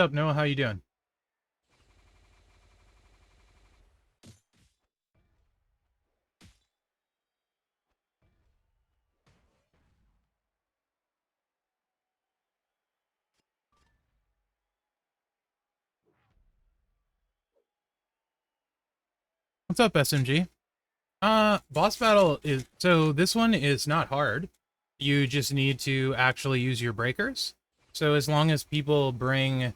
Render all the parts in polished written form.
What's up, Noah? How you doing? What's up, SMG? Boss battle is so this one is not hard. You just need to actually use your breakers. So as long as people bring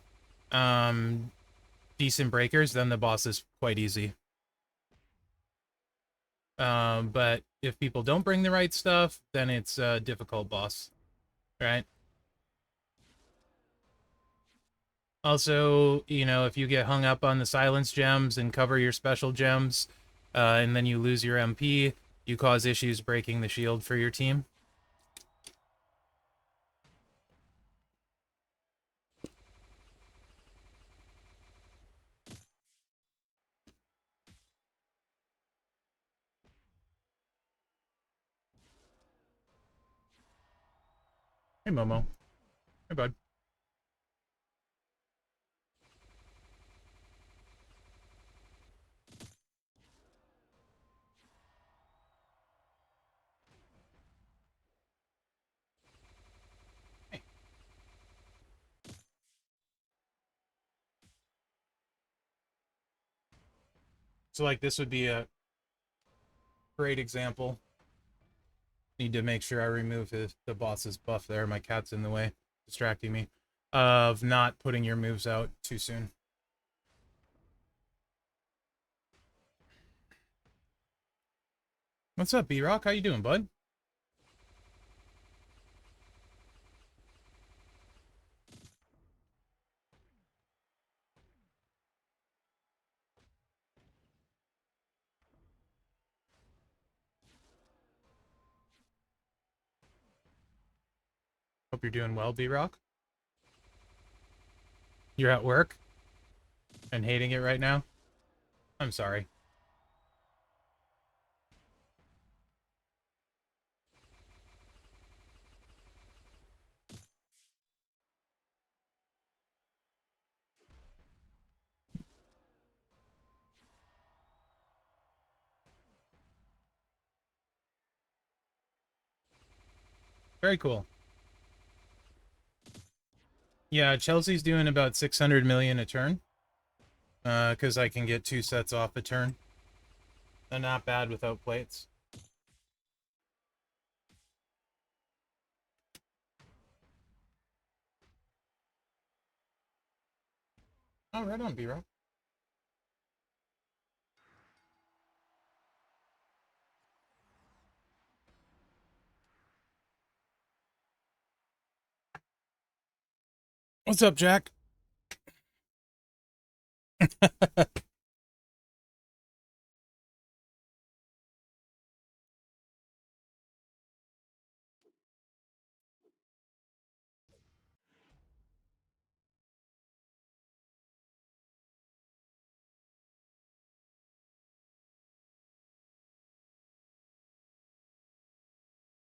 um decent breakers, then the boss is quite easy. But if people don't bring the right stuff, then it's a difficult boss, right? Also, if you get hung up on the silence gems and cover your special gems, and then you lose your MP, you cause issues breaking the shield for your team. Hey, Momo. Hey, bud. Hey. So, like, this would be a great example. Need to make sure I remove the boss's buff there. My cat's in the way, distracting me. Of not putting your moves out too soon. What's up, B-Rock? How you doing, bud? Hope you're doing well, B-Rock. You're at work and hating it right now? I'm sorry. Very cool. Yeah, Chelsea's doing about 600 million a turn. Because I can get 2 sets off a turn. And not bad without plates. Oh, right on, B-Rock. What's up, Jack? How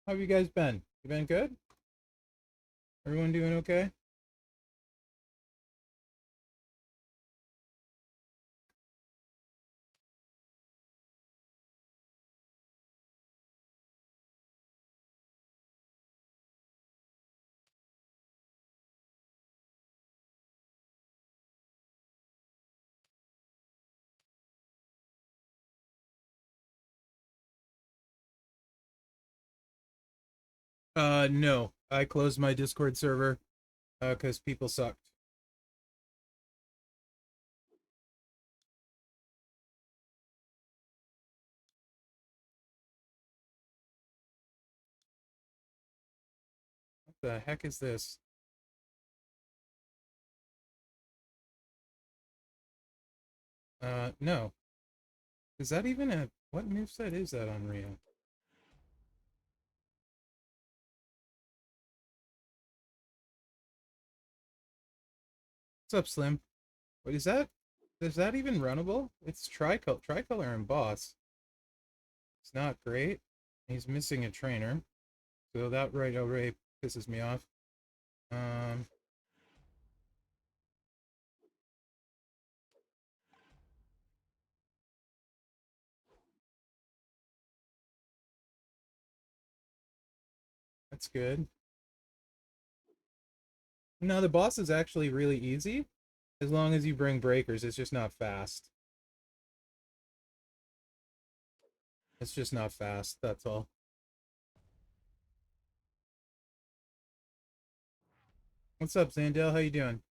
have you guys been? You been good? Everyone doing okay? No. I closed my Discord server because people sucked. What the heck is this? No. Is that even a... What moveset is that on Rio? What's up, Slim? What is that? Is that even runnable? It's tricolor and boss. It's not great. He's missing a trainer. So that right away pisses me off. Um, That's good. No, the boss is actually really easy. As long as you bring breakers, it's just not fast. It's just not fast, that's all. What's up, Zandel? How you doing?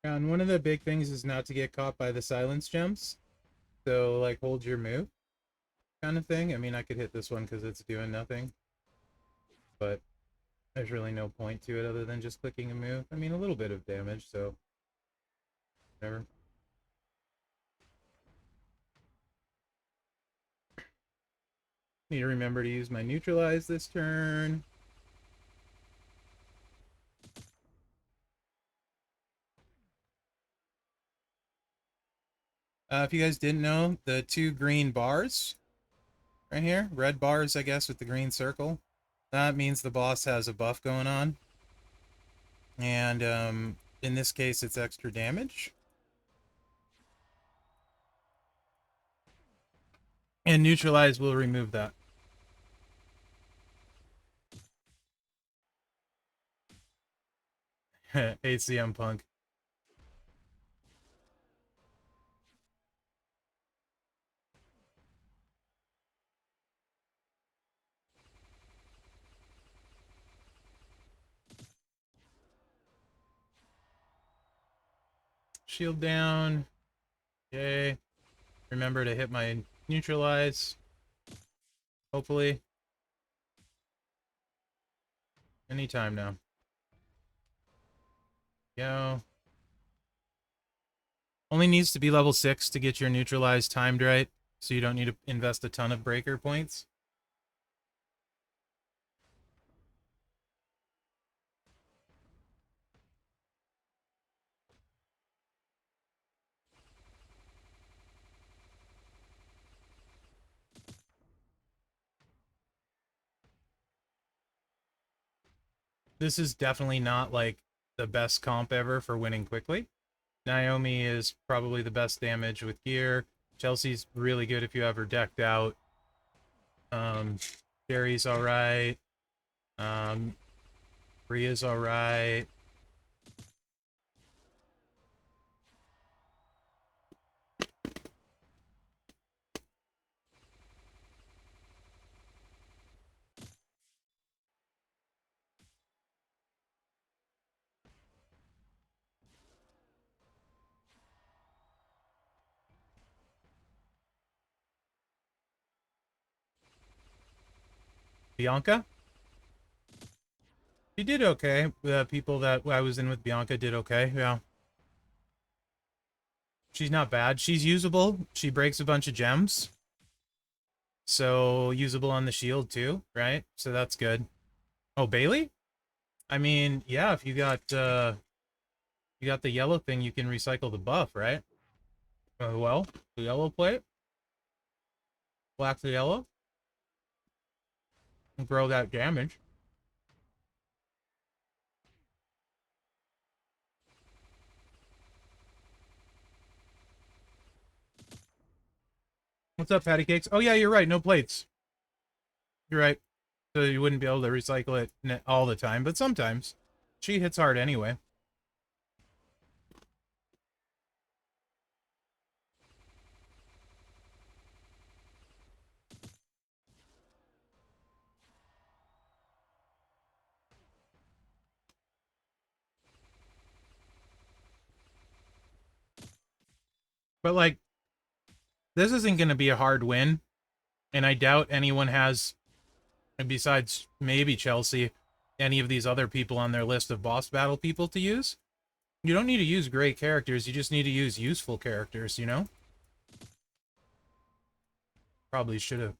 And one of the big things is not to get caught by the silence gems. So, like, hold your move kind of thing. I mean, I could hit this one because it's doing nothing. But there's really no point to it other than just clicking a move. I mean, a little bit of damage, so whatever. Need to remember to use my neutralize this turn. If you guys didn't know, the two green bars right here, red bars, I guess, with the green circle, that means the boss has a buff going on. And in this case, it's extra damage. And neutralize will remove that. ACM Punk. Shield down. Okay. Remember to hit my neutralize. Hopefully. Anytime now. Go. Only needs to be level 6 to get your neutralize timed right, so you don't need to invest a ton of breaker points. This is definitely not, like, the best comp ever for winning quickly. Naomi is probably the best damage with gear. Chelsea's really good if you have her decked out. Jerry's alright. Rhea's alright. Bianca? She did okay. The people that I was in with Bianca did okay, yeah. She's not bad. She's usable. She breaks a bunch of gems. So, usable on the shield too, right? So that's good. Oh, Bailey? I mean, yeah, if you got the yellow thing, you can recycle the buff, right? Well, the yellow plate. Black to yellow. And grow that damage. What's up, patty cakes? Oh, yeah, you're right. No plates. You're right. So you wouldn't be able to recycle it all the time, but sometimes. She hits hard anyway. But like, this isn't going to be a hard win, and I doubt anyone has, besides maybe Chelsea, any of these other people on their list of boss battle people to use. You don't need to use great characters, you just need to use useful characters, you know? Probably should have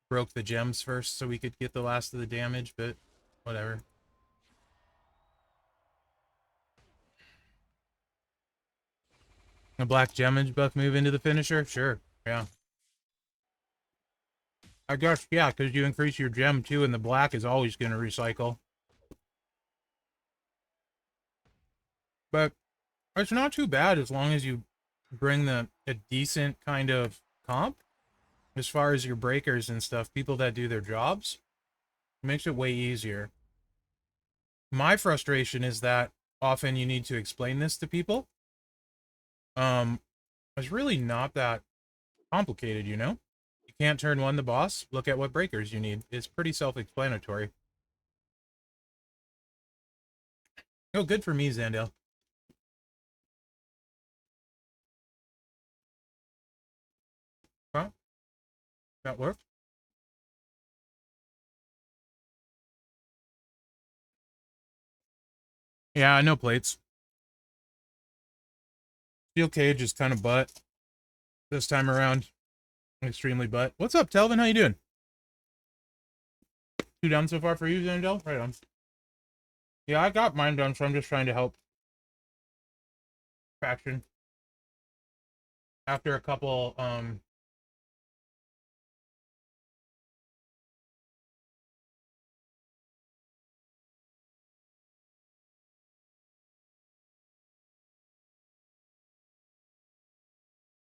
broke the gems first so we could get the last of the damage, but whatever. A black gemage buff move into the finisher? Sure, yeah. I guess, yeah, because you increase your gem too, and the black is always going to recycle. But it's not too bad as long as you bring a decent kind of comp as far as your breakers and stuff, people that do their jobs. It makes it way easier. My frustration is that often you need to explain this to people. It's really not that complicated, you know? You can't turn one the boss, look at what breakers you need. It's pretty self-explanatory. Oh, good for me, Zandale. Huh? That worked? Yeah, no plates. Steel cage is kind of butt this time around. Extremely butt. What's up, Telvin? How you doing? 2 down so far for you, Zandale? Right on. Yeah, I got mine done, so I'm just trying to help faction. After a couple,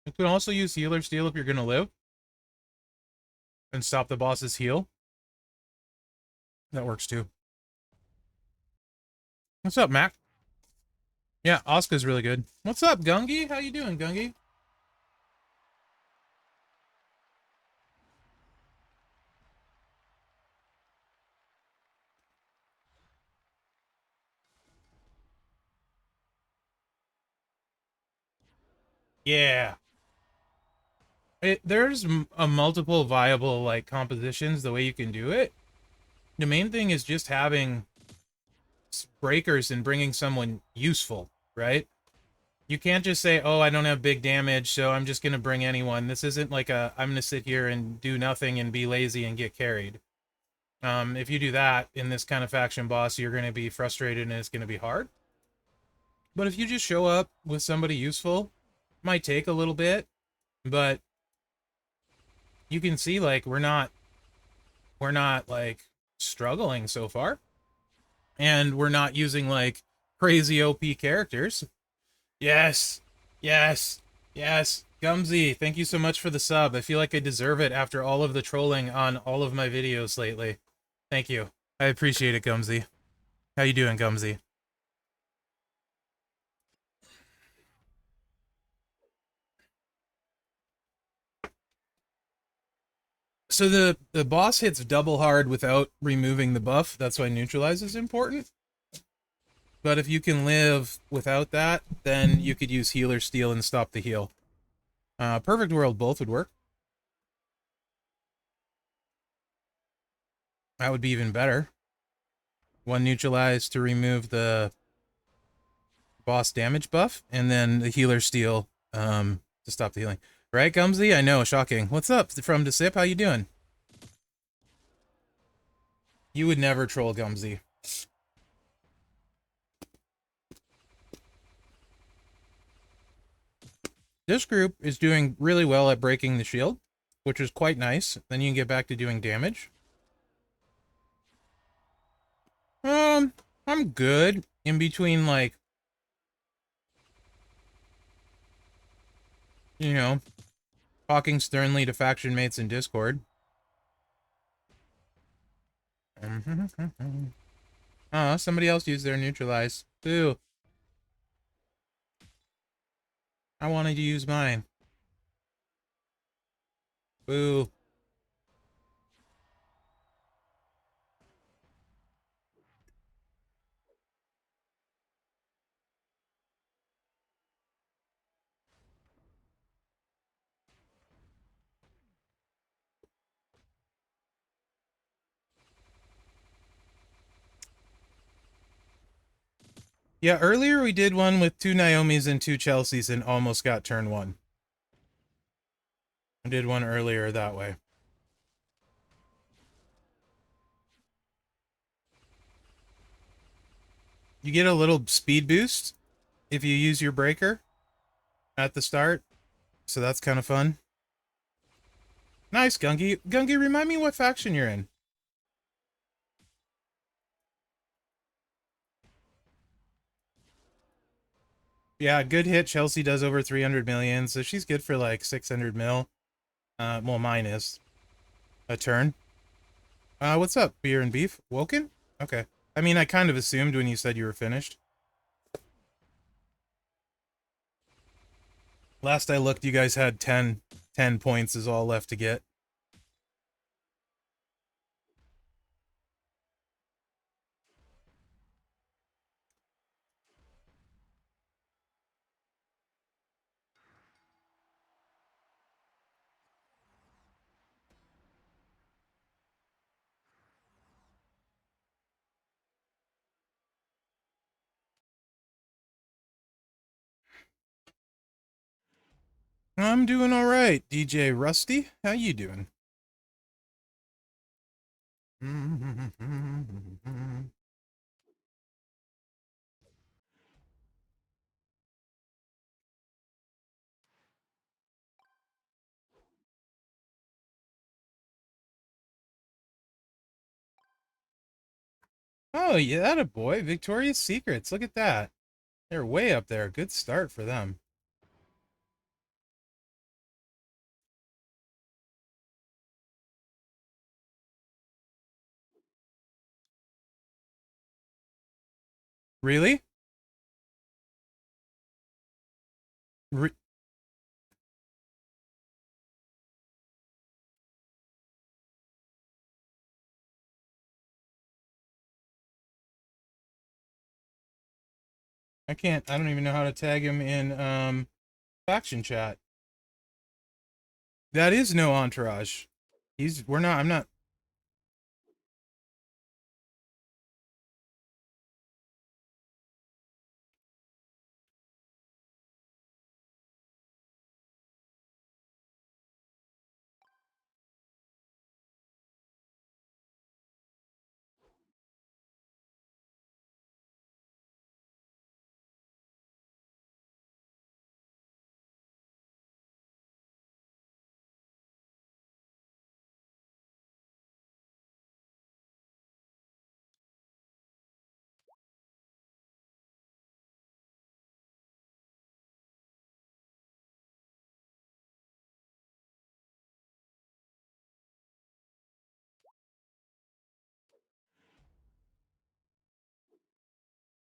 you can also use healer steal if you're gonna live. And stop the boss's heal. That works too. What's up, Mac? Yeah, Asuka's really good. What's up, Gungi? How you doing, Gungi? Yeah. There's a multiple viable, like, compositions, the way you can do it. The main thing is just having breakers and bringing someone useful, right? You can't just say, oh, I don't have big damage, so I'm just going to bring anyone. This isn't like I'm going to sit here and do nothing and be lazy and get carried. If you do that in this kind of faction boss, you're going to be frustrated and it's going to be hard. But if you just show up with somebody useful, might take a little bit, but you can see, like, we're not like struggling so far, and we're not using like crazy OP characters. Yes, yes, yes. Gumsy, thank you so much for the sub. I feel like I deserve it after all of the trolling on all of my videos lately. Thank you. I appreciate it, Gumsy. How you doing, Gumsy? So the boss hits double hard without removing the buff. That's why neutralize is important. But if you can live without that, then you could use healer steal and stop the heal. Perfect world, both would work. That would be even better. One neutralize to remove the boss damage buff, and then the healer steal to stop the healing. Right, Gumsy? I know, shocking. What's up from Desip? How you doing? You would never troll Gumsy. This group is doing really well at breaking the shield, which is quite nice. Then you can get back to doing damage. I'm good in between, like, you know, talking sternly to faction mates in Discord. Oh, somebody else used their neutralize. Boo. I wanted to use mine. Boo. Yeah, earlier we did one with 2 Naomis and 2 Chelseas and almost got turn 1. I did one earlier that way. You get a little speed boost if you use your breaker at the start, so that's kind of fun. Nice, Gungi. Gungi, remind me what faction you're in. Yeah, good hit. Chelsea does over 300 million, so she's good for like 600 mil. Well, mine is a turn. What's up, beer and beef? Woken? Okay. I mean, I kind of assumed when you said you were finished. Last I looked, you guys had 10 points is all left to get. I'm doing all right, DJ Rusty. How you doing? Oh, yeah, that a boy. Victoria's Secrets. Look at that. They're way up there. Good start for them. Really? Re I can't. I don't even know how to tag him in faction chat. That is no entourage. We're not. I'm not.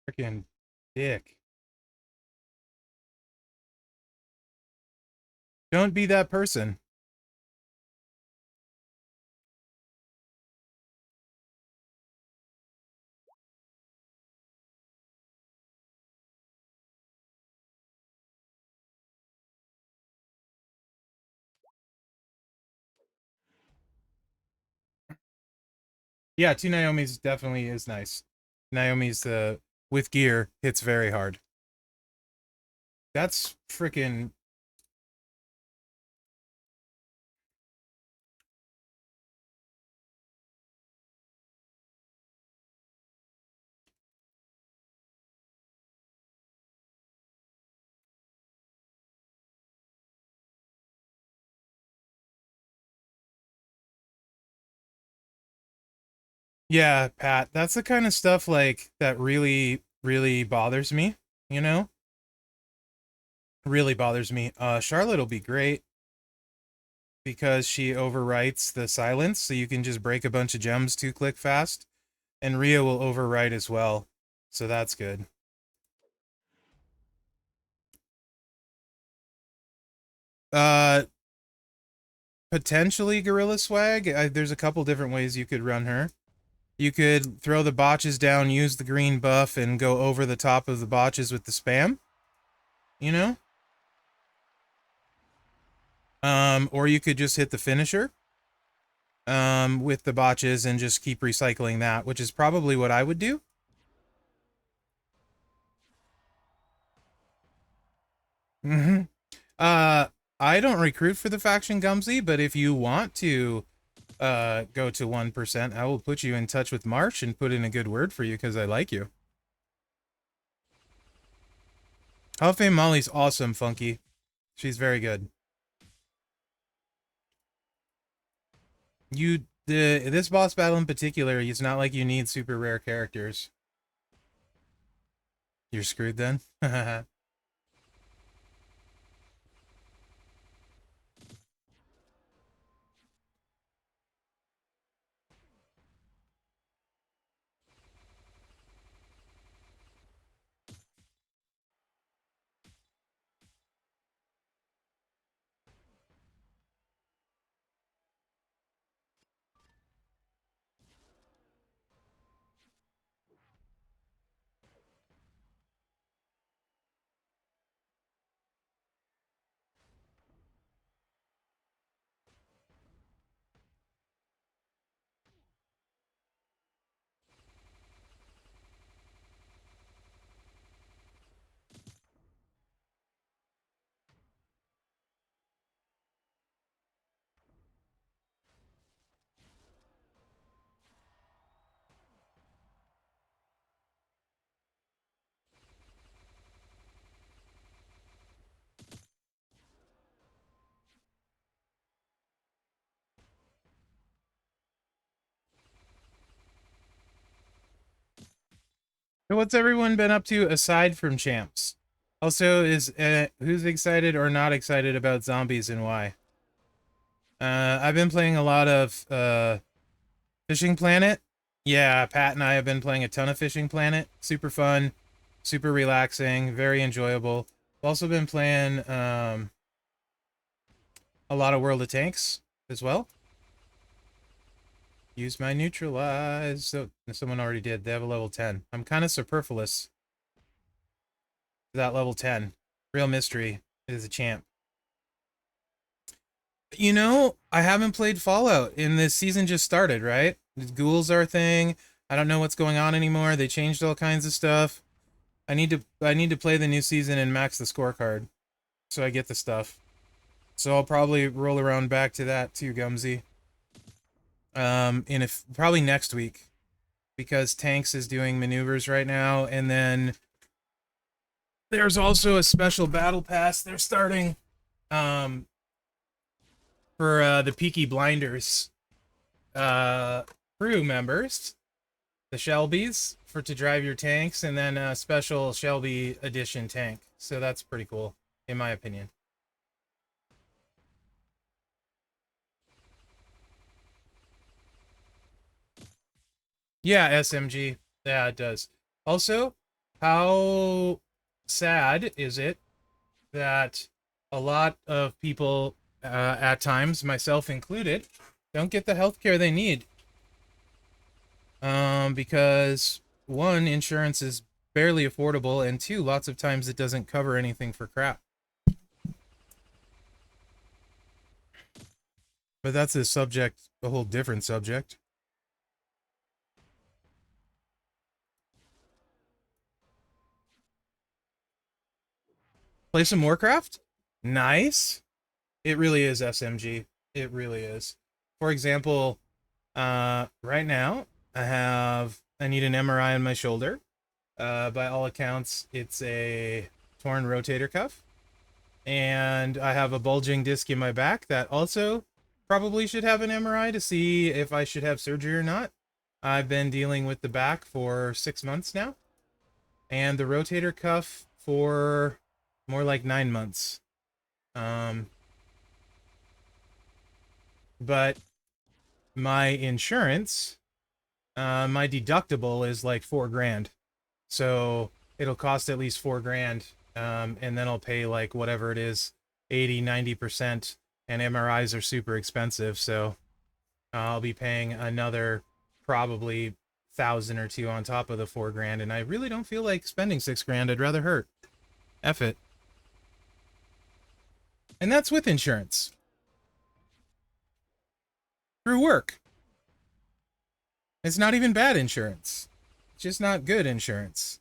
Freaking dick. Don't be that person. Yeah, 2 Naomi's definitely is nice. Naomi's with gear hits very hard. That's freaking. Yeah, Pat, that's the kind of stuff like that really, really bothers me, you know? Really bothers me. Charlotte will be great because she overwrites the silence, so you can just break a bunch of gems 2-click fast. And Rhea will overwrite as well, so that's good. Uh, Potentially Gorilla Swag. There's a couple different ways you could run her. You could throw the botches down, use the green buff, and go over the top of the botches with the spam. You know? Or you could just hit the finisher with the botches and just keep recycling that, which is probably what I would do. Mm-hmm. I don't recruit for the faction, Gumsy, but if you want to go to 1%, I will put you in touch with Marsh and put in a good word for you because I like you. Hall of Fame Molly's awesome, Funky. She's very good. This boss battle in particular, it's not like you need super rare characters. You're screwed then. So what's everyone been up to aside from champs? Also, is who's excited or not excited about zombies and why? I've been playing a lot of Fishing Planet. Yeah, Pat and I have been playing a ton of Fishing Planet. Super fun, super relaxing, very enjoyable. I've also been playing a lot of World of Tanks as well. Use my neutralize. So someone already did. They have a level 10. I'm kind of superfluous to that level 10. Real mystery is a champ. You know, I haven't played Fallout, and this season just started, right? The ghouls are a thing. I don't know what's going on anymore. They changed all kinds of stuff. I need to play the new season and max the scorecard so I get the stuff. So I'll probably roll around back to that too, Gumsy. Probably next week, because Tanks is doing maneuvers right now, and then there's also a special battle pass they're starting for the Peaky Blinders crew members, the Shelbys, for to drive your tanks, and then a special Shelby edition tank. So that's pretty cool, in my opinion. Yeah, SMG. Yeah, it does. Also, how sad is it that a lot of people, at times, myself included, don't get the healthcare they need? Because one, insurance is barely affordable, and two, lots of times it doesn't cover anything for crap. But that's a whole different subject. Play some Warcraft? Nice. It really is SMG. It really is. For example, right now, I need an MRI on my shoulder. By all accounts, it's a torn rotator cuff. And I have a bulging disc in my back that also probably should have an MRI to see if I should have surgery or not. I've been dealing with the back for 6 months now, and the rotator cuff for more like 9 months. Um, but my insurance, my deductible is like 4 grand. So it'll cost at least 4 grand. And then I'll pay like whatever it is, 80, 90%. And MRIs are super expensive. So I'll be paying another probably 1,000 or two on top of the 4 grand. And I really don't feel like spending 6 grand. I'd rather hurt. F it. And that's with insurance. Through work. It's not even bad insurance. It's just not good insurance.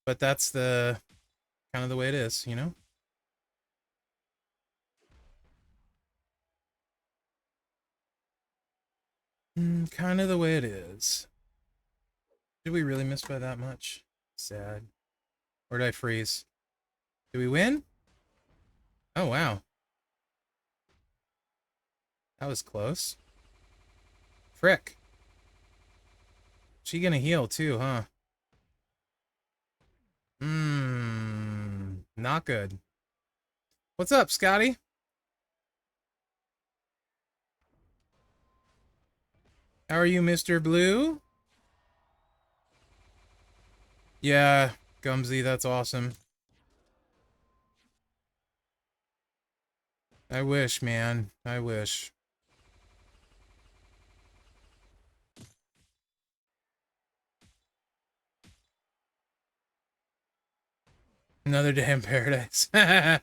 But that's the kind of the way it is, you know? Kind of the way it is. Did we really miss by that much? Sad. Or did I freeze? Did we win? Oh, wow. That was close. Frick. She gonna heal too, huh? Not good. What's up, Scotty? How are you, Mr. Blue? Yeah, Gumsy, that's awesome. I wish, man. I wish. Another day in paradise. Yeah.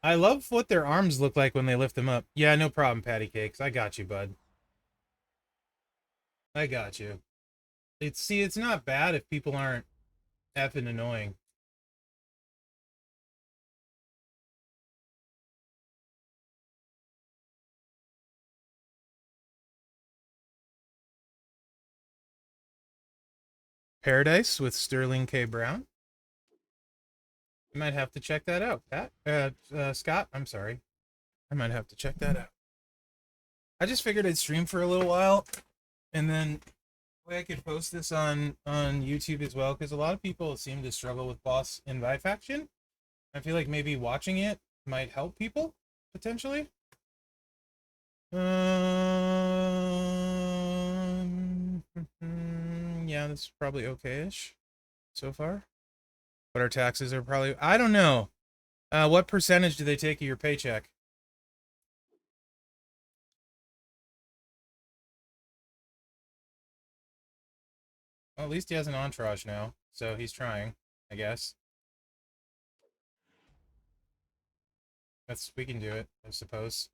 I love what their arms look like when they lift them up. Yeah, no problem, Patty Cakes. I got you, bud. I got you. It's not bad if people aren't effing annoying. Paradise with Sterling K. Brown. I might have to check that out, Pat. Scott, I'm sorry. I might have to check that out. I just figured I'd stream for a little while, and then way I could post this on YouTube as well, because a lot of people seem to struggle with boss invite faction. I feel like maybe watching it might help people potentially. Yeah, this is probably okay-ish so far. But our taxes are probably, I don't know. What percentage do they take of your paycheck? Well, at least he has an entourage now, so he's trying, I guess. We can do it, I suppose.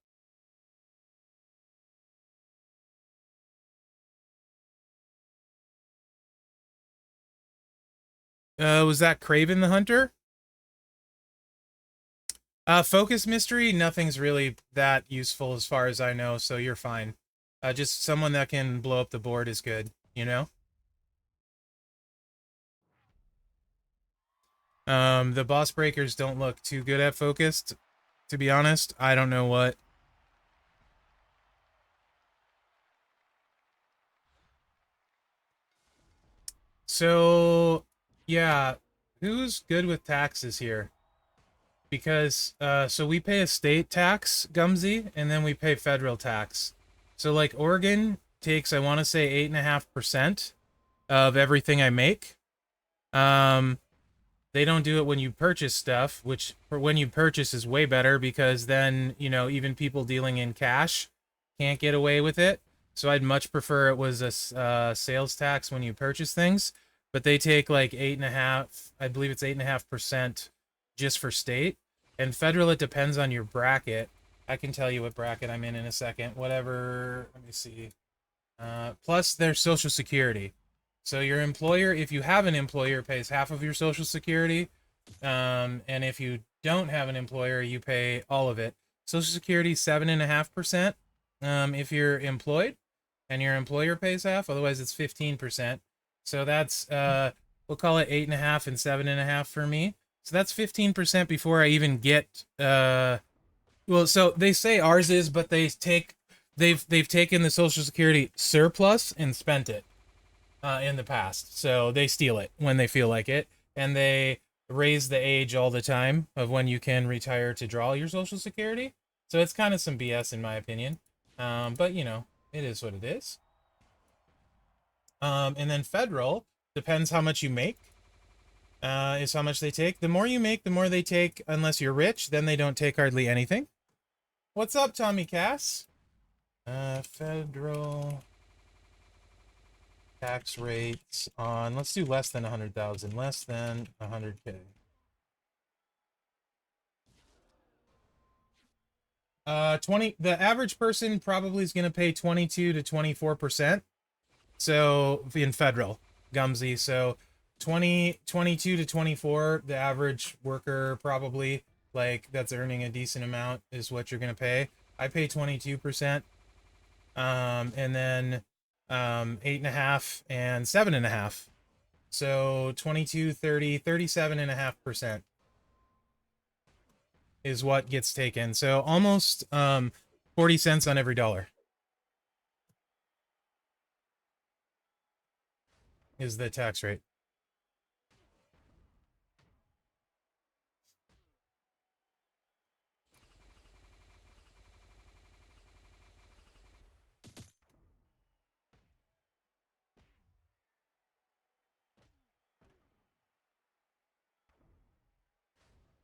Was that Craven the Hunter? Focus mystery, nothing's really that useful as far as I know, so you're fine. Just someone that can blow up the board is good, you know? The boss breakers don't look too good at focused, to be honest. I don't know what. So, yeah, who's good with taxes here? Because, so we pay a state tax, Gumsy, and then we pay federal tax. So, like, Oregon takes, I want to say, 8.5% of everything I make. They don't do it when you purchase stuff, which for when you purchase is way better because then, you know, even people dealing in cash can't get away with it. So I'd much prefer it was a sales tax when you purchase things, but they take like 8.5, I believe it's 8.5% just for state. And federal, it depends on your bracket. I can tell you what bracket I'm in a second. Whatever, let me see. Plus there's Social Security. So your employer, if you have an employer, pays half of your Social Security. And if you don't have an employer, you pay all of it. Social Security, 7.5%. If you're employed and your employer pays half, otherwise it's 15%. So that's, we'll call it 8.5 and 7.5 for me. So that's 15% before I even get, well, so they say ours is, but they've taken the Social Security surplus and spent it in the past. So they steal it when they feel like it, and they raise the age all the time of when you can retire to draw your Social Security. So it's kind of some BS in my opinion. But you know, it is what it is. And then federal depends how much you make. Is how much they take. The more you make, the more they take. Unless you're rich, then they don't take hardly anything. What's up, Tommy Cass? Federal tax rates on, let's do less than 100,000, less than 100K. 20, the average person probably is going to pay 22 to 24%. So in federal, Gumsy. So 22 to 24, the average worker probably, like, that's earning a decent amount is what you're going to pay. I pay 22%, and then 8.5 and 7.5. So 22, 30, 37.5% is what gets taken. So almost 40 cents on every dollar is the tax rate.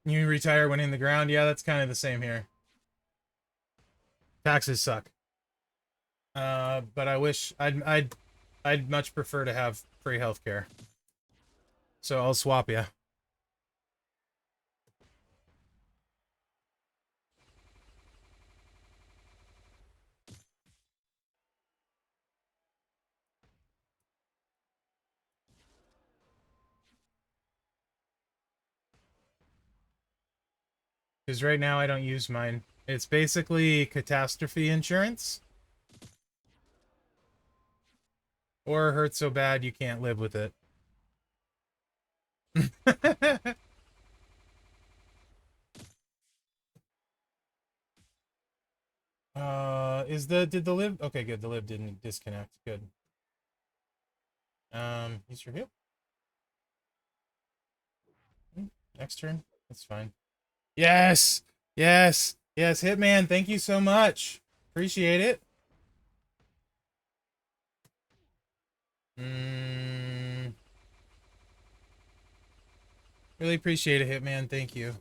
You retire when in the ground. Yeah, that's kind of the same here. Taxes suck. But I wish I'd much prefer to have free healthcare. So I'll swap you. Because right now I don't use mine. It's basically catastrophe insurance. Or hurt so bad you can't live with it. Did the live? Okay, good. The live didn't disconnect. Good. Use your heal. Next turn. That's fine. Yes! Yes! Yes, Hitman, thank you so much. Appreciate it. Really appreciate it, Hitman. Thank you.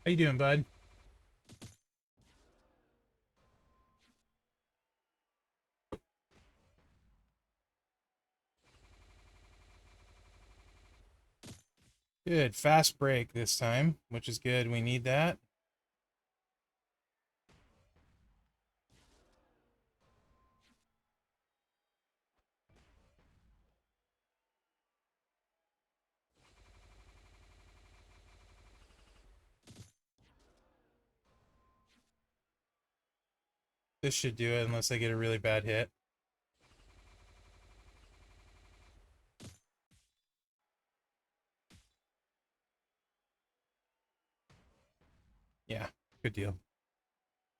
How you doing, bud? Good. Fast break this time, which is good. We need that. This should do it unless I get a really bad hit. Yeah, good deal.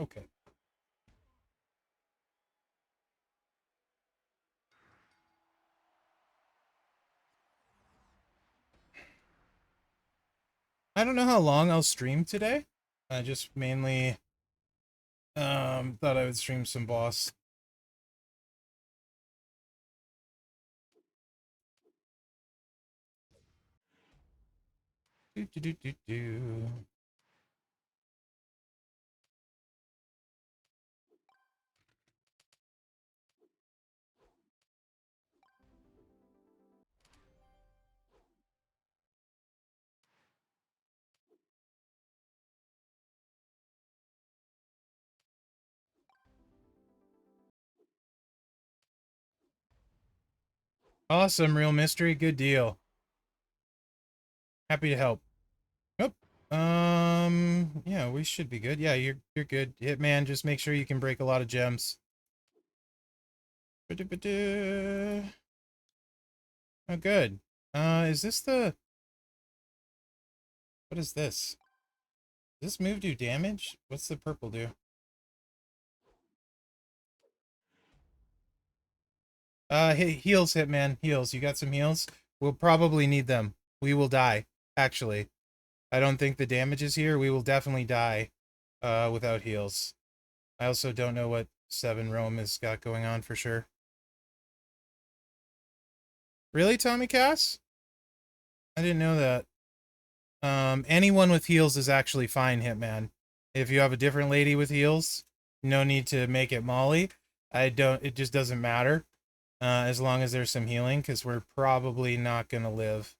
Okay. I don't know how long I'll stream today. I just mainly thought I would stream some boss. Do, do, do, do, do. Awesome, real mystery. Good deal. Happy to help. Nope. Yeah, we should be good. Yeah, you're good. Hitman, just make sure you can break a lot of gems. Ba-da-ba-da. Oh, good. Is this the... What is this? Does this move do damage? What's the purple do? Heals, Hitman. Heals. You got some heals? We'll probably need them. We will die, actually. I don't think the damage is here. We will definitely die without heals. I also don't know what 7 Rome has got going on for sure. Really, Tommy Cass? I didn't know that. Anyone with heals is actually fine, Hitman. If you have a different lady with heals, no need to make it Molly. It just doesn't matter. as long as there's some healing, because we're probably not going to live.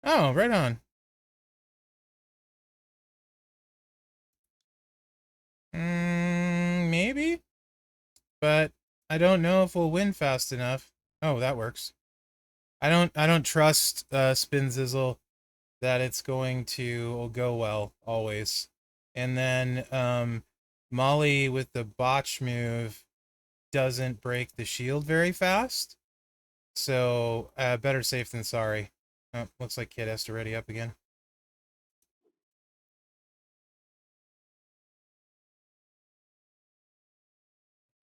Oh, right on. Maybe, but I don't know if we'll win fast enough. Oh, that works. I don't trust Spin Zizzle that it's going to go well always. And then Molly with the botch move doesn't break the shield very fast. So better safe than sorry. Oh, looks like Kid has to ready up again.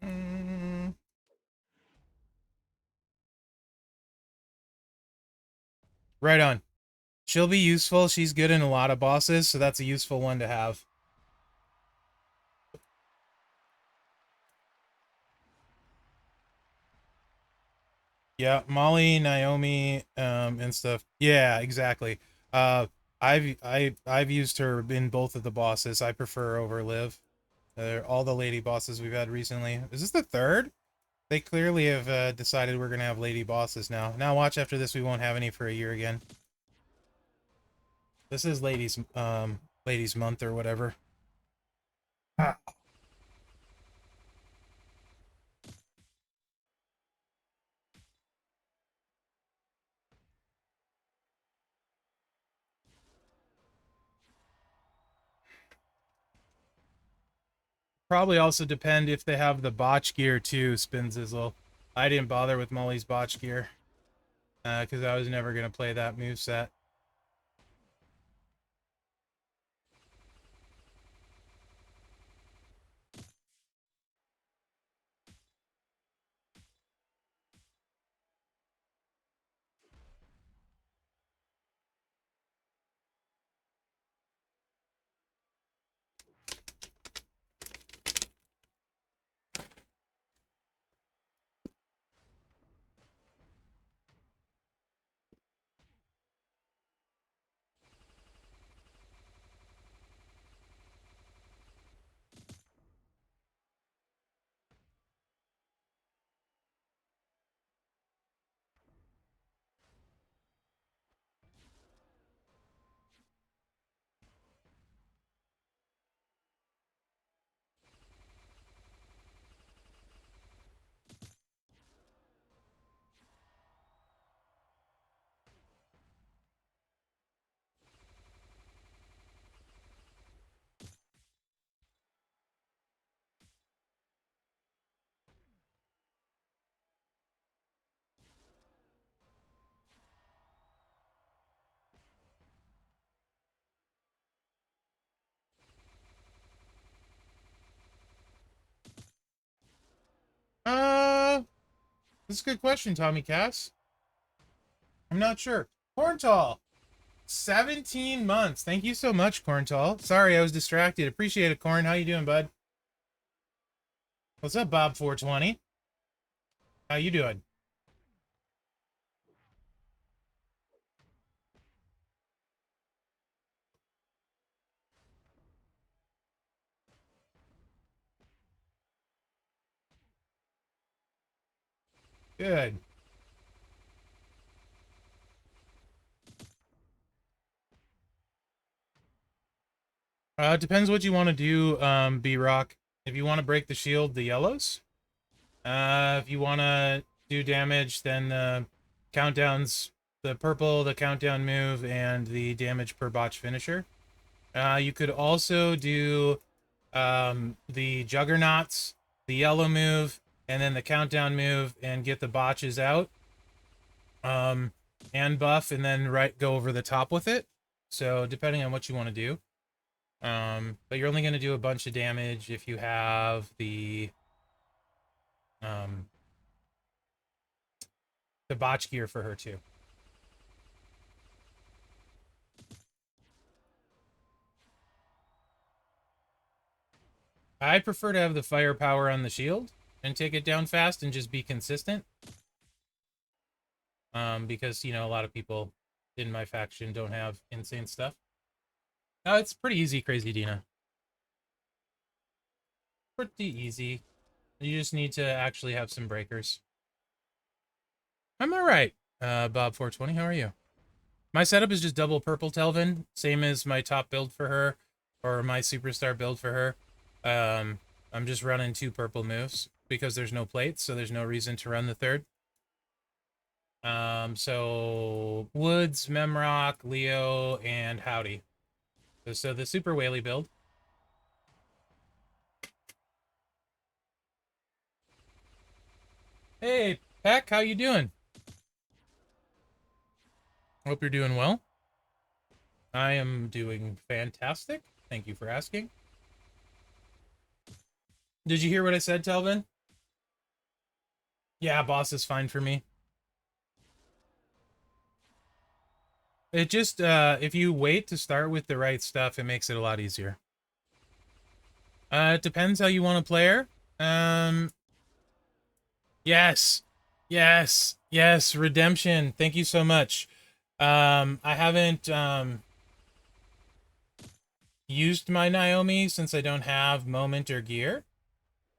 Mm, right on. She'll be useful. She's good in a lot of bosses, so that's a useful one to have. Yeah, Molly, Naomi, and stuff. Yeah, exactly. I've used her in both of the bosses. I prefer over Liv. All the lady bosses we've had recently. Is this the third? They clearly have decided we're gonna have lady bosses now. Now watch, after this we won't have any for a year again. This is ladies month or whatever. Ah. Probably also depend if they have the botch gear too, Spin Zizzle. I didn't bother with Molly's botch gear because I was never gonna play that move set. That's a good question, Tommy Cass. I'm not sure. Corntall, 17 months. Thank you so much, Corntall. Sorry, I was distracted. Appreciate it, Corn. How you doing, bud? What's up, Bob 420? How you doing? Good. It depends what you want to do, B-Rock. If you want to break the shield, the yellows. If you want to do damage, then countdowns, the purple, the countdown move, and the damage per botch finisher. You could also do the juggernauts, the yellow move, and then the countdown move, and get the botches out. And buff, and then go over the top with it. So depending on what you want to do. But you're only going to do a bunch of damage if you have um, the botch gear for her too. I prefer to have the firepower on the shield. and take it down fast and just be consistent. Because, you know, a lot of people in my faction don't have insane stuff. It's pretty easy, Crazy Dina. Pretty easy. You just need to actually have some breakers. I'm alright. Bob420, how are you? My setup is just double purple Telvin, same as my top build for her, or my superstar build for her. I'm just running 2 purple moves because there's no plates, so there's no reason to run the third. So Woods, Memrock, Leo, and Howdy. So the super Whaley build. Hey, Peck, how you doing? Hope you're doing well. I am doing fantastic. Thank you for asking. Did you hear what I said, Telvin? Yeah, boss is fine for me. It just, if you wait to start with the right stuff, it makes it a lot easier. It depends how you want to play her. Yes. Yes. Yes. Redemption. Thank you so much. I haven't, used my Naomi since I don't have moment or gear.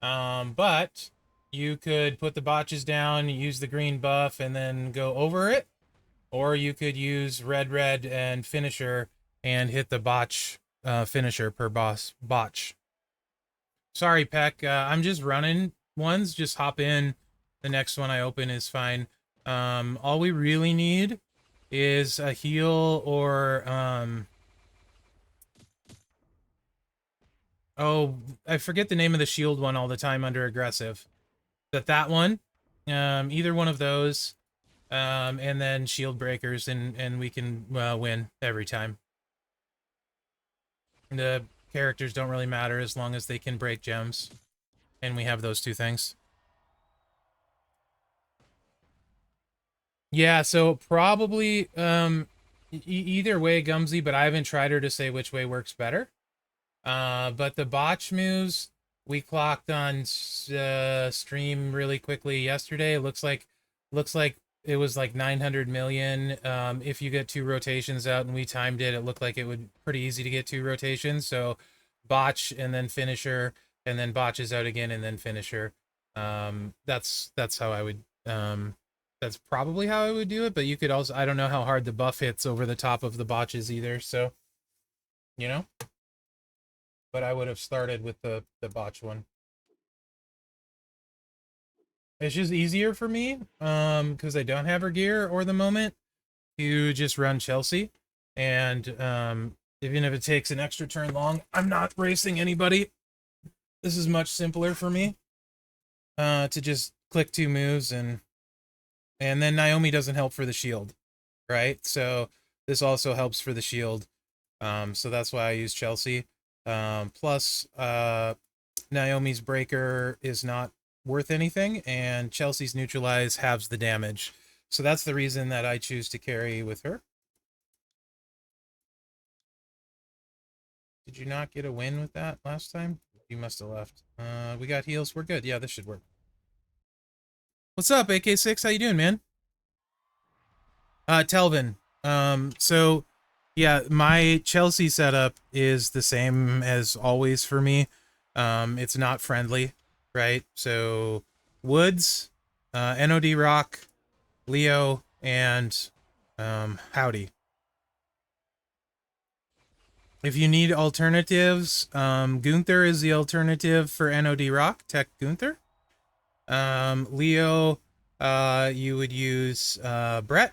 But you could put the botches down, use the green buff, and then go over it. Or you could use red and finisher and hit the botch finisher per botch. Sorry, Peck. I'm just running ones. Just hop in. The next one I open is fine. All we really need is a heal or oh, I forget the name of the shield one all the time under aggressive. That one. Either one of those. And then shield breakers, and we can win every time. The characters don't really matter as long as they can break gems, and we have those 2 things. Yeah, so probably either way, Gumsy, but I haven't tried her to say which way works better. But the botch moves we clocked on stream really quickly yesterday. Looks like it was like 900 million. If you get 2 rotations out, and we timed it, it looked like it would pretty easy to get 2 rotations. So botch and then finisher, and then botches out again and then finisher. That's how I would that's probably how I would do it, but you could also, I don't know how hard the buff hits over the top of the botches either, so you know. But I would have started with the botch one. It's just easier for me, because I don't have her gear or the moment to just run Chelsea, and even if it takes an extra turn long, I'm not racing anybody. This is much simpler for me, to just click 2 moves, and then Naomi doesn't help for the shield, right? So this also helps for the shield. So that's why I use Chelsea. Plus, Naomi's breaker is not worth anything, and Chelsea's neutralize halves the damage. So that's the reason that I choose to carry with her. Did you not get a win with that last time? You must have left. We got heals. We're good. Yeah, this should work. What's up, AK6? How you doing, man? Telvin. So yeah, my Chelsea setup is the same as always for me. It's not friendly, right? So Woods, NOD Rock, Leo, and Howdy. If you need alternatives, Gunther is the alternative for NOD Rock, Tech Gunther. Leo, you would use Brett,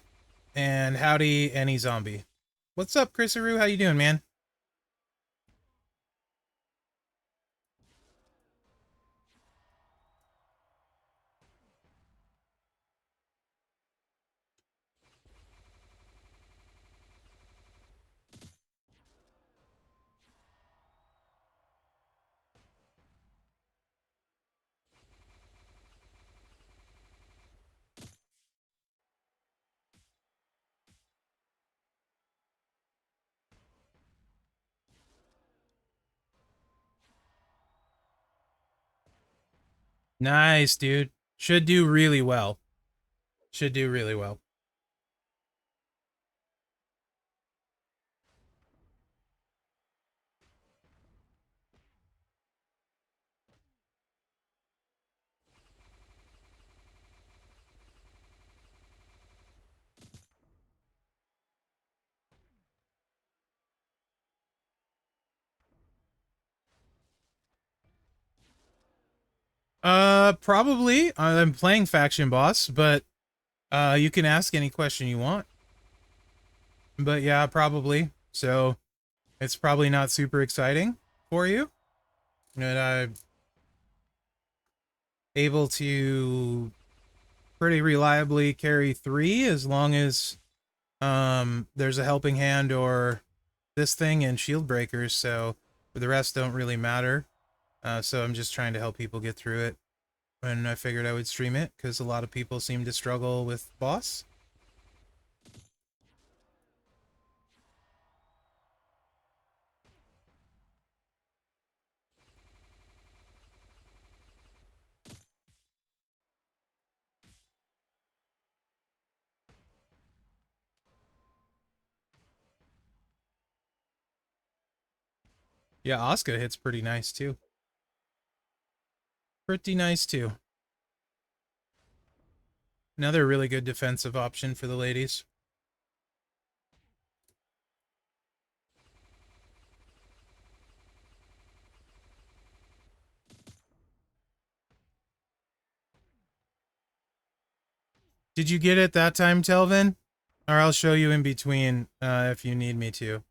and Howdy, any zombie. What's up, Chrisaroo? How you doing, man? Nice, dude. Should do really well. Should do really well. Probably. I'm playing faction boss, but you can ask any question you want. But yeah, probably. So it's probably not super exciting for you. And I'm able to pretty reliably carry 3 as long as there's a helping hand or this thing and shield breakers, so the rest don't really matter. So I'm just trying to help people get through it. And I figured I would stream it because a lot of people seem to struggle with boss. Yeah, Asuka hits pretty nice too. Pretty nice too. Another really good defensive option for the ladies. Did you get it that time, Telvin? Or I'll show you in between if you need me to.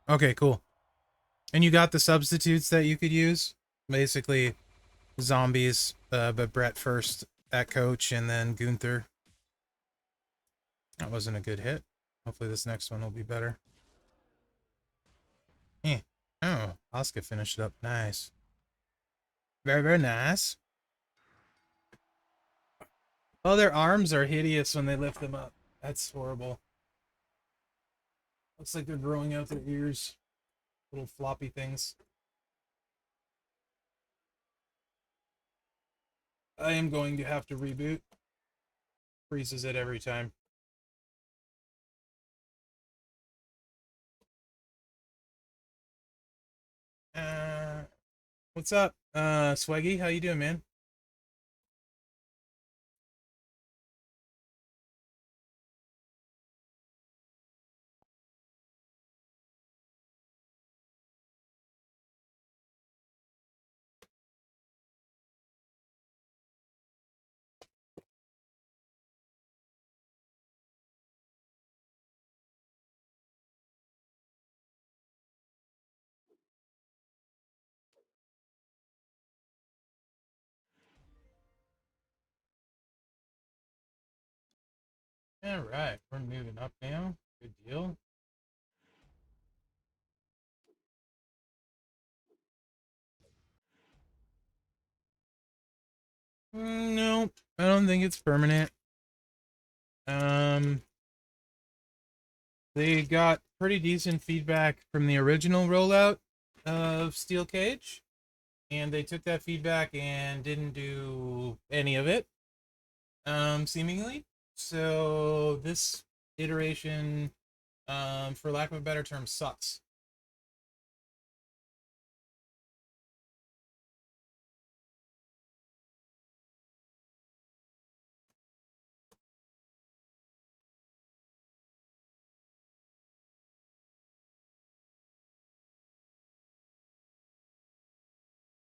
Okay, cool. And you got the substitutes that you could use? Basically, zombies, but Brett first at coach and then Gunther. That wasn't a good hit. Hopefully this next one will be better. Eh. Oh, Asuka finished it up. Nice. Very, very nice. Oh, their arms are hideous when they lift them up. That's horrible. Looks like they're growing out their ears. Little floppy things. I am going to have to reboot. Freezes it every time. Uh, what's up, Swaggy? How you doing, man? All right, we're moving up now. Good deal. No, I don't think it's permanent. Um, they got pretty decent feedback from the original rollout of Steel Cage, and they took that feedback and didn't do any of it, seemingly. So this iteration, for lack of a better term, sucks.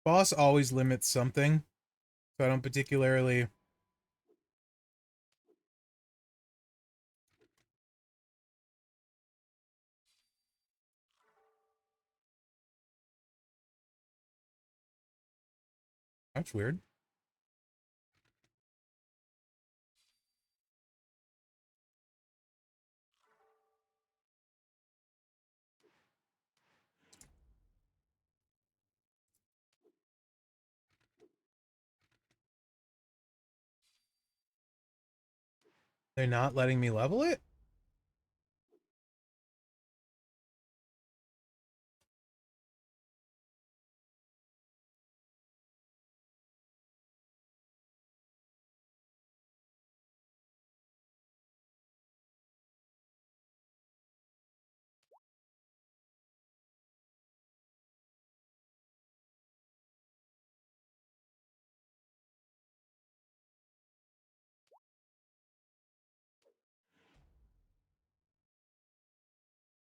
Boss always limits something, so I don't particularly. That's weird. They're not letting me level it?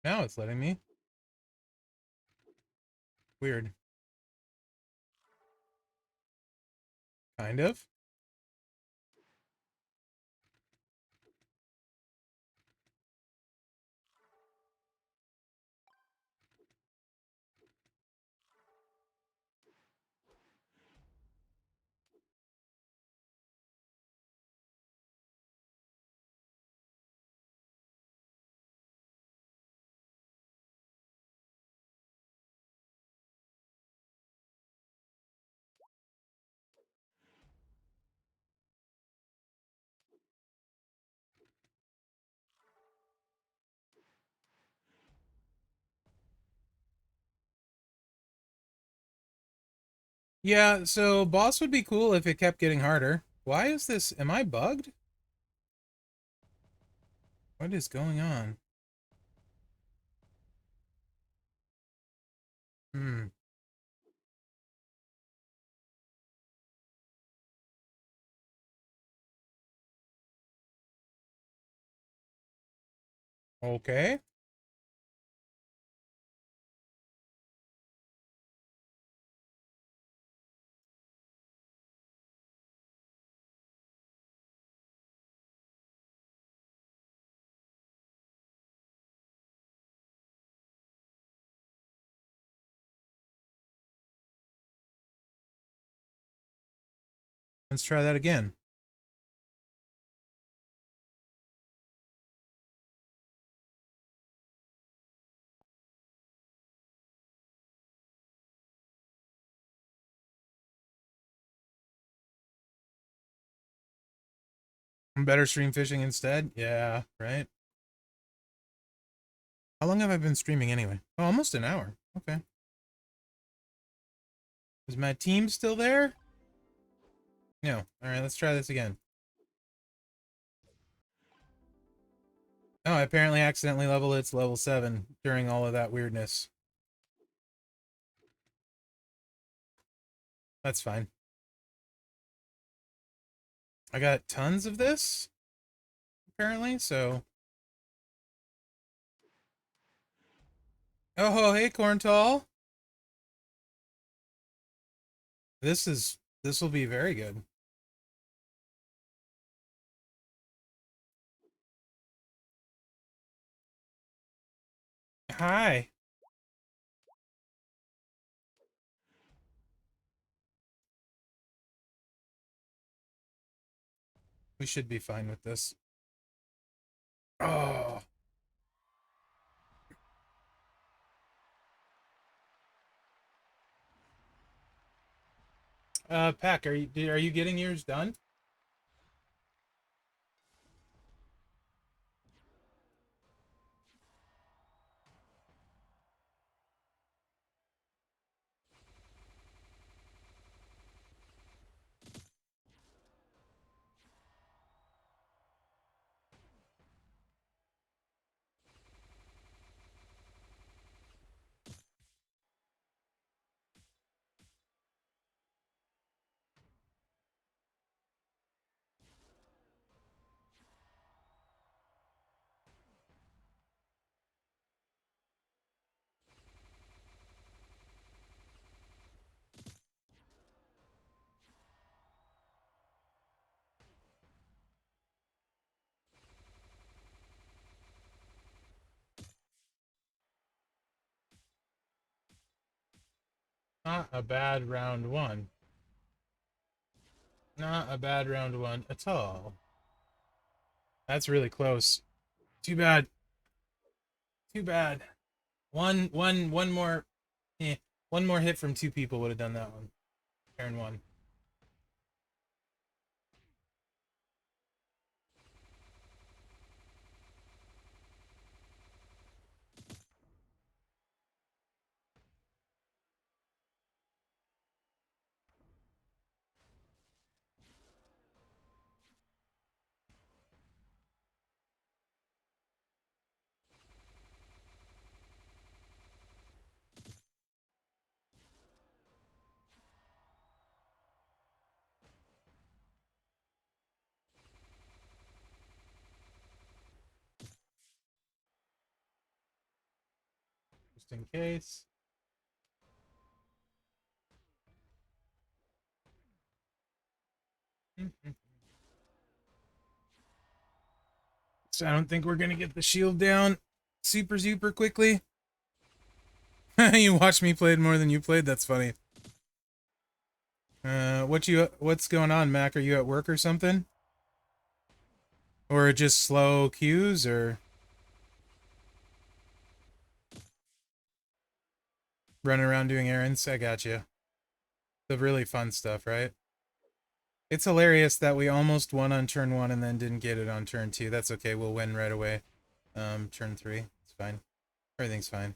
Now it's letting me. Weird. Kind of. Yeah, so boss would be cool if it kept getting harder. Why is this? Am I bugged? What is going on? Hmm. Okay. Let's try that again. Better stream fishing instead? Yeah, right. How long have I been streaming anyway? Oh, almost an hour. Okay. Is my team still there? No. Alright, let's try this again. Oh, I apparently accidentally leveled it to level 7 during all of that weirdness. That's fine. I got tons of this, apparently, so... Oh, hey, Corntall. This will be very good. Hi. We should be fine with this. Oh. Pack, are you getting yours done? Not a bad round one. Not a bad round one at all. That's really close. Too bad. Too bad. One more. One more hit from two people would have done that one. Turn one. just in case. So I don't think we're gonna get the shield down super quickly. You watched me play more than you played. That's funny. What's going on, Mac? Are you at work or something? Or just slow queues, or running around doing errands? I got you. The really fun stuff, right? It's hilarious that we almost won on turn 1 and then didn't get it on turn 2. That's okay. We'll win right away. Turn 3. It's fine. Everything's fine.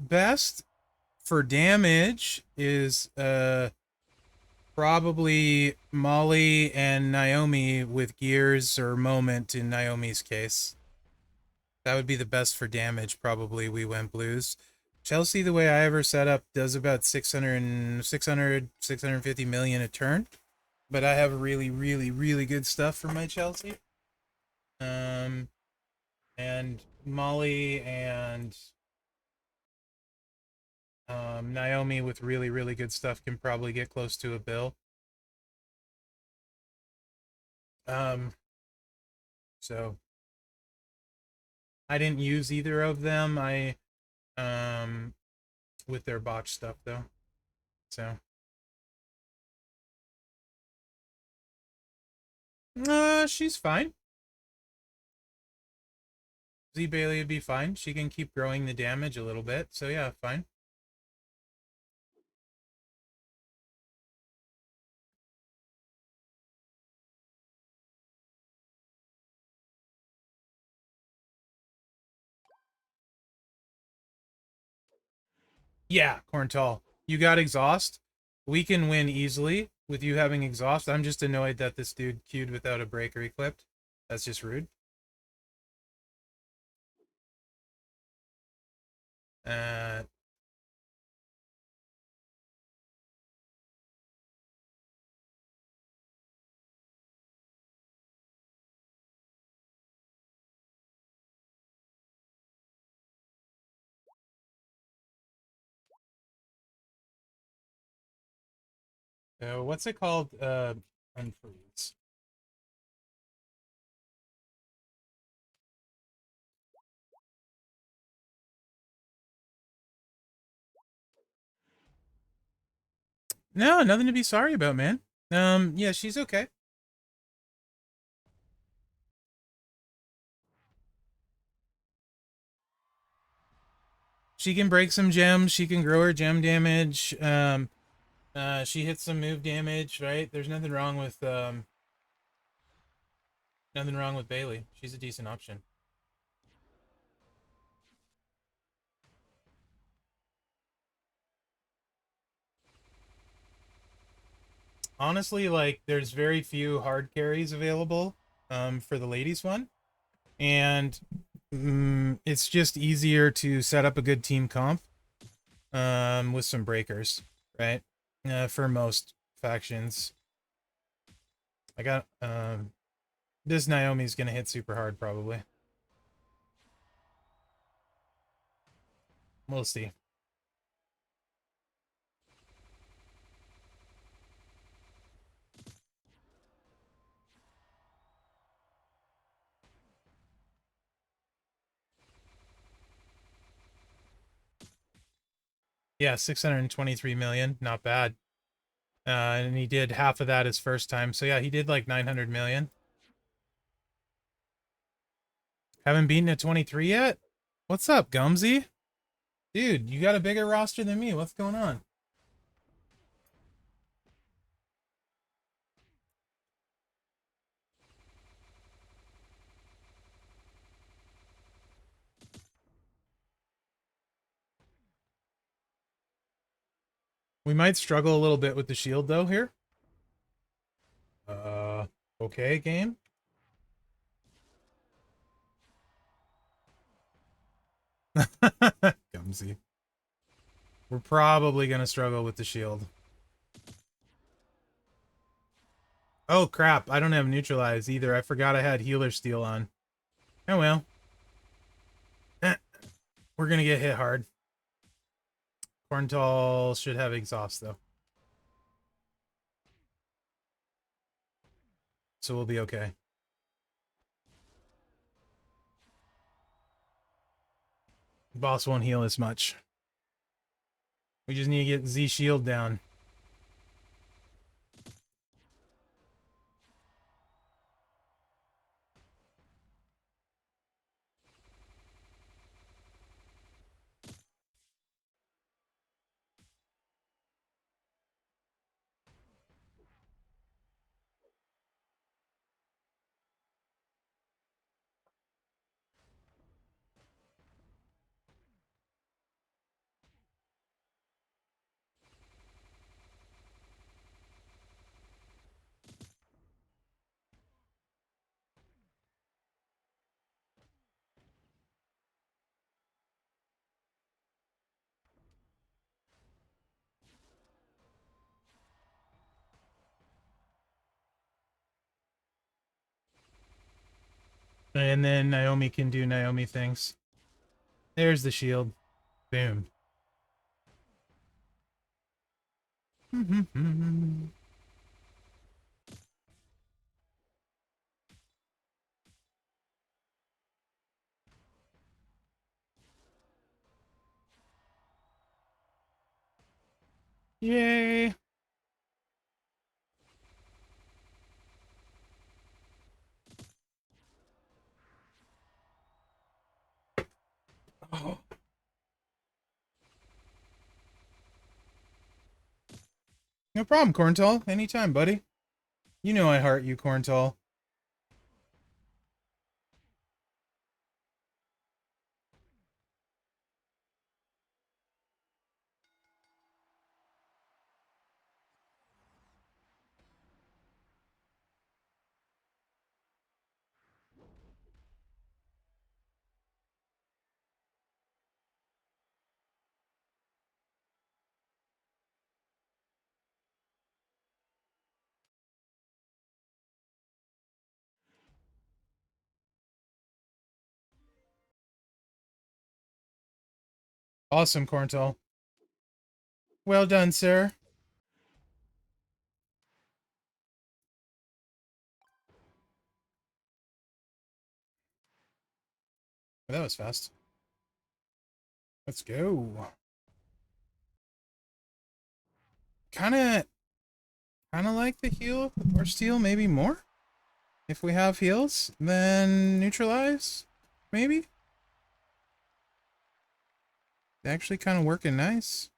Best for damage is probably Molly and Naomi with gears, or moment in Naomi's case. That would be the best for damage, probably. We went blues. Chelsea, the way I ever set up, does about 650 million a turn. But I have really good stuff for my Chelsea. And Molly and Naomi with really good stuff can probably get close to a bill. So I didn't use either of them. I with their botch stuff though. So she's fine. Z Bailey would be fine. She can keep growing the damage a little bit. So yeah, fine. Yeah, Corntall. You got exhaust. We can win easily with you having exhaust. I'm just annoyed that this dude queued without a breaker equipped. That's just rude. Uh, what's it called? Unfreeze. No, nothing to be sorry about, man. Yeah, she's okay. She can break some gems. She can grow her gem damage. She hits some move damage, right? There's nothing wrong with Bailey. She's a decent option. Honestly, like, there's very few hard carries available for the ladies one, and it's just easier to set up a good team comp with some breakers, right? For most factions. I got this Naomi's gonna hit super hard probably. We'll see. Yeah, 623 million, not bad. And he did half of that his first time. So yeah, he did like 900 million. Haven't beaten a 23 yet? What's up, Gumsy? Dude, you got a bigger roster than me. What's going on? We might struggle a little bit with the shield, though, here. Okay, game. Gumsy. We're probably going to struggle with the shield. Oh, crap. I don't have neutralize either. I forgot I had healer steel on. Oh, well. We're going to get hit hard. Corntal should have exhaust, though. So we'll be okay. Boss won't heal as much. We just need to get Z shield down. And then Naomi can do Naomi things. There's the shield. Boom. Yay. Oh. No problem, Corntal. Anytime, buddy. You know I heart you, Corntal. Awesome, Corntal. Well done, sir. That was fast. Let's go. Kinda like the heal or steal, maybe more. If we have heals, then neutralize, maybe. Actually kind of working nice.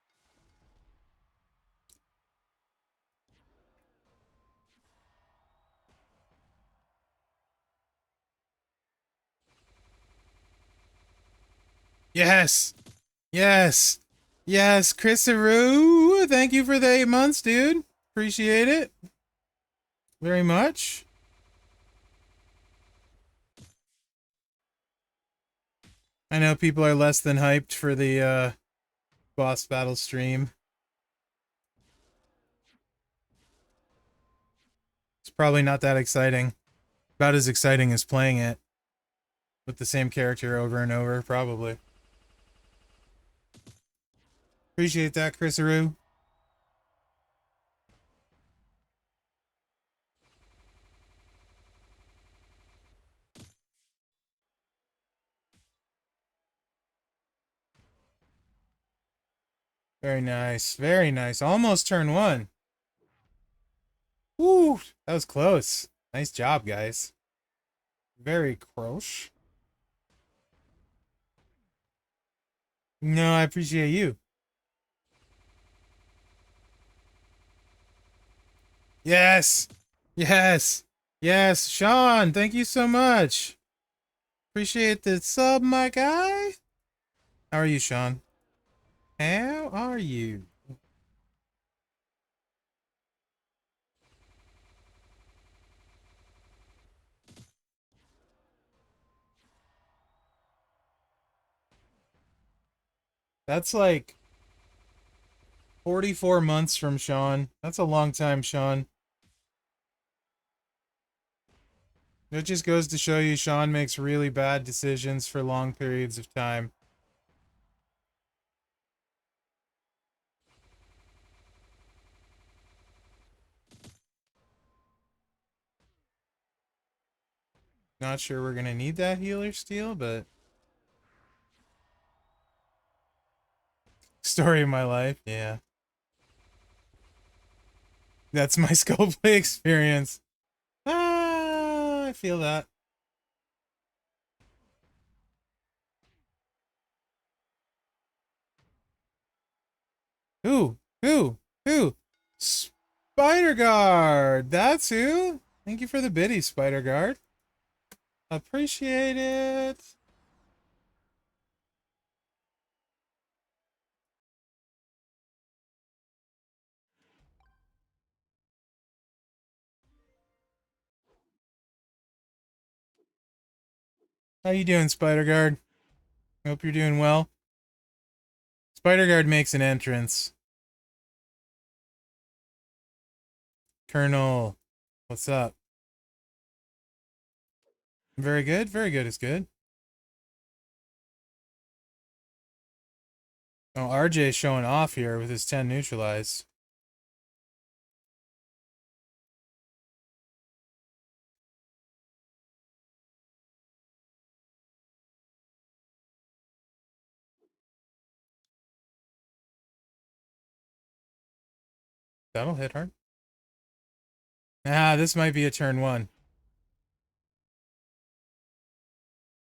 Yes! Yes! Yes, Chrisaroo! Thank you for the 8 months, dude. Appreciate it. Very much. I know people are less than hyped for the boss battle stream. It's probably not that exciting. About as exciting as playing it with the same character over and over, probably. Appreciate that, Chrisaroo. Very nice. Very nice. Almost turn 1. Woo! That was close. Nice job, guys. Very close. No, I appreciate you. Yes! Yes! Yes! Sean, thank you so much. Appreciate the sub, my guy. How are you, Sean? How are you? That's like 44 months from Sean. That's a long time, Sean. It just goes to show you Sean makes really bad decisions for long periods of time. Not sure we're gonna need that healer steel, but story of my life. Yeah. That's my skullplay experience. Ah, I feel that. Who? Who? Spider Guard! That's who? Thank you for the biddy, Spider Guard. Appreciate it. How you doing, Spider Guard? Hope you're doing well. Spider Guard makes an entrance. Colonel, what's up? Very good. Very good is good. Oh, RJ's showing off here with his 10 neutralized. That'll hit hard. Ah, this might be a turn one.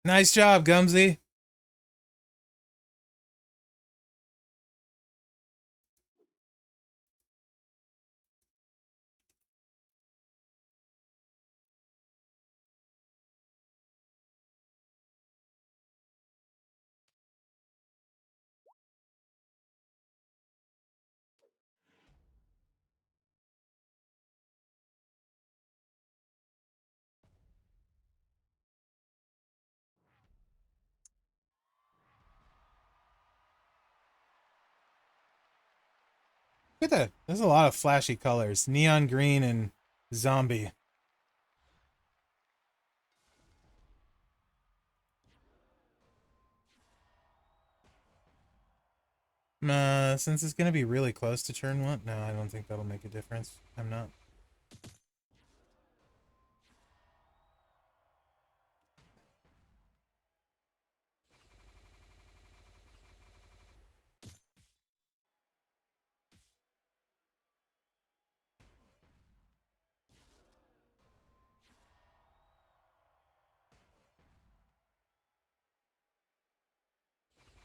Nice job, Gumsy. Look at that. There's a lot of flashy colors. Neon green and zombie. Since it's gonna be really close to turn one, no, I don't think that'll make a difference. I'm not.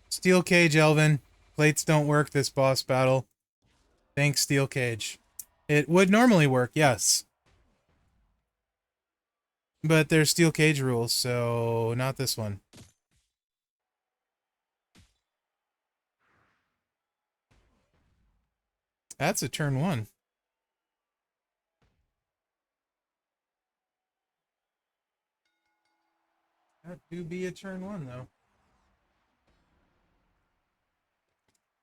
Steel Cage, Elvin. Plates don't work this boss battle. Thanks, Steel Cage. It would normally work, yes. But there's Steel Cage rules, so not this one. That's a turn one. That do be a turn one, though.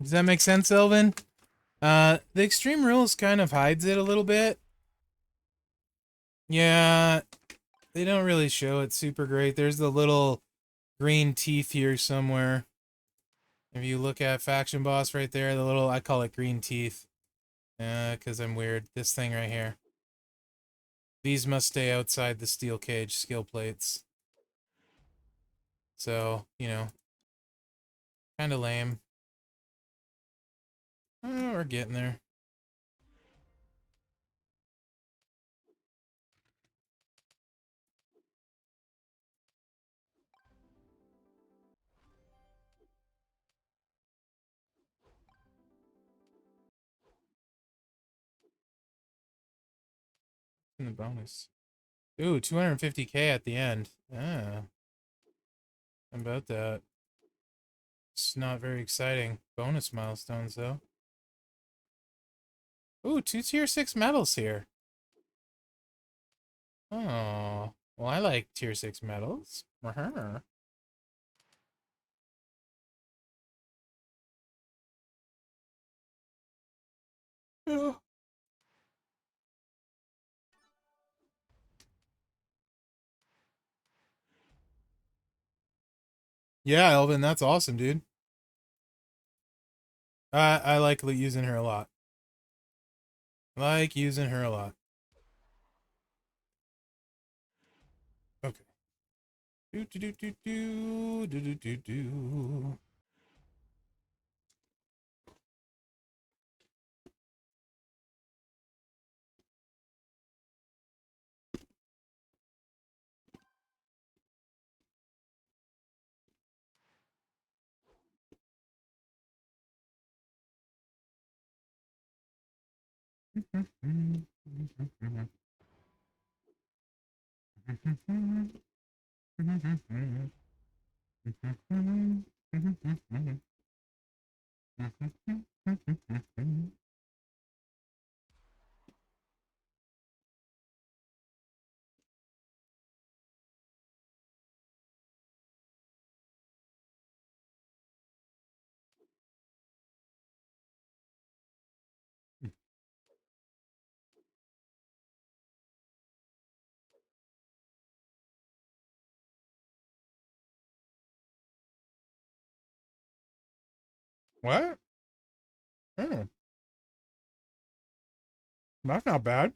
Does that make sense, Elvin? The extreme rules kind of hides it a little bit. Yeah, they don't really show it super great. There's the little green teeth here somewhere. If you look at faction boss right there, the little, I call it green teeth. Because I'm weird. This thing right here. These must stay outside the steel cage skill plates. So, you know, kind of lame. Oh, we're getting there. In the bonus. Ooh, 250k at the end. Ah, how about that? It's not very exciting. Bonus milestones, though. Ooh, 2 tier 6 medals here. Oh, well, I like tier 6 medals. Yeah. Yeah, Elvin, that's awesome, dude. I like using her a lot. Like using her a lot. Okay. Do do do do do do do do do. What? Oh, that's not bad.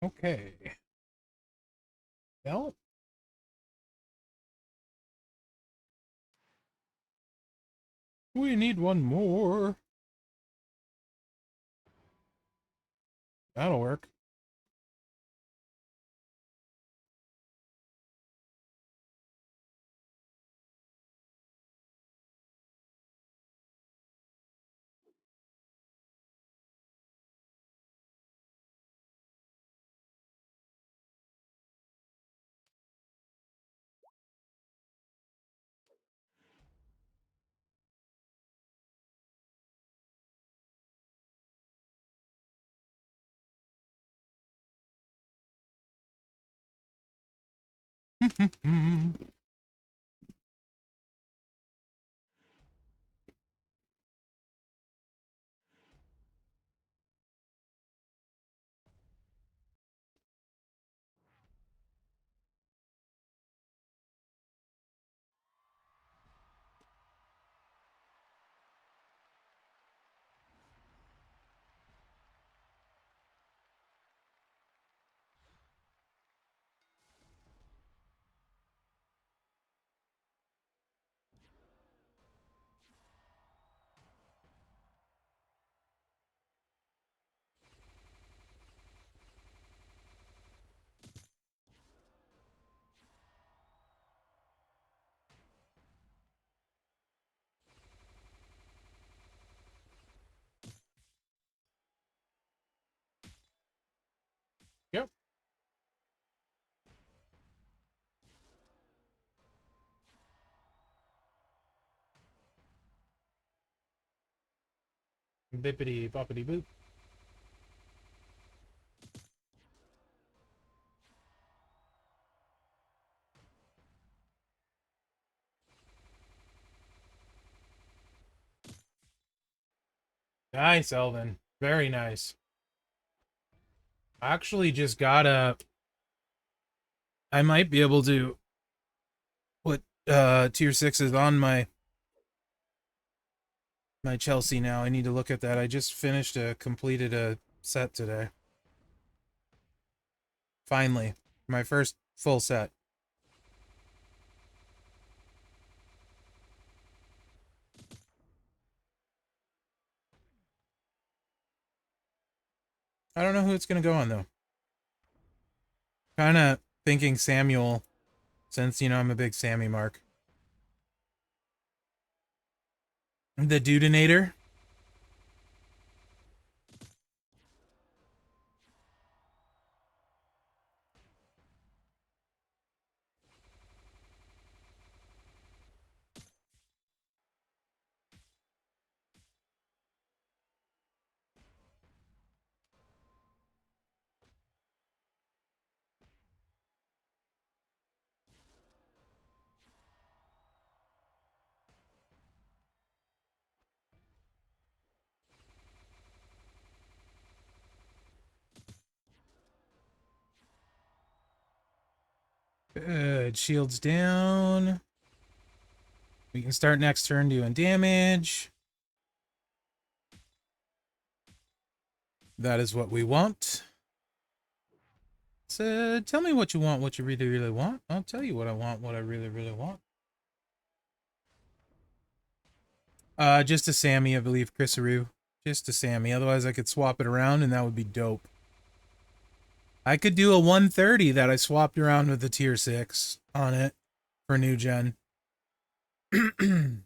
Okay. Well, we need one more. That'll work. Yep. Bippity boppity boop. Nice, Elvin. Very nice. I actually just got a. I might be able to put tier sixes on my Chelsea now. I need to look at that. I just completed a set today. Finally, my first full set. I don't know who it's gonna go on though. Kind of thinking Samuel, since you know I'm a big Sammy mark. The Dudinator. Good. Shields down. We can start next turn doing damage. That is what we want. So tell me what you want, what you really, really want. I'll tell you what I want, what I really, really want. Just a Sammy, I believe, Chrisaroo. Just a Sammy. Otherwise, I could swap it around, and that would be dope. I could do a 130 that I swapped around with the tier 6 on it for new gen. And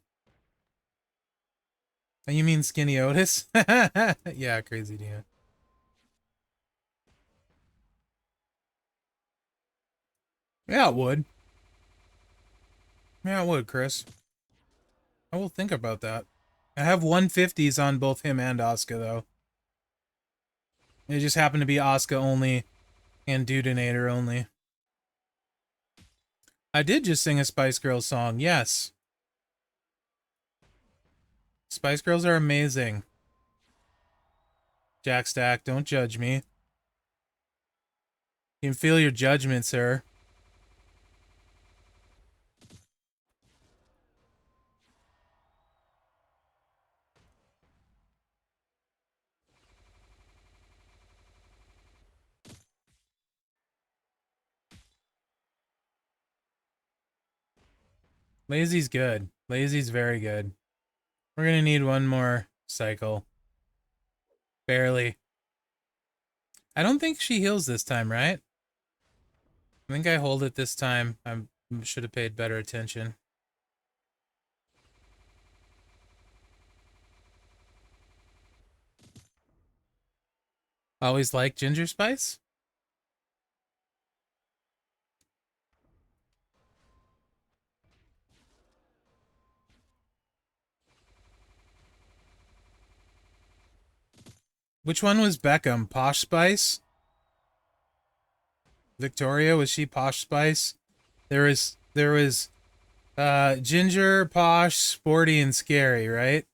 you mean Skinny Otis? Yeah, crazy Dina. Yeah, it would. Yeah, it would, Chris. I will think about that. I have 150s on both him and Asuka, though. It just happened to be Asuka only and Dudinator only. I did just sing a Spice Girls song, yes. Spice Girls are amazing. Jack Stack, don't judge me. You can feel your judgment, sir. Lazy's good. Lazy's very good. We're gonna need one more cycle. Barely. I don't think she heals this time, right? I think I hold it this time. I should have paid better attention. Always like ginger spice? Which one was Beckham? Posh Spice? Victoria, was she Posh Spice? There was Ginger, Posh, Sporty, and Scary, right?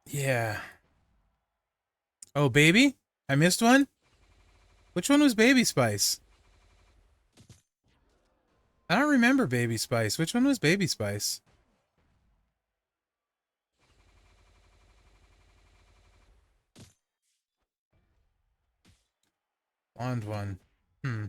Yeah. Oh, Baby? I missed one? Which one was Baby Spice? I don't remember Baby Spice. Which one was Baby Spice? Blonde one. Hmm.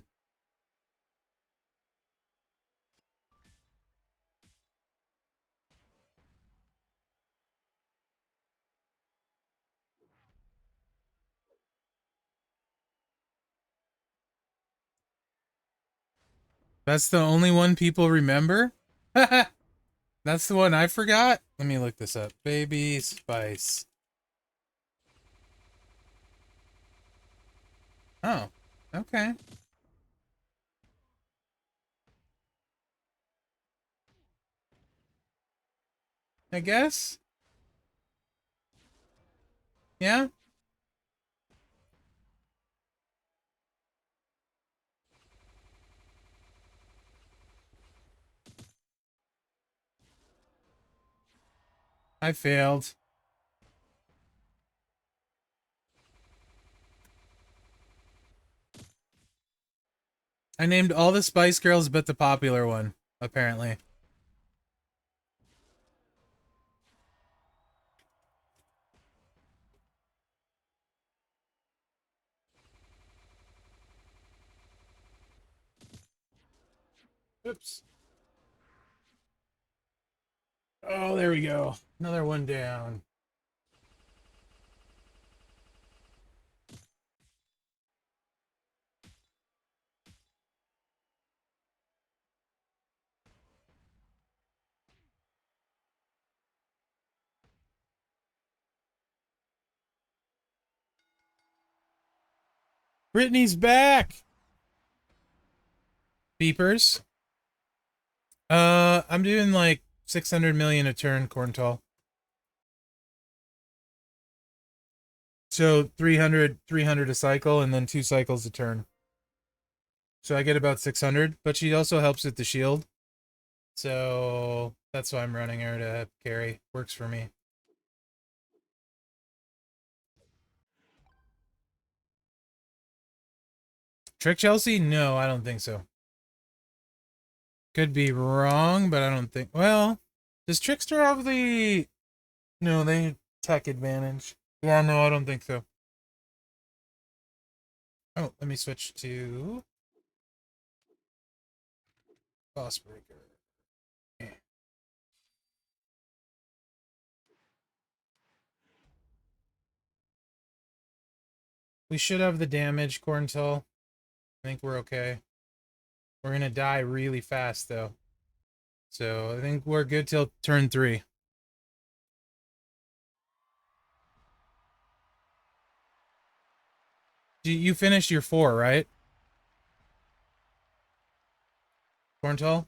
That's the only one people remember? That's the one I forgot? Let me look this up. Baby Spice. Oh, okay. I guess? Yeah? I failed. I named all the Spice Girls but the popular one, apparently. Oops. Oh, there we go. Another one down. Brittany's back. Beepers. I'm doing like 600 million a turn, Corntal. So 300 a cycle, and then 2 cycles a turn. So I get about 600, but she also helps with the shield. So that's why I'm running her to carry. Works for me. Trick Chelsea? No, I don't think so. Could be wrong, but I don't think... Well, does Trickster have the... No, they tech advantage. Yeah, no, I don't think so. Oh, let me switch to... Boss Breaker. We should have the damage, Corntull. I think we're okay. We're gonna die really fast, though. So I think we're good till turn 3. You finished your 4, right? Corntull?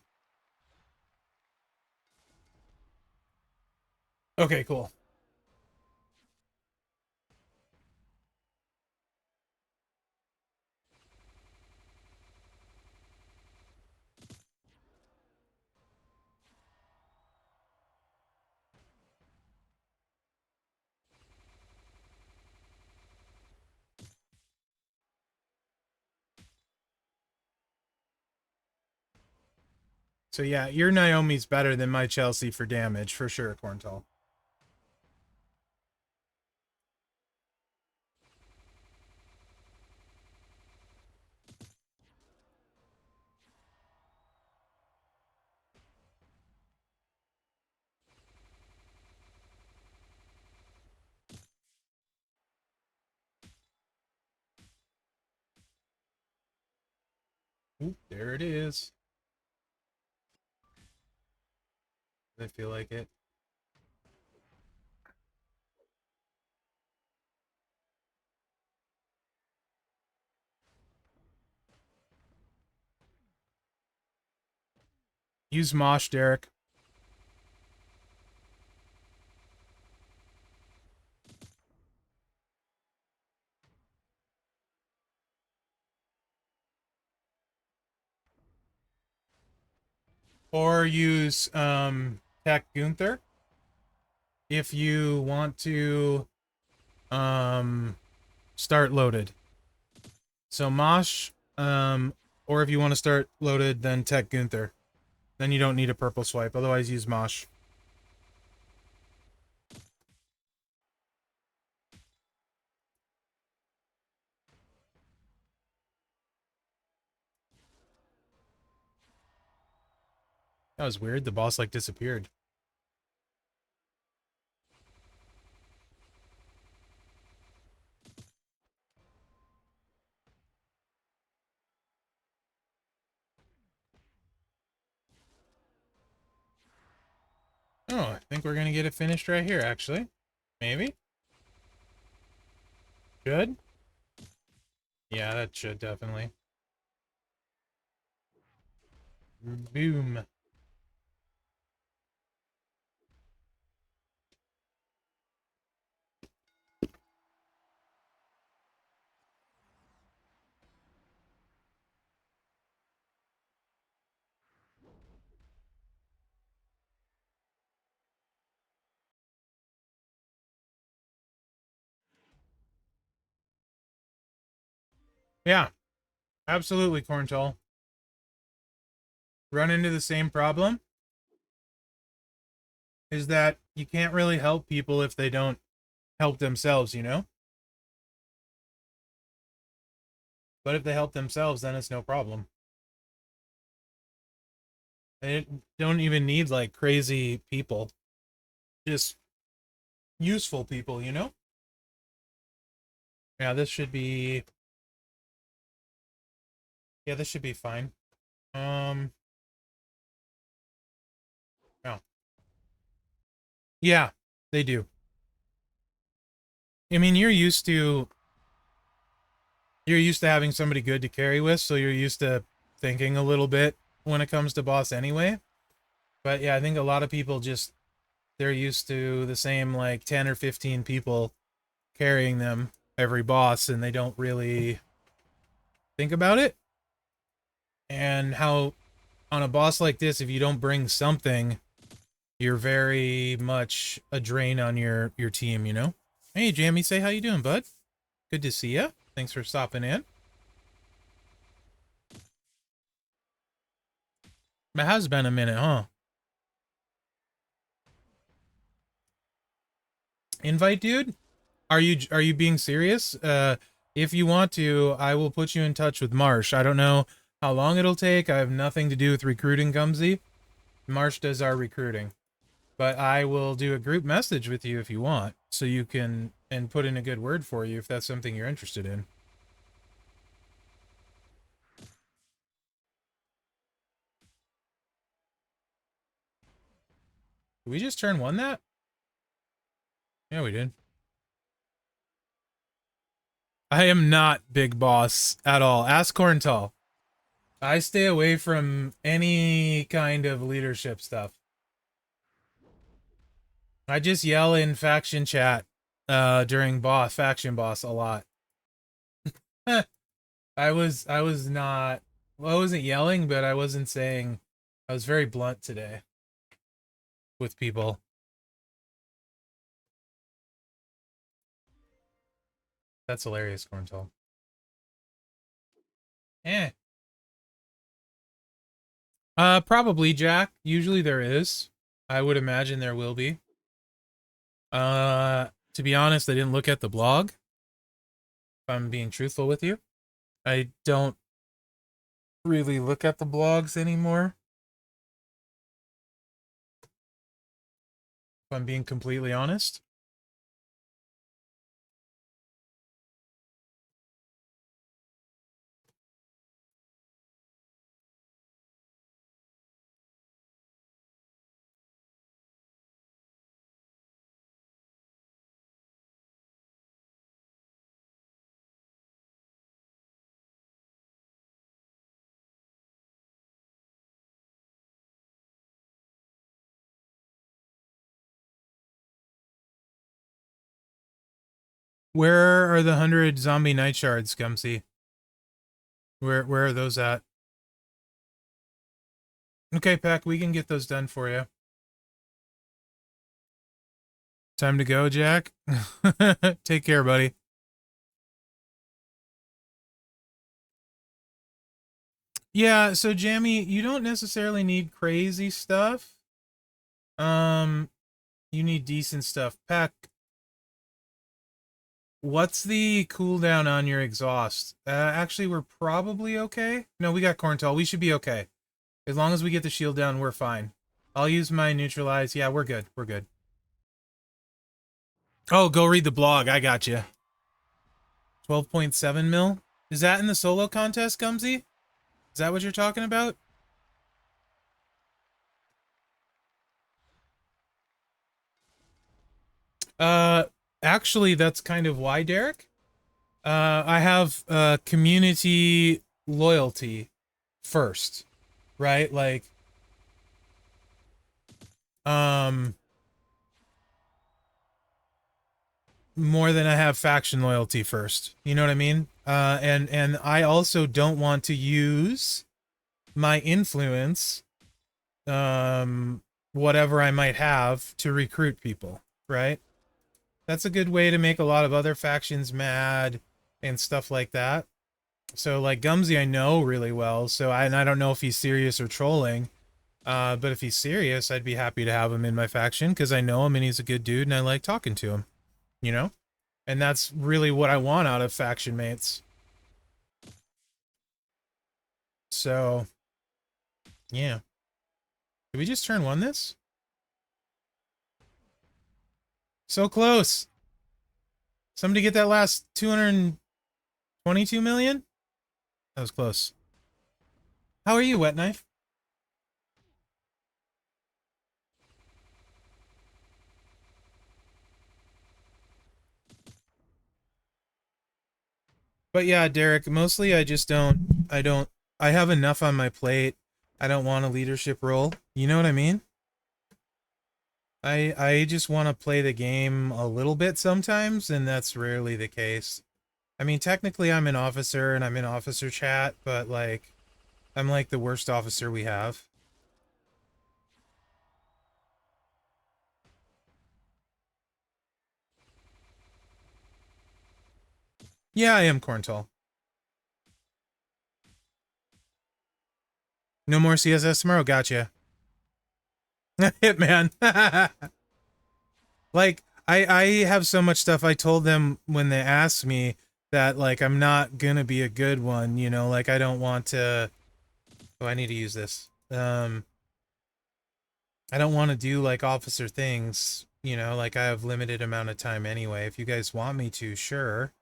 Okay, cool. So yeah, your Naomi's better than my Chelsea for damage, for sure, Corntull. Oop, there it is. I feel like it. Use Mosh, Derek. Or use Tech Gunther if you want to start loaded. So Mosh, or if you want to start loaded, then Tech Gunther. Then you don't need a purple swipe. Otherwise, use Mosh. That was weird. The boss like disappeared. Oh, I think we're gonna get it finished right here, actually. Maybe? Should? Yeah, that should definitely. Boom. Yeah, absolutely, Corntull. Run into the same problem is that you can't really help people if they don't help themselves, you know? But if they help themselves, then it's no problem. They don't even need, like, crazy people. just useful people, you know? Yeah, this should be... Yeah, this should be fine. Oh. Yeah, they do. I mean, you're used to having somebody good to carry with, so you're used to thinking a little bit when it comes to boss anyway. But yeah, I think a lot of people just they're used to the same like 10 or 15 people carrying them every boss, and they don't really think about it. And how on a boss like this, if you don't bring something, you're very much a drain on your team, you know? Hey, Jamie, say how you doing, bud? Good to see you. Thanks for stopping in. It has been a minute, huh? Invite, dude? Are you being serious? If you want to, I will put you in touch with Marsh. I don't know how long it'll take. I have nothing to do with recruiting, Gumsy. Marsh does our recruiting. But I will do a group message with you if you want, so you can and put in a good word for you if that's something you're interested in. Did we just turn one that? Yeah, we did. I am not Big Boss at all. Ask Corntall. I stay away from any kind of leadership stuff. I just yell in faction chat during faction boss a lot. I was not well, I wasn't yelling, but I wasn't saying I was very blunt today with people. That's hilarious, Corntall. Eh. Probably, Jack. Usually there is. I would imagine there will be. To be honest, I didn't look at the blog. If I'm being truthful with you. I don't really look at the blogs anymore. If I'm being completely honest. Where are the 100 zombie night shards, Gumsy? Where are those at? Okay, Pack, we can get those done for you. Time to go, Jack. Take care, buddy. Yeah, so Jammy, you don't necessarily need crazy stuff. Um, you need decent stuff. Pack, what's the cooldown on your exhaust? Actually, we're probably okay. No, we got Corntall. We should be okay. As long as we get the shield down, we're fine. I'll use my neutralize. Yeah, we're good. We're good. Oh, go read the blog. I got you. 12.7 mil? Is that in the solo contest, Gumsy? Is that what you're talking about? Uh, actually, that's kind of why, Derek. I have community loyalty first, right? Like, um, more than I have faction loyalty first. You know what I mean? And I also don't want to use my influence, whatever I might have, to recruit people, right? That's a good way to make a lot of other factions mad and stuff like that. So like Gumsy I know really well, so I don't know if he's serious or trolling. But if he's serious, I'd be happy to have him in my faction because I know him and he's a good dude and I like talking to him, you know? And that's really what I want out of faction mates. So, yeah. Did we just turn one this? So close. Somebody get that last 222 million? That was close. How are you, Wet Knife? But yeah, Derek, mostly I have enough on my plate. I don't want a leadership role. You know what I mean? I just want to play the game a little bit sometimes, and that's rarely the case. I mean, technically I'm an officer and I'm in officer chat, but like I'm like the worst officer we have. Yeah, I am Corntall. No more CSS tomorrow. Gotcha. Hitman. Like I have so much stuff. I told them when they asked me that like I'm not gonna be a good one, you know, like I don't want to. Oh, I need to use this. I don't want to do like officer things, you know, like I have limited amount of time anyway. If you guys want me to, sure,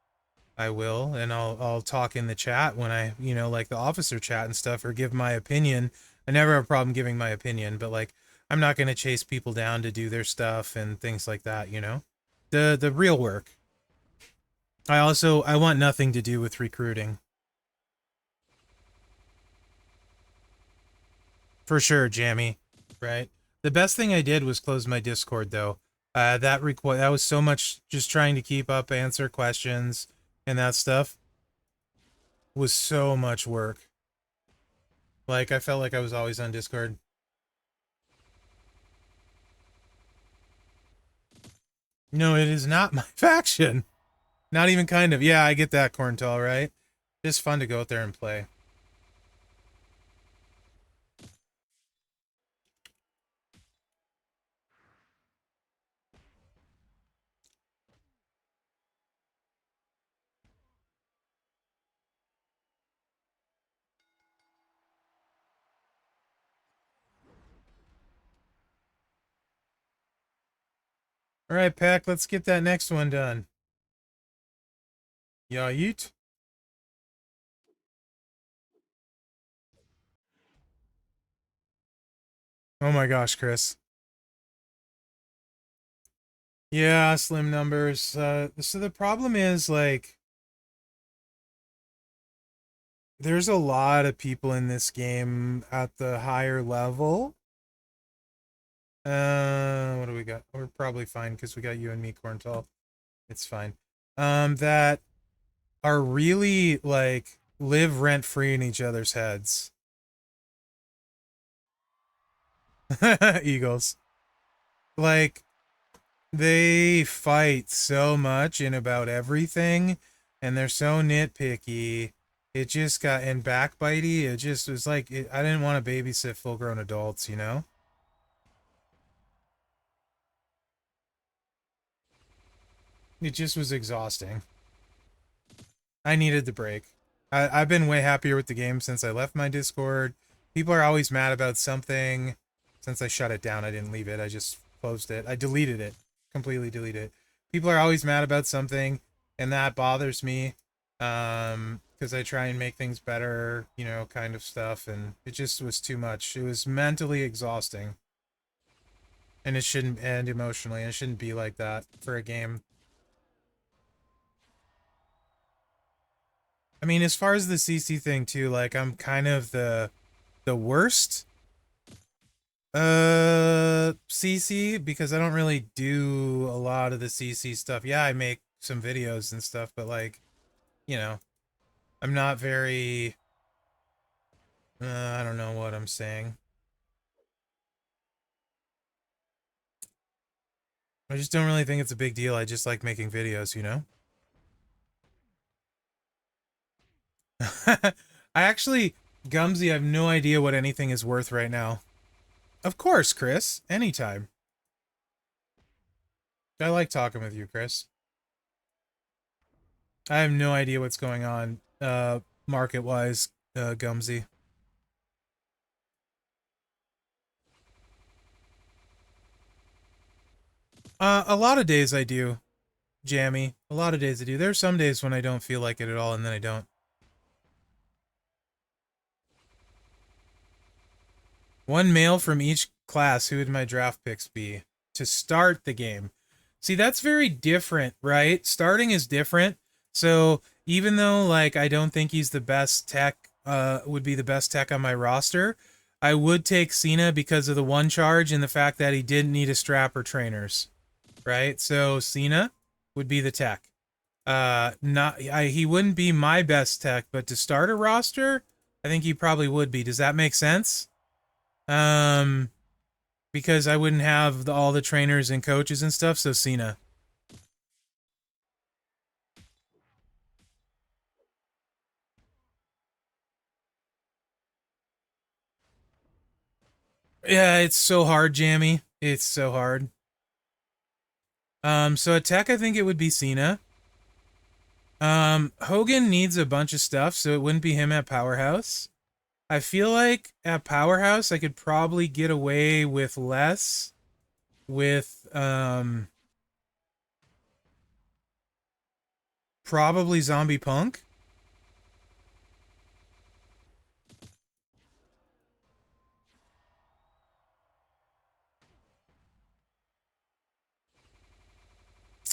I will, and I'll talk in the chat when I, you know, like the officer chat and stuff, or give my opinion. I never have a problem giving my opinion, but like I'm not gonna chase people down to do their stuff and things like that, you know. The real work. I want nothing to do with recruiting. For sure, Jammy. Right. The best thing I did was close my Discord though. That was so much just trying to keep up, answer questions, and that stuff was so much work. Like I felt like I was always on Discord. No, it is not my faction. Not even kind of. Yeah, I get that, Corntall, right? Just fun to go out there and play. All right, Pack, let's get that next one done. Yeah, yeet. Oh my gosh, Chris. Yeah, slim numbers. So the problem is like there's a lot of people in this game at the higher level. What do we got? We're probably fine because we got you and me, Corntall. It's fine. That are really like live rent free in each other's heads. Eagles. Like they fight so much in about everything, and they're so nitpicky. It just got and backbitey. It just was like I didn't want to babysit full-grown adults, you know. It just was exhausting. I needed the break. I've been way happier with the game since I left my Discord. People are always mad about something. Since I shut it down, I didn't leave it. I just closed it. I deleted it. Completely deleted it. People are always mad about something, and that bothers me. Because I try and make things better, you know, kind of stuff, and it just was too much. It was mentally exhausting. And it shouldn't end emotionally. It shouldn't be like that for a game. I mean, as far as the CC thing too, like I'm kind of the worst CC because I don't really do a lot of the CC stuff. Yeah, I make some videos and stuff, but like, you know, I'm not very I don't know what I'm saying. I just don't really think it's a big deal. I just like making videos, you know? I actually, Gumsy, I have no idea what anything is worth right now. Of course, Chris. Anytime. I like talking with you, Chris. I have no idea what's going on, market-wise, Gumsy. A lot of days I do, Jammy. A lot of days I do. There's some days when I don't feel like it at all, and then I don't. One male from each class. Who would my draft picks be to start the game? See, that's very different, right? Starting is different. So even though like I don't think he's the best tech, would be the best tech on my roster, I would take Cena because of the one charge and the fact that he didn't need a strap or trainers, right? So Cena would be the tech. He wouldn't be my best tech, but to start a roster, I think he probably would be. Does that make sense? Um, because I wouldn't have all the trainers and coaches and stuff, so Cena. Yeah, it's so hard, Jammy. It's so hard. So at Tech, I think it would be Cena. Hogan needs a bunch of stuff, so it wouldn't be him at Powerhouse. I feel like at Powerhouse, I could probably get away with less with, probably Zombie Punk.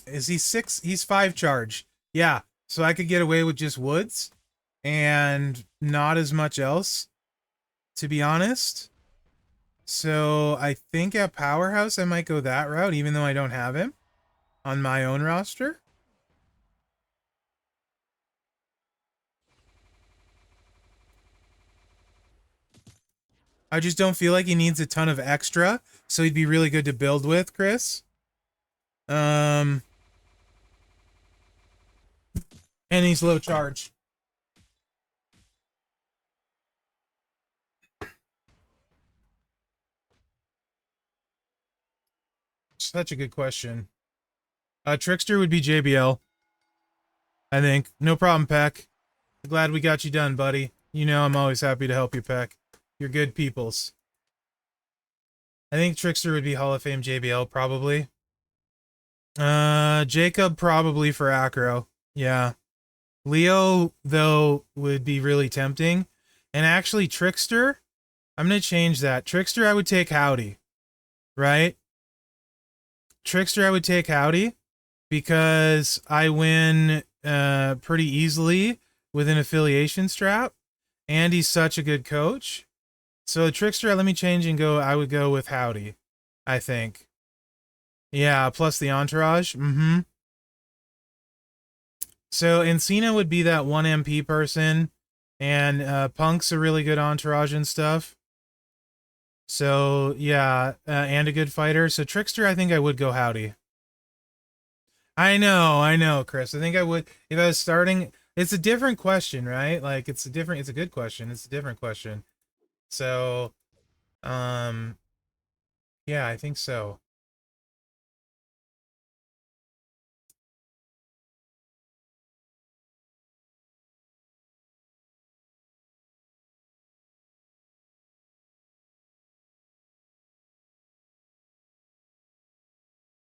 Is he six? He's five charge. Yeah. So I could get away with just Woods and not as much else, to be honest. So I think at Powerhouse I might go that route, even though I don't have him on my own roster. I just don't feel like he needs a ton of extra, so he'd be really good to build with, Chris. Um, and he's low charge. Such a good question. Trickster would be JBL, I think. No problem, Peck. Glad we got you done, buddy. You know I'm always happy to help you, Peck. You're good peoples. I think Trickster would be Hall of Fame JBL, probably. Jacob probably for Acro. Yeah. Leo, though, would be really tempting. And actually, Trickster, I'm going to change that. Trickster, I would take Howdy, right? Trickster, I would take Howdy because I win pretty easily with an affiliation strap. And he's such a good coach. So Trickster, let me change and go. I would go with Howdy, I think. Yeah, plus the entourage. Mm-hmm. So Encina would be that 1 MP person, and Punk's a really good entourage and stuff. So yeah, and a good fighter. So Trickster, I think I would go Howdy. I know, Chris. I think I would if I was starting. It's a different question, right? Like it's a different. It's a good question. It's a different question. So, um, yeah, I think so.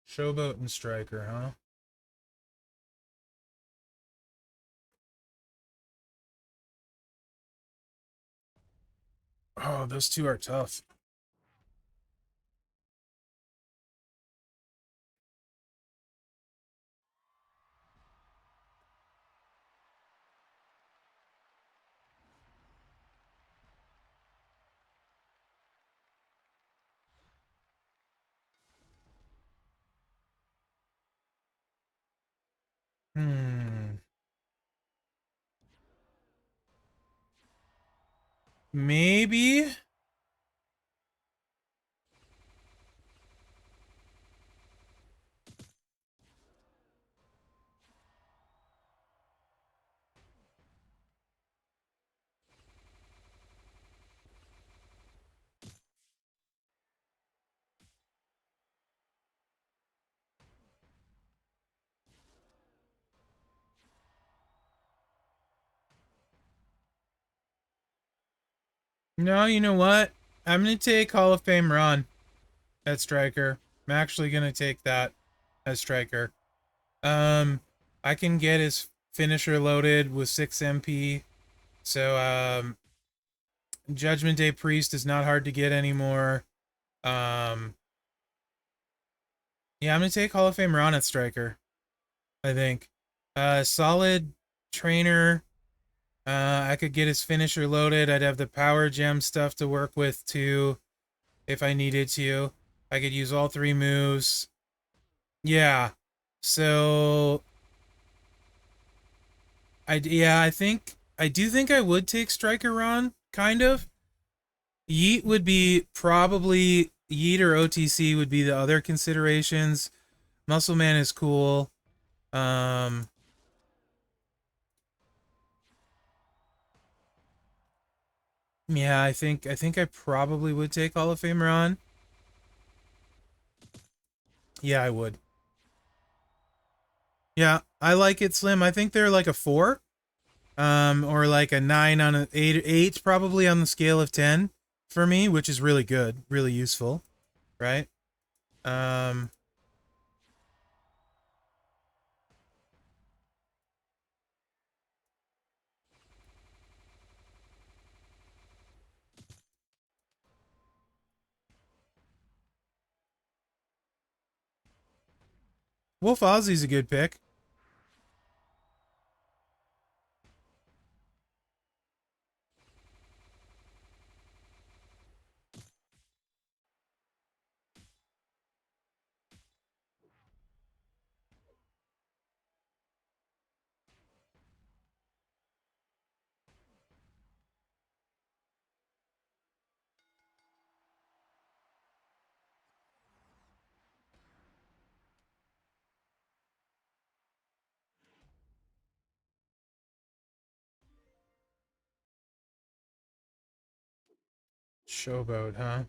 Showboat and Striker, huh? Oh, those two are tough. Hmm. Maybe. No, you know what? I'm gonna take Hall of Fame Ron at Striker. I'm actually gonna take that. as striker. I can get his finisher loaded with 6 MP. So, Judgment Day Priest is not hard to get anymore. Um, yeah, I'm gonna take Hall of Fame Ron at striker, I think. Solid trainer. I could get his finisher loaded. I'd have the power gem stuff to work with too, if I needed to. I could use all 3 moves. Yeah. So I do think I would take Striker Ron, kind of. Yeet would be probably Yeet or OTC would be the other considerations. Muscle Man is cool. Um yeah, I think I probably would take Hall of Fame Ron. Yeah, I would. Yeah, I like it, Slim. I think they're like a 4. Or like a 9 on a 8 probably on the scale of 10 for me, which is really good, really useful, right? Um, Wolf Ozzy's a good pick. Showboat, huh?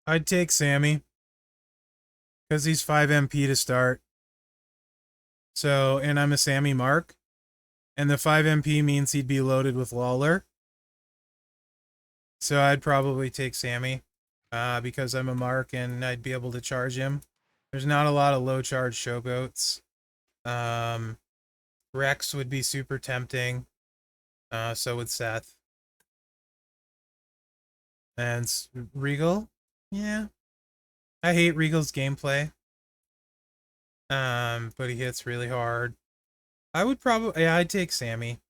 I'd take Sammy because he's 5 MP to start. So, and I'm a Sammy Mark, and the 5 MP means he'd be loaded with Lawler. So I'd probably take Sammy because I'm a Mark and I'd be able to charge him. There's not a lot of low charge showboats. Um, Rex would be super tempting. So would Seth. And Regal? Yeah. I hate Regal's gameplay. But he hits really hard. I would probably, yeah, I'd take Sammy.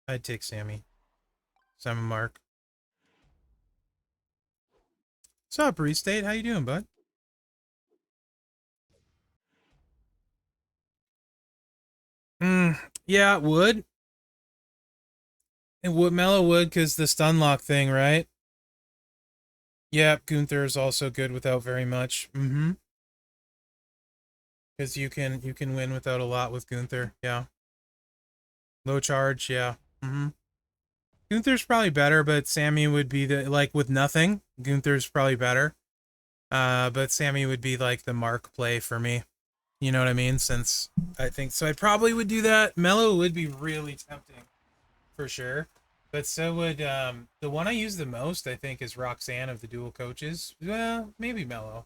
I'd take Sammy. Simon Mark. What's up, Restate? How you doing, bud? Yeah, it would. It would, Mellow would, because the stun lock thing, right? Yep, Gunther is also good without very much. Mm-hmm. Because you can win without a lot with Gunther. Yeah. Low charge, yeah. Mm-hmm. Gunther's probably better, but Sammy would be the, like, with nothing, Gunther's probably better. But Sammy would be like the Mark play for me. You know what I mean? Since I think so, I probably would do that. Mellow would be really tempting for sure. But so would the one I use the most, I think, is Roxanne of the dual coaches. Well, maybe Mellow.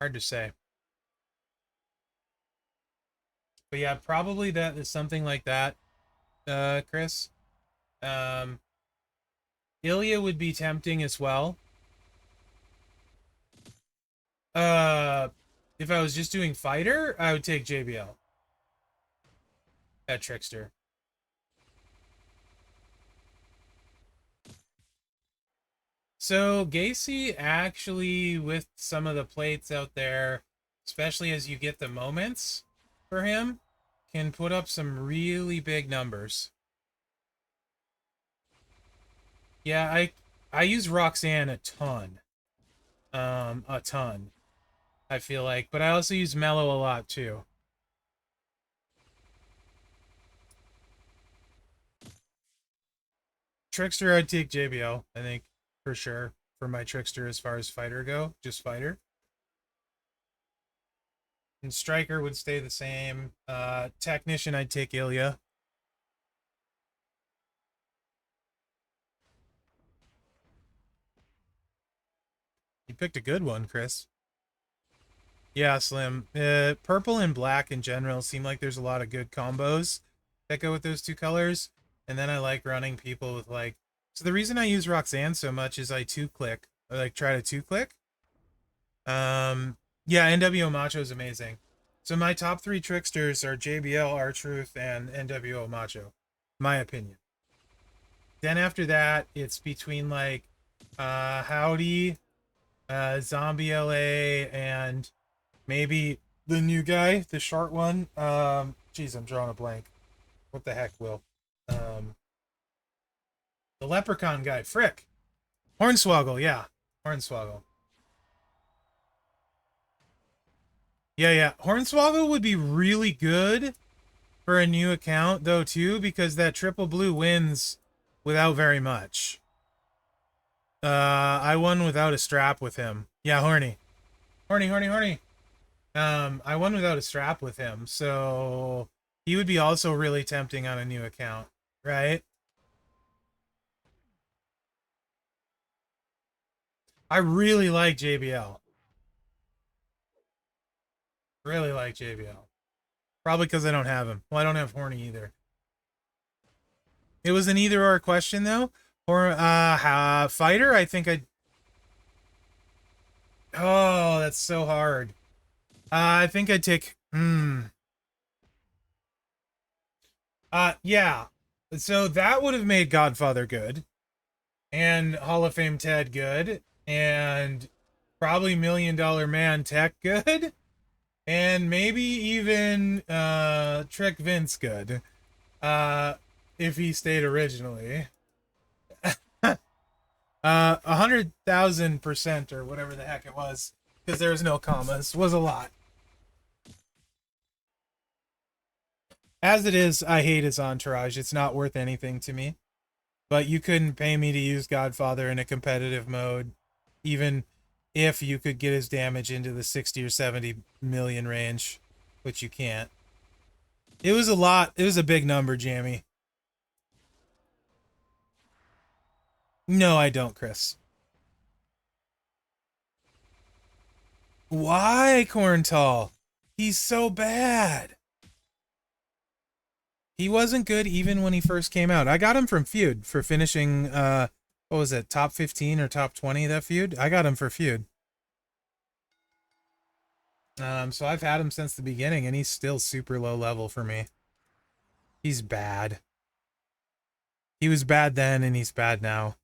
Hard to say. But yeah, probably that is something like that, Chris. Um, Ilya would be tempting as well. Uh, if I was just doing fighter, I would take JBL at Trickster. So Gacy actually, with some of the plates out there, especially as you get the moments for him, can put up some really big numbers. Yeah, I use Roxanne a ton. A ton, I feel like. But I also use Mellow a lot too. Trickster, I'd take JBL, I think, for sure. For my Trickster as far as fighter go. Just fighter. And Striker would stay the same. Technician, I'd take Ilya. You picked a good one, Chris. Yeah, Slim. Purple and black in general seem like there's a lot of good combos that go with those two colors. And then I like running people with like... So the reason I use Roxanne so much is I two-click. I like try to two-click. Yeah, NWO Macho is amazing. So my top three tricksters are JBL, R-Truth, and NWO Macho. My opinion. Then after that, it's between like Howdy, Zombie LA, and maybe the new guy, the short one. Geez, I'm drawing a blank. What the heck, Will? Um, the leprechaun guy, Frick. Hornswoggle, yeah. Hornswoggle. Yeah, yeah. Hornswoggle would be really good for a new account, though, too, because that triple blue wins without very much. I won without a strap with him. Yeah, horny. Horny, horny, horny. I won without a strap with him, so he would be also really tempting on a new account, right? I really like JBL. Really like JBL. Probably because I don't have him. Well, I don't have horny either. It was an either or question though. Or fighter, I think I... Oh, that's so hard. I think I'd take... Yeah. So that would have made Godfather good. And Hall of Fame Ted good. And probably Million Dollar Man Tech good. And maybe even Trick Vince good. If he stayed originally. 100,000% or whatever the heck it was, because there was no commas, was a lot. As it is, I hate his entourage. It's not worth anything to me. But you couldn't pay me to use Godfather in a competitive mode, even if you could get his damage into the 60 or 70 million range, which you can't. It was a lot. It was a big number, Jammy. No, I don't, Chris. Why, Corntall? He's so bad. He wasn't good even when he first came out. I got him from Feud for finishing, what was it, top 15 or top 20, that Feud? I got him for Feud. So I've had him since the beginning, and he's still super low level for me. He's bad. He was bad then, and he's bad now.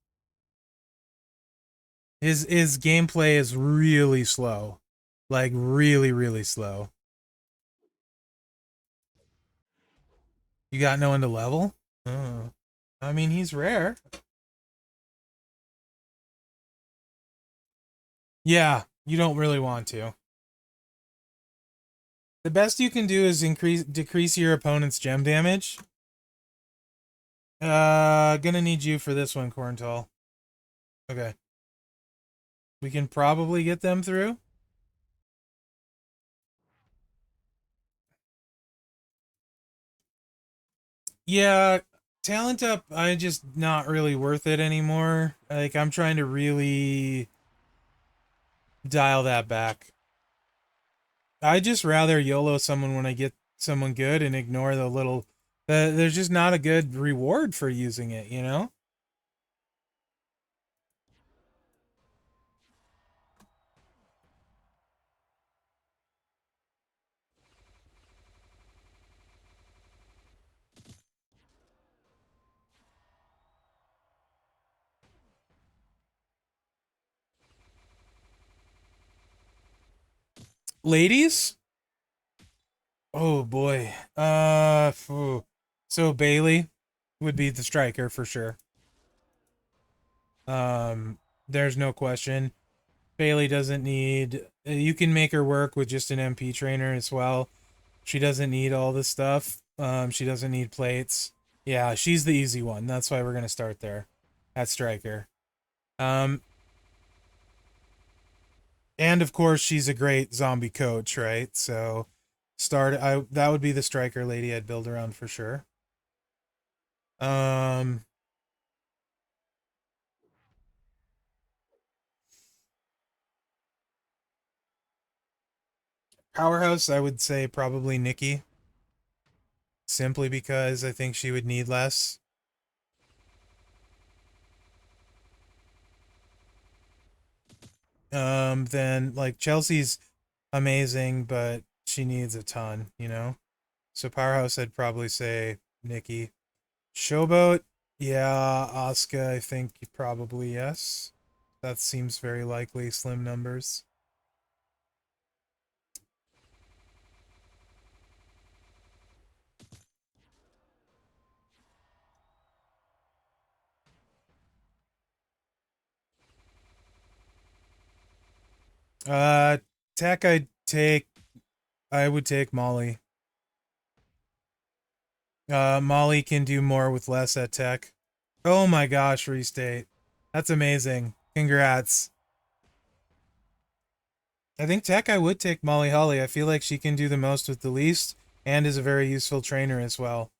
His gameplay is really slow. Like, really, really slow. You got no one to level? Oh. I mean, he's rare. Yeah, you don't really want to. The best you can do is decrease your opponent's gem damage. Gonna need you for this one, Corntall. Okay. We can probably get them through. Yeah, talent up, I just not really worth it anymore. Like, I'm trying to really dial that back. I just rather YOLO someone when I get someone good and ignore the little... there's just not a good reward for using it, you know? Ladies? Oh boy. So Bailey would be the striker for sure. There's no question. Bailey doesn't need. You can make her work with just an MP trainer as well. She doesn't need all this stuff. She doesn't need plates. Yeah, she's the easy one. That's why we're gonna start there, at striker. Um, and of course she's a great zombie coach, right? So, that would be the striker lady I'd build around for sure. Um, Powerhouse, I would say probably Nikki, simply because I think she would need less. Then like Chelsea's amazing, but she needs a ton, you know? So Powerhouse, I'd probably say Nikki. Showboat, yeah, Asuka, I think probably yes. That seems very likely, slim numbers. Uh, Tech, I would take Molly. Molly can do more with less at Tech. Oh my gosh, restate. That's amazing. Congrats. I think Tech, I would take Molly Holly. I feel like she can do the most with the least and is a very useful trainer as well.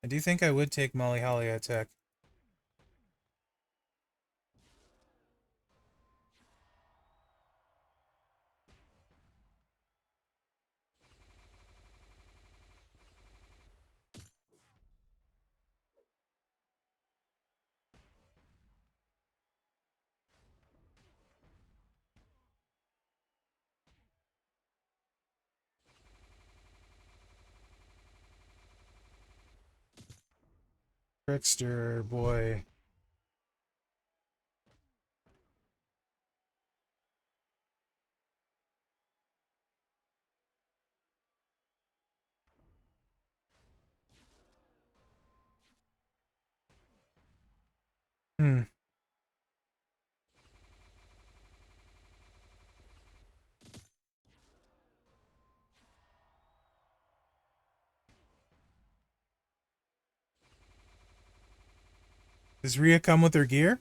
I do think I would take Molly Holly at Tech. Trickster, boy. Hmm. Does Rhea come with her gear?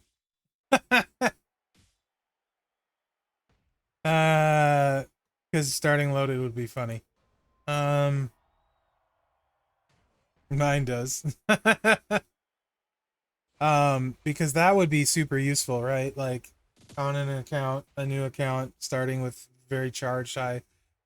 Because starting loaded would be funny. Um, Mine does. Because that would be super useful, right? Like on an account, a new account, starting with very charged high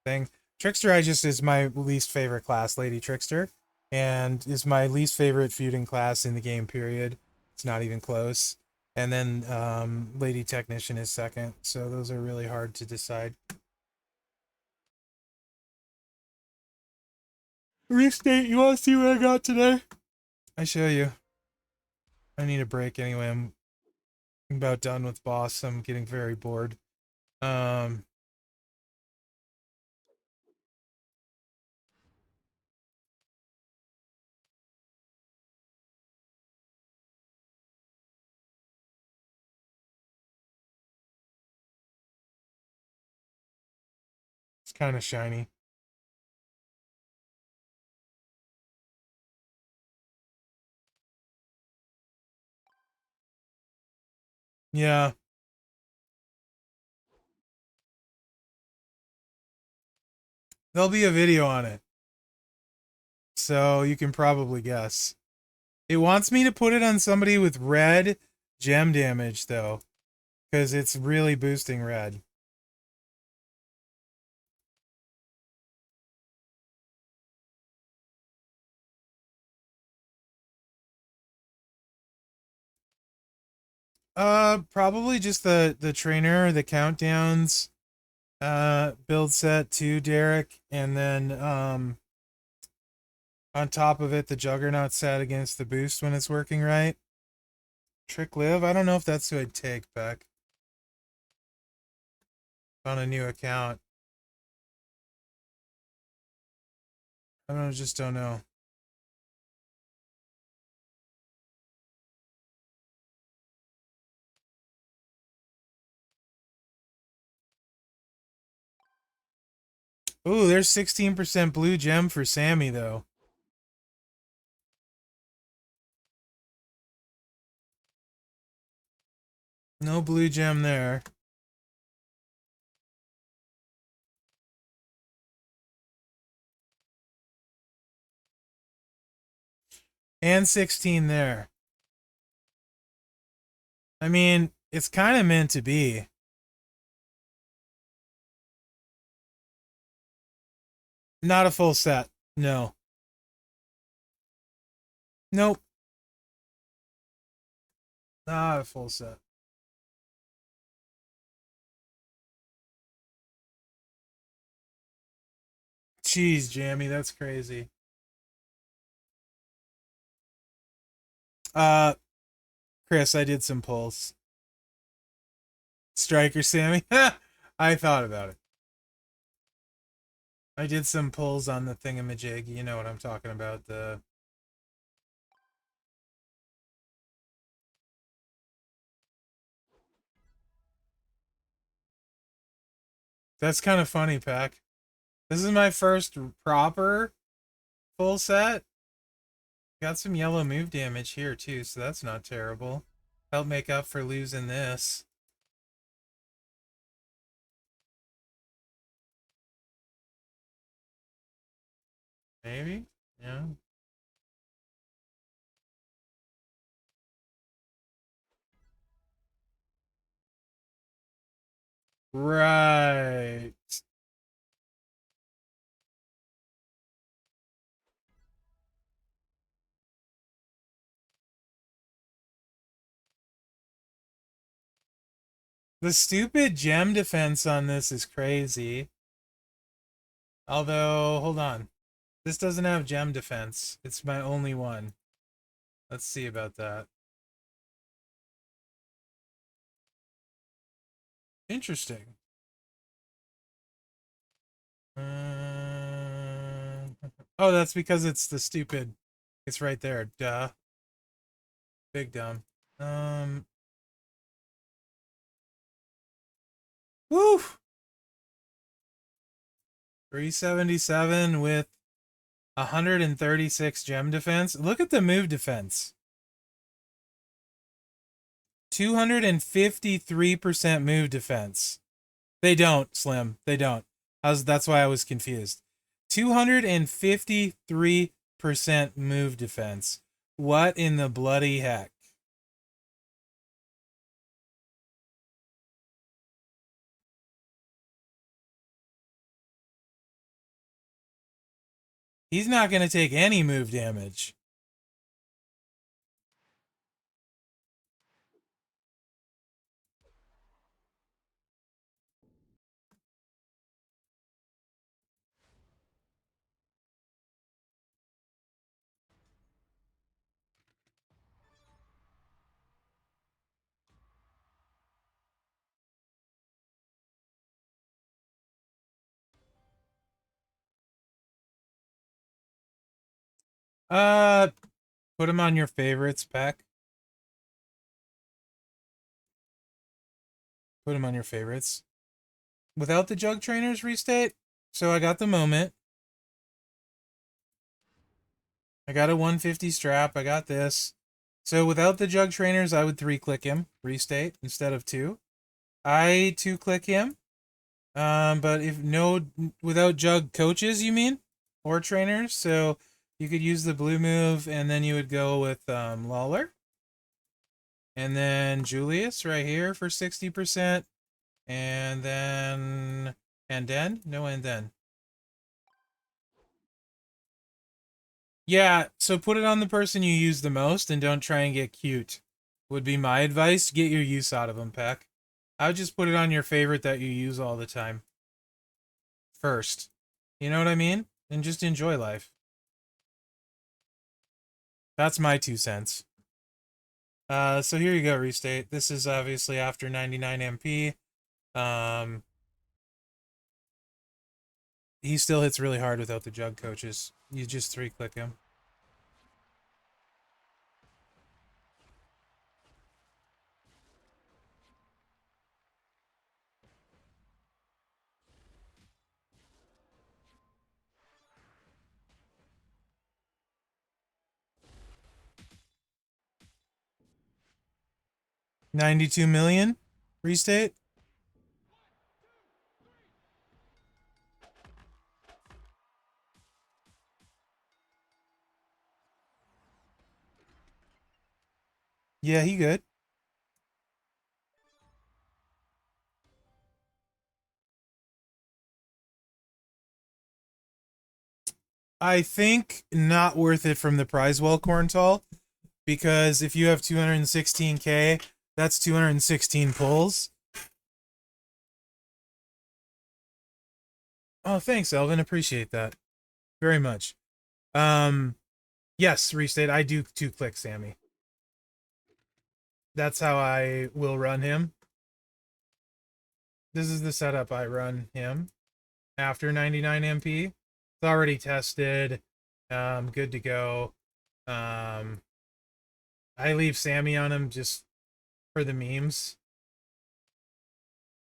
thing. Trickster, I just is my least favorite class, Lady Trickster, and is my least favorite feuding class in the game. Period. It's not even close. And then Lady Technician is second. So those are really hard to decide. Restate. You want to see what I got today? I show you. I need a break anyway. I'm about done with boss. I'm getting very bored. Um, it's kind of shiny. Yeah, there'll be a video on it, so you can probably guess. It wants me to put it on somebody with red gem damage though, because it's really boosting red. Probably just the trainer, the countdowns, build set to Derek, and then on top of it, the Juggernaut set against the boost when it's working right. Trick Live, I don't know if that's who I'd take back on a new account. I don't know, just don't know. Ooh, there's 16% blue gem for Sammy, though. No blue gem there. And 16 there. I mean, it's kind of meant to be. Not a full set. No. Nope. Not a full set. Jeez, Jammy, that's crazy. Uh, Chris, I did some pulls. Striker Sammy. I thought about it. I did some pulls on the thingamajig. You know what I'm talking about. The That's kind of funny, Pack. This is my first proper full set. Got some yellow move damage here too, so that's not terrible. Help make up for losing this. Maybe? Yeah. Right. The stupid gem defense on this is crazy. Although, hold on. This doesn't have gem defense. It's my only one. Let's see about that. Interesting. Oh, that's because it's the stupid. It's right there. Duh. Big dumb. Woo! 377 with 136 gem defense. Look at the move defense. 253% move defense. They don't, Slim. They don't. That's why I was confused. 253% move defense. What in the bloody heck? He's not going to take any move damage. Uh, Put him on your favorites, Pack. Put him on your favorites. Without the Jug Trainers restate, so I got the moment. I got a 150 strap. I got this. So without the Jug Trainers, I would 3-click him, restate, instead of 2. I 2-click him. But if without Jug coaches, you mean? Or trainers? So you could use the blue move, and then you would go with Lawler. And then Julius right here for 60%. And then... And then? No, and then. Yeah, so put it on the person you use the most and don't try and get cute. Would be my advice. Get your use out of them, Peck. I would just put it on your favorite that you use all the time. First. You know what I mean? And just enjoy life. That's my 2 cents. So here you go, restate. This is obviously after 99 MP. He still hits really hard without the Jug coaches. You just 3-click him. 92 million? Restate? Yeah, he good. I think not worth it from the prize well, Corntal, because if you have 216k, that's 216 pulls. Oh, thanks, Elvin. Appreciate that very much. Yes, restate. I do 2-click Sammy. That's how I will run him. This is the setup I run him after 99 MP. It's already tested. Good to go. I leave Sammy on him just for the memes.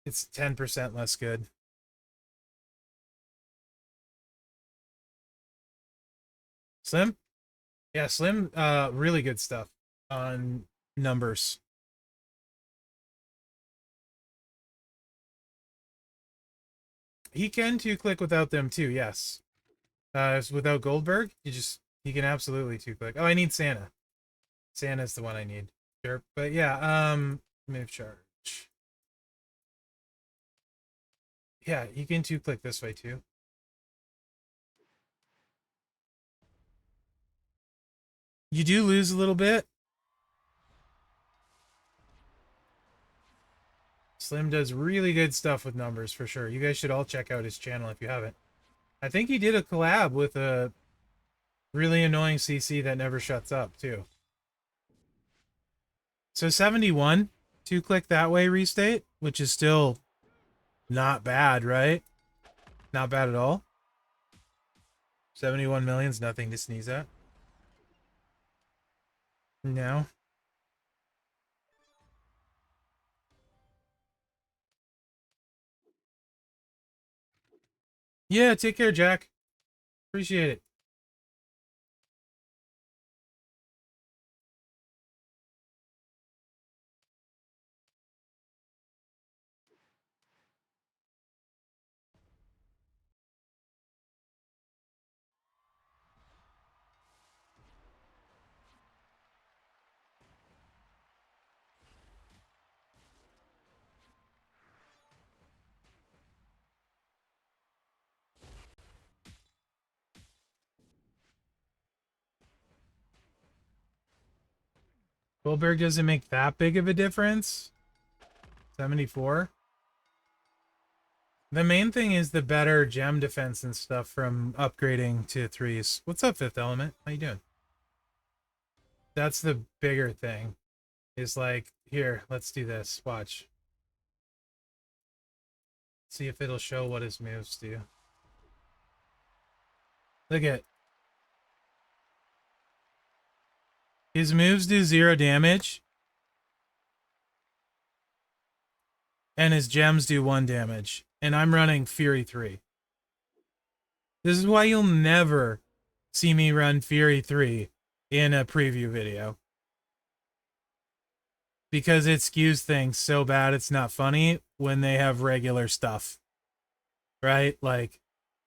It's 10% less good. Slim? Yeah, Slim, really good stuff on numbers. He can 2-click without them too, yes. Without Goldberg, he can absolutely 2-click. Oh, I need Santa. Santa's the one I need. Sure. But yeah, move charge. Yeah, you can 2-click this way too. You do lose a little bit. Slim does really good stuff with numbers for sure. You guys should all check out his channel if you haven't. I think he did a collab with a really annoying CC that never shuts up too. So 71, 2-click that way restate, which is still not bad, right? Not bad at all. 71 million's nothing to sneeze at. No. Yeah, take care, Jack. Appreciate it. Goldberg doesn't make that big of a difference. 74. The main thing is the better gem defense and stuff from upgrading to 3s. What's up, Fifth Element? How you doing? That's the bigger thing. Is like, here, let's do this. Watch. See if it'll show what his moves do. Look at his moves do 0 damage. And his gems do 1 damage. And I'm running Fury 3. This is why you'll never see me run Fury 3 in a preview video. Because it skews things so bad it's not funny when they have regular stuff. Right? Like,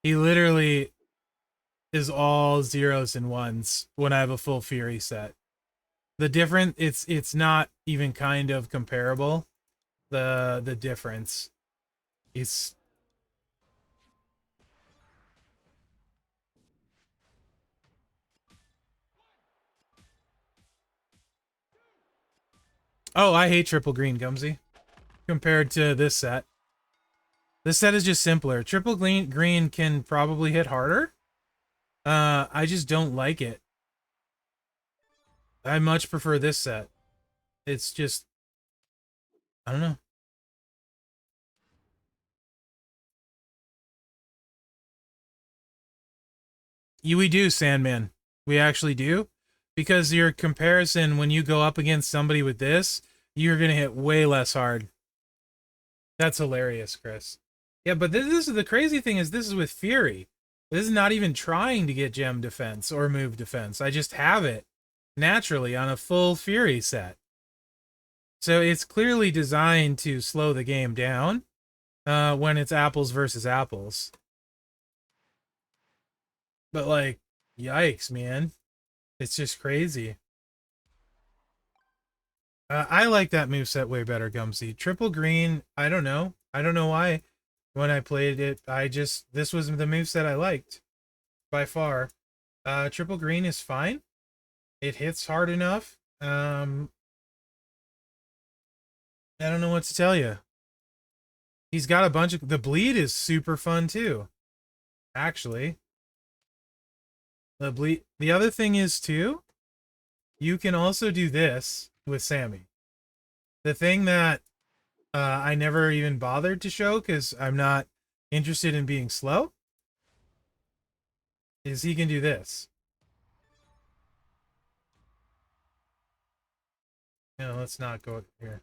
he literally is all 0s and 1s when I have a full Fury set. The difference, it's not even kind of comparable. The difference is... Oh, I hate triple green, Gumsy. Compared to this set. This set is just simpler. Triple green can probably hit harder. I just don't like it. I much prefer this set. It's just... I don't know. We do, Sandman. We actually do. Because your comparison, when you go up against somebody with this, you're going to hit way less hard. That's hilarious, Chris. Yeah, but this is the crazy thing is this is with Fury. This is not even trying to get gem defense or move defense. I just have it naturally on a full Fury set. So it's clearly designed to slow the game down when it's apples versus apples. But like, yikes, man. It's just crazy. I like that moveset way better, Gumsy. Triple green, I don't know. I don't know why. When I played it, this was the moveset I liked by far. Triple green is fine. It hits hard enough. I don't know what to tell you. He's got a bunch of... The bleed is super fun too, actually. The bleed... The other thing is too, you can also do this with Sammy. The thing that I never even bothered to show because I'm not interested in being slow is he can do this. No, let's not go here.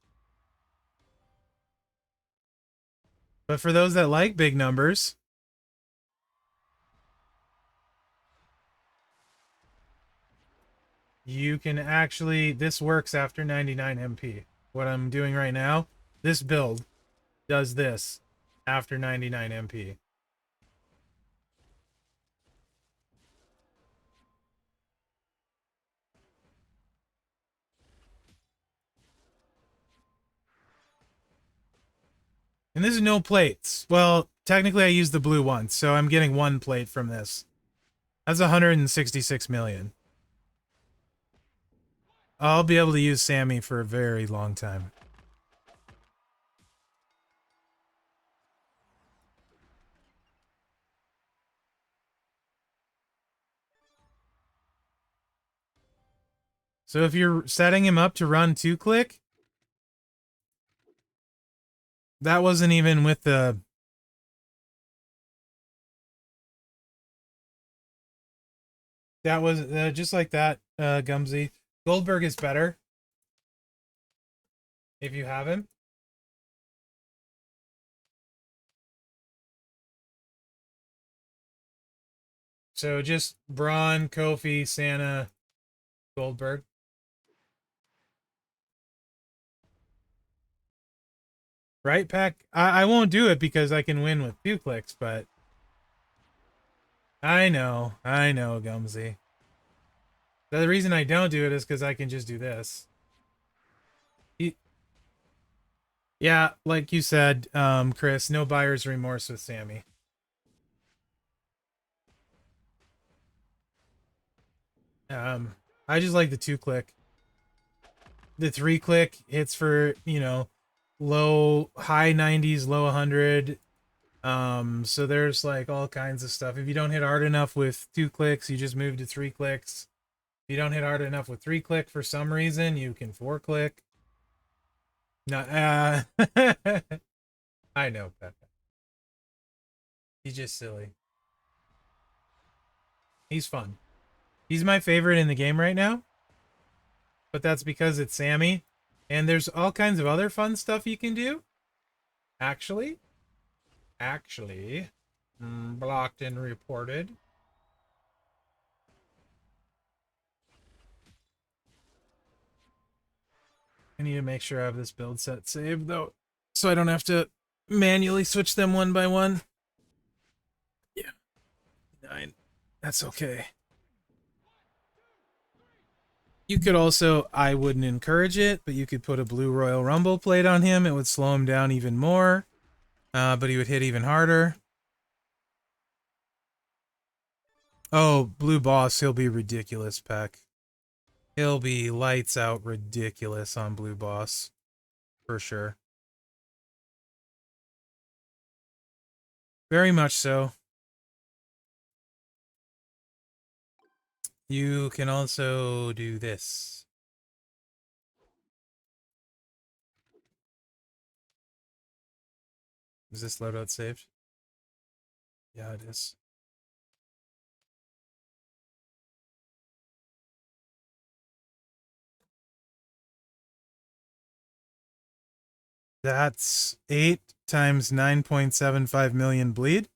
But for those that like big numbers, you can actually... This works after 99 MP. What I'm doing right now, this build does this after 99 MP. And this is no plates. Well, technically I used the blue once, so I'm getting one plate from this. That's 166 million. I'll be able to use Sammy for a very long time. So if you're setting him up to run 2-click, that wasn't even with the... That was just like that, Gumsy. Goldberg is better if you have him. So just Braun, Kofi, Santa, Goldberg. Right, Pack? I won't do it because I can win with 2 clicks, but... I know, Gumsy. The reason I don't do it is because I can just do this. Yeah, like you said, Chris, no buyer's remorse with Sammy. I just like the 2-click. The 3-click hits for, you know, high 90s, low 100. So there's like all kinds of stuff. If you don't hit hard enough with 2 clicks, you just move to 3 clicks. If you don't hit hard enough with 3-click for some reason, you can 4-click. No, I know, Pepe. He's just silly. He's fun. He's my favorite in the game right now. But that's because it's Sammy. And there's all kinds of other fun stuff you can do. Actually. Blocked and reported. I need to make sure I have this build set saved, though, so I don't have to manually switch them one by one. Yeah. 9. That's okay. You could also, I wouldn't encourage it, but you could put a blue Royal Rumble plate on him. It would slow him down even more, but he would hit even harder. Oh, blue boss, he'll be ridiculous, Peck. He'll be lights out ridiculous on blue boss, for sure. Very much so. You can also do this. Is this loadout saved? Yeah, it is. That's 8 times 9.75 million bleed.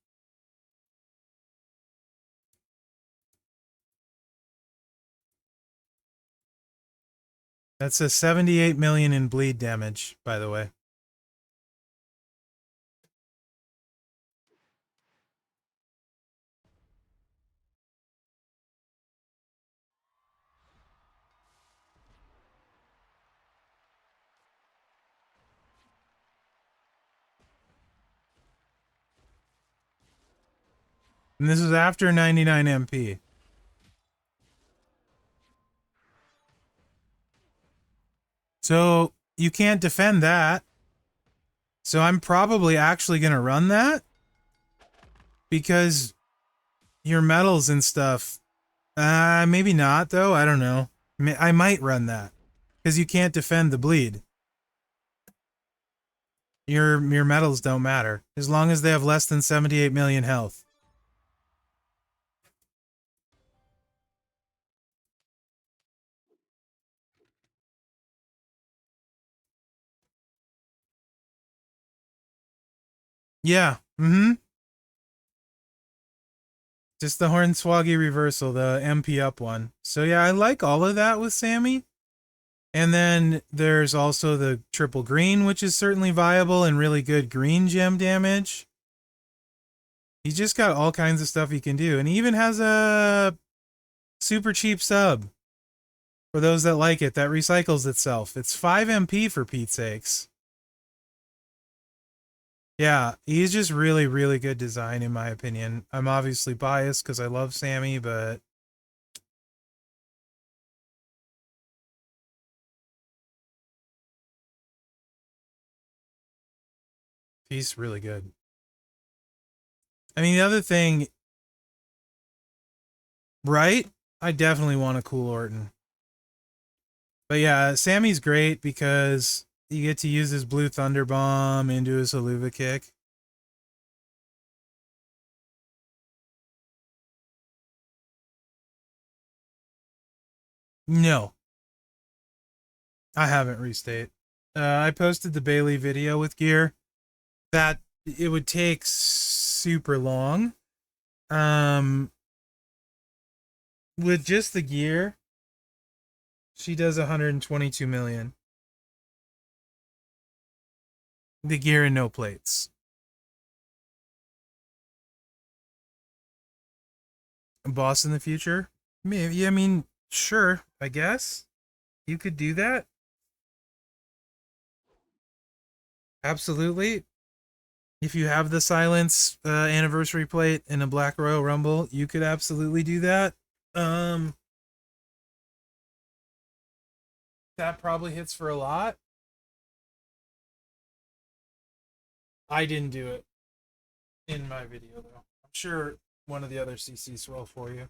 That's a 78 million in bleed damage, by the way. And this is after 99 MP. So you can't defend that. So I'm probably actually going to run that. Because your metals and stuff. Maybe not, though. I don't know. I might run that. Because you can't defend the bleed. Your metals don't matter. As long as they have less than 78 million health. Yeah. Mm-hmm. Just the Hornswoggy reversal, the MP up one. So yeah, I like all of that with Sammy. And then there's also the triple green, which is certainly viable and really good green gem damage. He's just got all kinds of stuff he can do. And he even has a super cheap sub for those that like it that recycles itself. It's 5 MP for Pete's sakes. Yeah, he's just really, really good design in my opinion. I'm obviously biased because I love Sammy, but he's really good. I mean, the other thing, right? I definitely want a cool Orton. But yeah, Sammy's great because you get to use his blue thunder bomb into his haluva kick. No, I haven't restate. I posted the Bailey video with gear. That it would take super long. With just the gear, she does 122 million. The gear and no plates. A boss in the future? Maybe. I mean, sure. I guess you could do that. Absolutely. If you have the Silence anniversary plate in a Black Royal Rumble, you could absolutely do that. That probably hits for a lot. I didn't do it in my video though. I'm sure one of the other CCs will for you.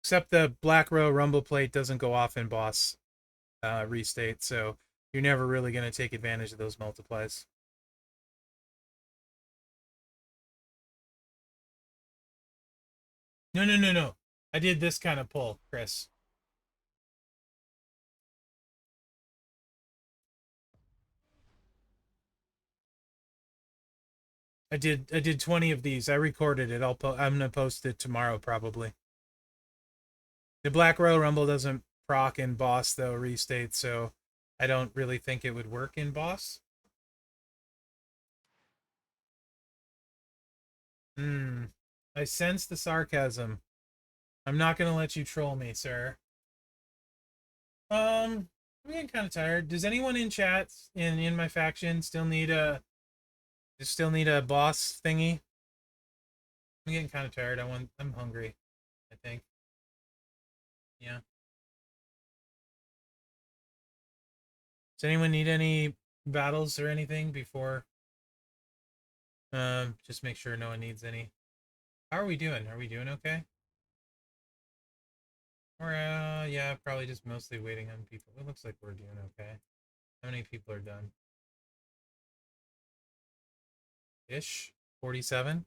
Except the Black Royal Rumble plate doesn't go off in boss restate, so you're never really going to take advantage of those multiplies. No, no, no, no. I did this kind of pull, Chris. I did 20 of these. I recorded it. I'm gonna post it tomorrow probably. The Black Royal Rumble doesn't proc in boss though, restate, so I don't really think it would work in boss. I sense the sarcasm. I'm not gonna let you troll me, sir. I'm getting kind of tired. Does anyone in chat in my faction still need a boss thingy? I'm getting kind of tired. I'm hungry, I think. Yeah. Does anyone need any battles or anything before? Just make sure no one needs any. How are we doing? Are we doing okay? Or yeah, probably just mostly waiting on people. It looks like we're doing okay. How many people are done? Ish. 47.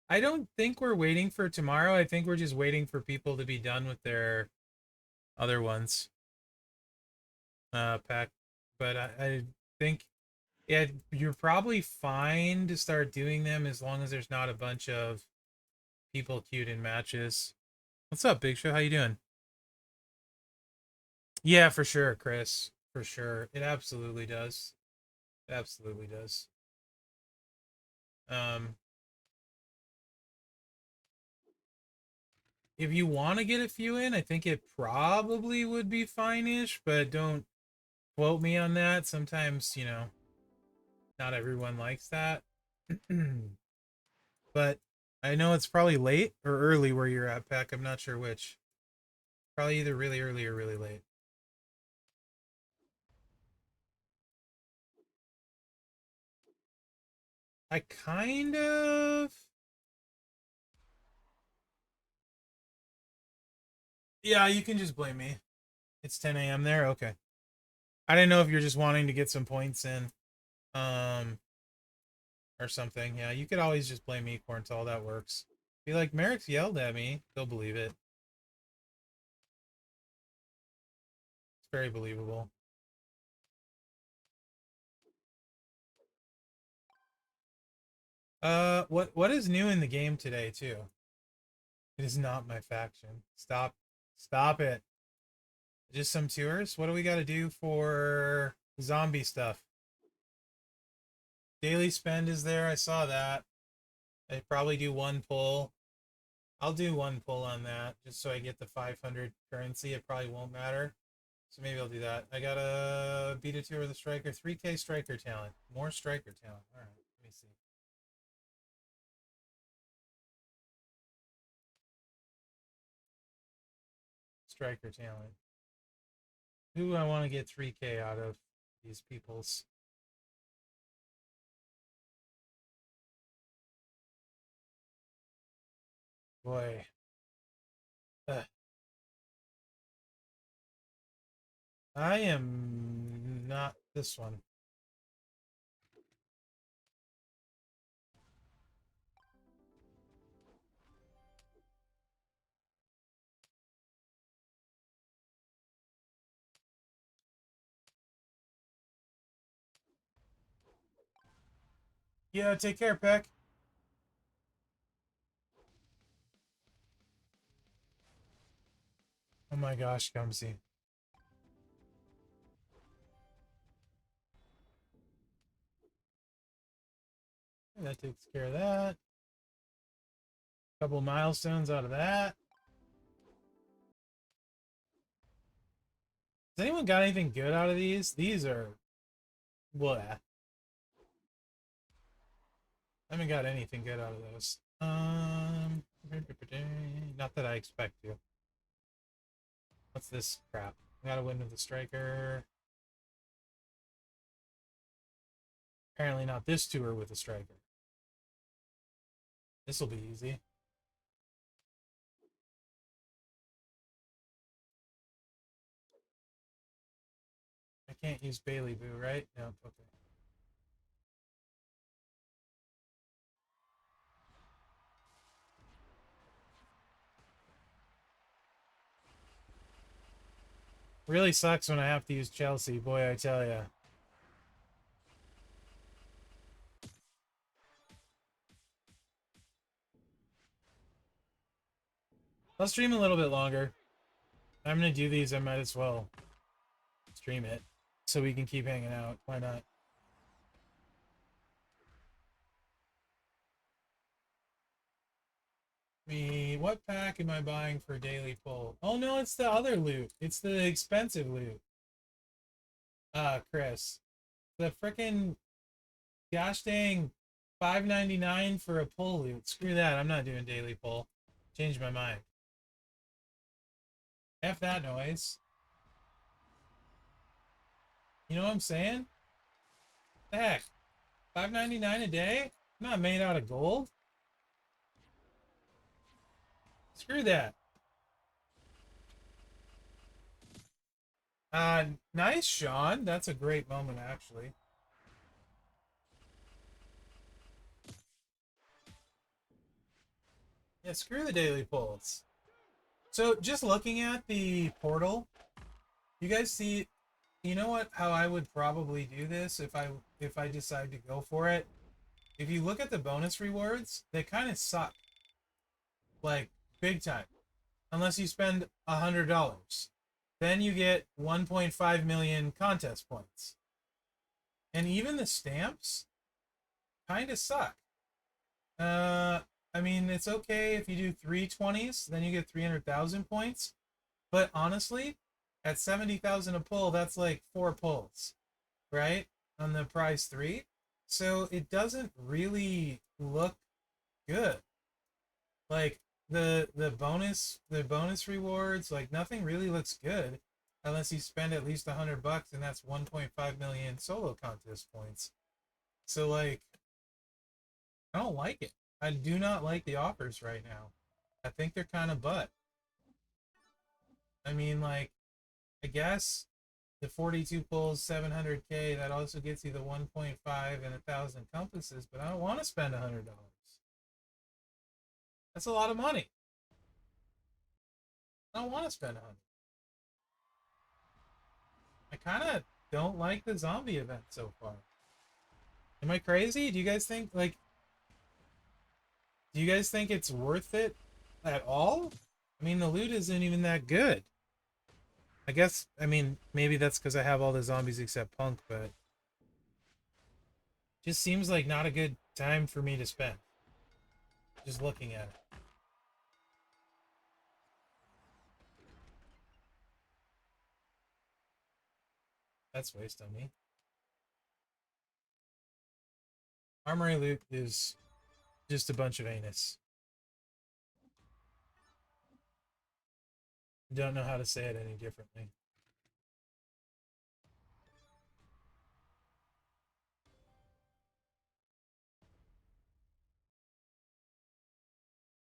I don't think we're waiting for tomorrow. I think we're just waiting for people to be done with their other ones. Pack. But I think Yeah, you're probably fine to start doing them as long as there's not a bunch of people queued in matches. What's up, Big Show? How you doing? Yeah, for sure, Chris. For sure. It absolutely does. It absolutely does. Um, if you want to get a few in, I think it probably would be fine-ish, but don't quote me on that. Sometimes, not everyone likes that. But I know it's probably late or early where you're at, Peck. I'm not sure which. Probably either really early or really late. I kind of. Yeah, you can just blame me. It's 10 a.m. there. Okay. I didn't know if you're just wanting to get some points in, um, or something. Yeah, you could always just blame me, Corntal. That works. Be like, Merrick's yelled at me. They'll believe it. It's very believable. What is new in the game today too? It is not my faction. Stop it. Just some tours. What do we got to do for zombie stuff? Daily spend is there. I saw that. I probably do one pull. I'll do one pull on that just so I get the 500 currency. It probably won't matter. So maybe I'll do that. I got a beta tour with a striker, 3K striker talent. More striker talent. All right, let me see. Striker talent. Who do I want to get 3K out of these peoples? Boy. Ugh. I am not this one. Yeah, take care, Peck. Oh my gosh, Gumsy. That takes care of that. Couple milestones out of that. Has anyone got anything good out of these? These are... Blah. I haven't got anything good out of those. Not that I expect to. What's this crap? Gotta win with the striker. Apparently not this tour with the striker. This will be easy. I can't use Bailey Boo, right? No, okay. Really sucks when I have to use Chelsea, boy, I tell ya. I'll stream a little bit longer. I'm gonna do these, I might as well stream it so we can keep hanging out. Why not? What pack am I buying for daily pull? Oh no, it's the other loot. It's the expensive loot. Chris. The frickin' gosh dang 5.99 for a pull loot. Screw that. I'm not doing daily pull. Changed my mind. F that noise. You know what I'm saying? The heck? 5.99 a day? I'm not made out of gold. Screw that. Nice, Sean. That's a great moment, actually. Yeah, screw the daily pulls. So, just looking at the portal, you guys see You know what? How I would probably do this if I decide to go for it. If you look at the bonus rewards, they kind of suck, like big time. Unless you spend $100, then you get 1.5 million contest points, and even the stamps kind of suck. Uh, I mean, it's okay if you do 320s, then you get 300,000 points. But honestly, at 70,000 a pull, that's like 4 pulls, right? On the prize 3. So it doesn't really look good. Like the bonus rewards, like nothing really looks good unless you spend at least $100, and that's 1.5 million solo contest points. So like I don't like it. I do not like the offers right now. I think they're kind of butt. I mean, like, I guess the 42 pulls 700K, that also gets you the 1.5 and 1,000 compasses, but I don't want to spend $100. That's a lot of money. I don't want to spend 100. I kind of don't like the zombie event so far. Am I crazy? Do you guys think it's worth it at all? I mean, the loot isn't even that good. I guess, I mean, maybe that's because I have all the zombies except Punk, but just seems like not a good time for me to spend. Just looking at it. That's waste on me. Armory loot is just a bunch of anus. Don't know how to say it any differently.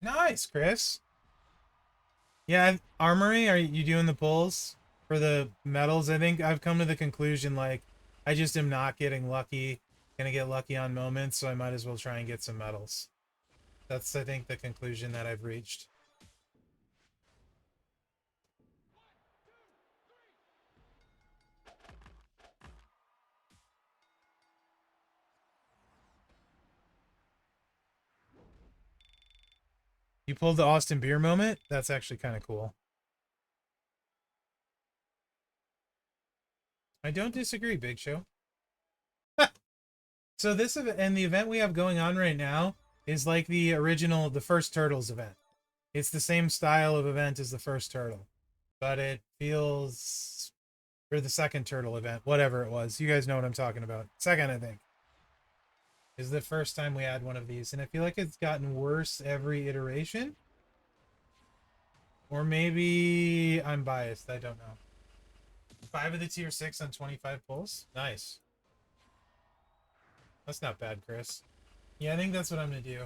Nice, Chris. Yeah, Armory, are you doing the pulls for the medals? I think I've come to the conclusion, like, I just am not getting lucky. Gonna get lucky on moments, so I might as well try and get some medals. That's, I think, the conclusion that I've reached. You pulled the Austin Beer moment? That's actually kind of cool. I don't disagree, Big Show. So this event and the event we have going on right now is like the original, the first Turtles event. It's the same style of event as the first Turtle, but it feels, or the second Turtle event, whatever it was. You guys know what I'm talking about. Second, I think, is the first time we had one of these, and I feel like it's gotten worse every iteration. Or maybe I'm biased. I don't know. 5 of the tier 6 on 25 pulls. Nice. That's not bad, Chris. Yeah, I think that's what I'm going to do.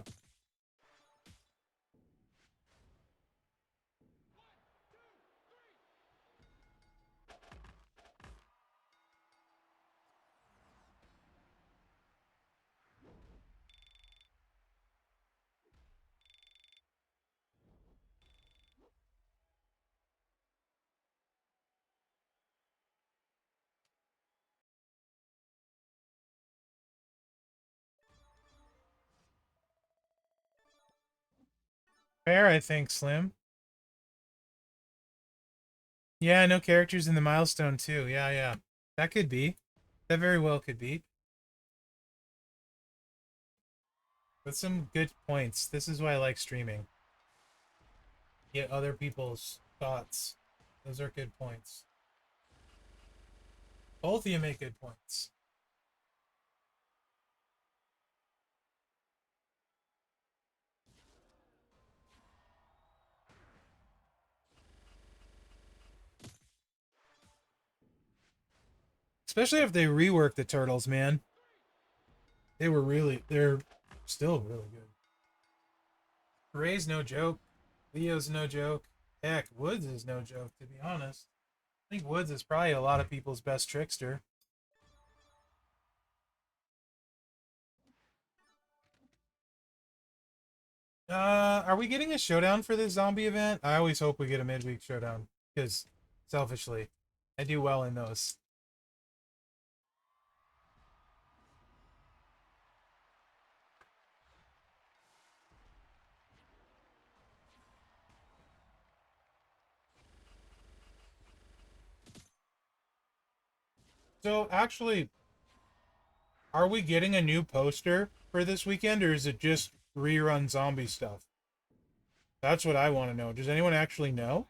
Fair, I think, Slim. Yeah, no characters in the milestone, too. Yeah, yeah. That could be. That very well could be. With some good points. This is why I like streaming. Get other people's thoughts. Those are good points. Both of you make good points. Especially if they rework the turtles, man. They're still really good. Ray's no joke. Leo's no joke. Heck, Woods is no joke, to be honest. I think Woods is probably a lot of people's best trickster. Are we getting a showdown for this zombie event? I always hope we get a midweek showdown, because selfishly, I do well in those. So actually, are we getting a new poster for this weekend, or is it just rerun zombie stuff? That's what I want to know. Does anyone actually know?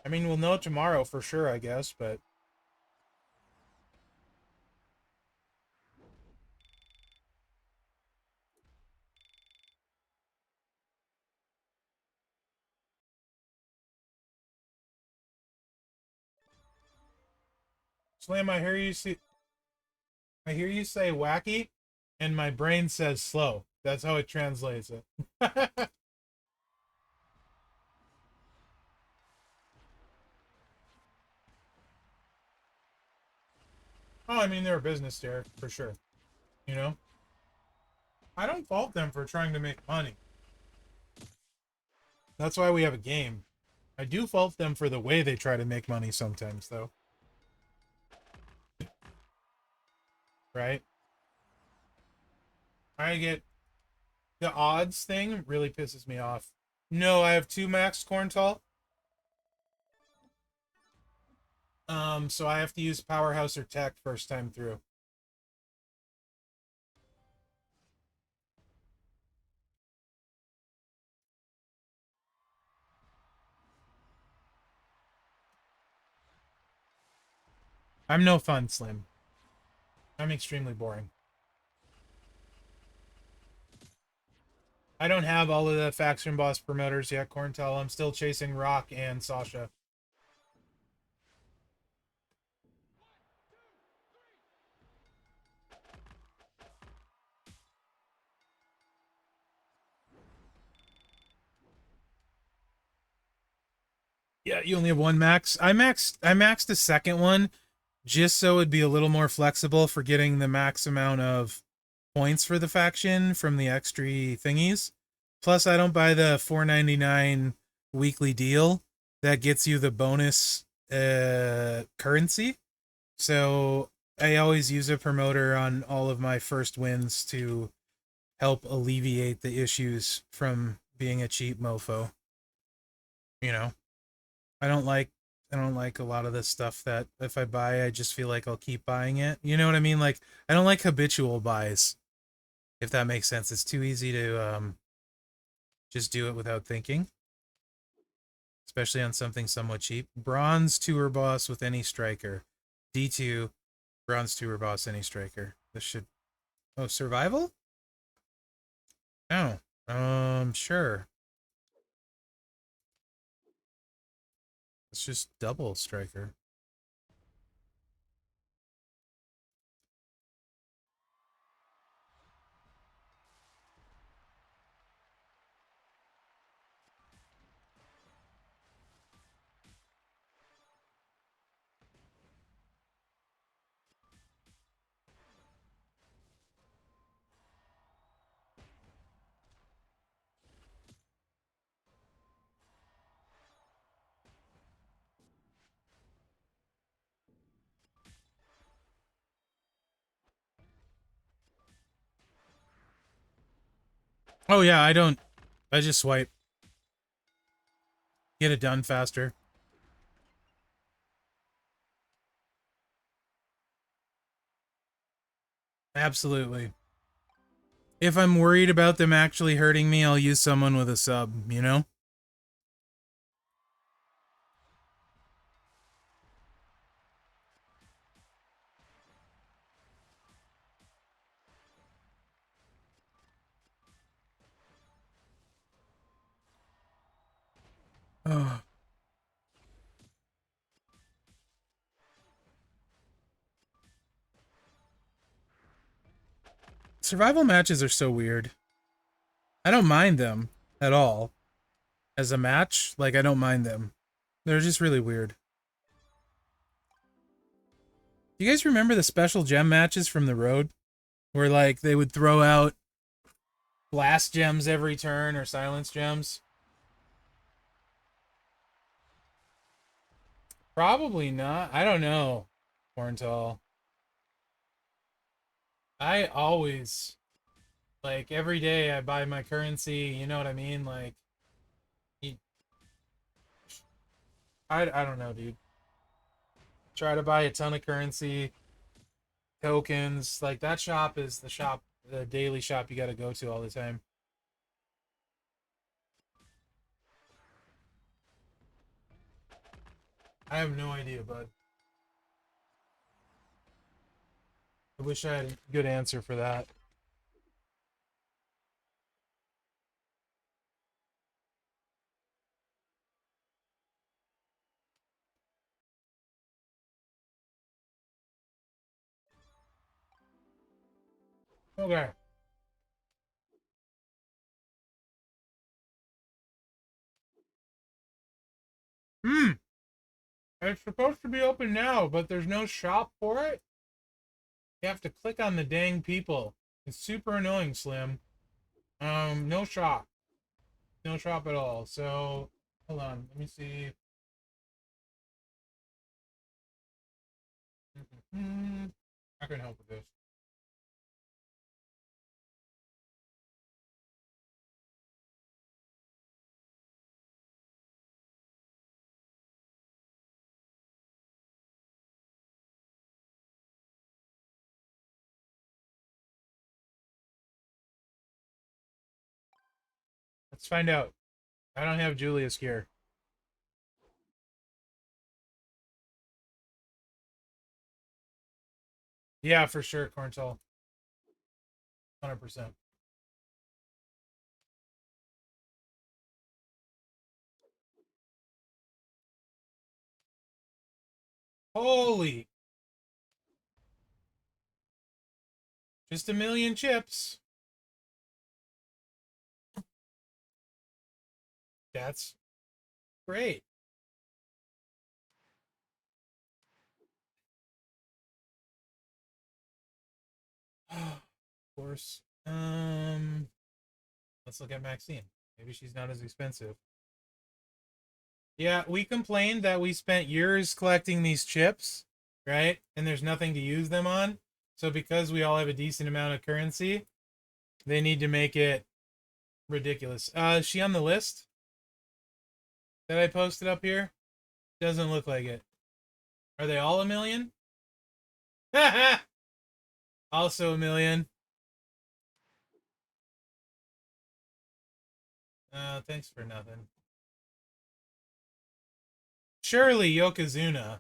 I mean, we'll know tomorrow for sure, I guess, but... Slam, I hear you say wacky, and my brain says slow. That's how it translates it. Oh, I mean, they're a business there, for sure. You know? I don't fault them for trying to make money. That's why we have a game. I do fault them for the way they try to make money sometimes, though. Right? I get... The odds thing really pisses me off. No, I have 2 max corn tall. So I have to use powerhouse or tech first time through. I'm no fun, Slim. I'm extremely boring. I don't have all of the faction boss promoters yet, Corntel. I'm still chasing Rock and Sasha. Yeah, you only have 1 max. I maxed the second one just so it'd be a little more flexible for getting the max amount of points for the faction from the extra thingies. Plus, I don't buy the $4.99 weekly deal that gets you the bonus currency. So I always use a promoter on all of my first wins to help alleviate the issues from being a cheap mofo. You know, I don't like a lot of this stuff that if I buy, I just feel like I'll keep buying it. You know what I mean? Like, I don't like habitual buys, if that makes sense. It's too easy to just do it without thinking, especially on something somewhat cheap. Bronze tour boss with any striker. D2, bronze tour boss, any striker. This should... Oh, survival? Oh, sure. It's just double striker. Oh yeah, I just swipe. Get it done faster. Absolutely. If I'm worried about them actually hurting me, I'll use someone with a sub, you know? Oh. Survival matches are so weird. I don't mind them at all. As a match, like, I don't mind them. They're just really weird. Do you guys remember the special gem matches from the road? Where, like, they would throw out blast gems every turn or silence gems? Probably not. I don't know, Corntal. I always, like, every day I buy my currency, you know what I mean? Like, I don't know, dude. Try to buy a ton of currency, tokens. Like, that shop is the shop, the daily shop you got to go to all the time. I have no idea, bud. I wish I had a good answer for that. Okay. Hmm. It's supposed to be open now, but there's no shop for it. You have to click on the dang people. It's super annoying, Slim. No shop. No shop at all. So, hold on. Let me see. I can help with this. Let's find out. I don't have Julius here. Yeah, for sure, Corntel. 100%. Holy! Just a million chips. That's great. Of course. Let's look at Maxine. Maybe she's not as expensive. Yeah, we complained that we spent years collecting these chips, right? And there's nothing to use them on. So because we all have a decent amount of currency, they need to make it ridiculous. Is she on the list that I posted up here? Doesn't look like it. Are they all a million? Also a million. Thanks for nothing. Surely Yokozuna,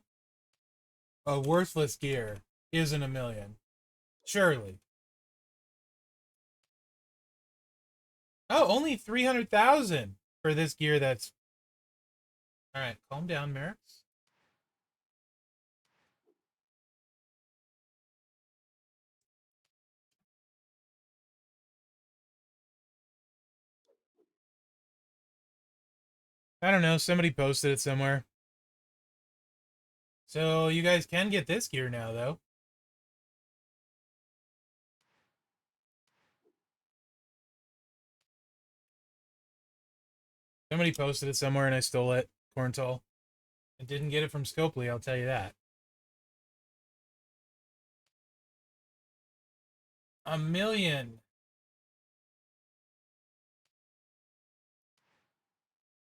a worthless gear, isn't a million. Surely. Oh, only 300,000 for this gear that's... Alright, calm down, Merrick's. I don't know, somebody posted it somewhere. So you guys can get this gear now, though. Somebody posted it somewhere and I stole it. Corntal. I didn't get it from Scopely, I'll tell you that. A million.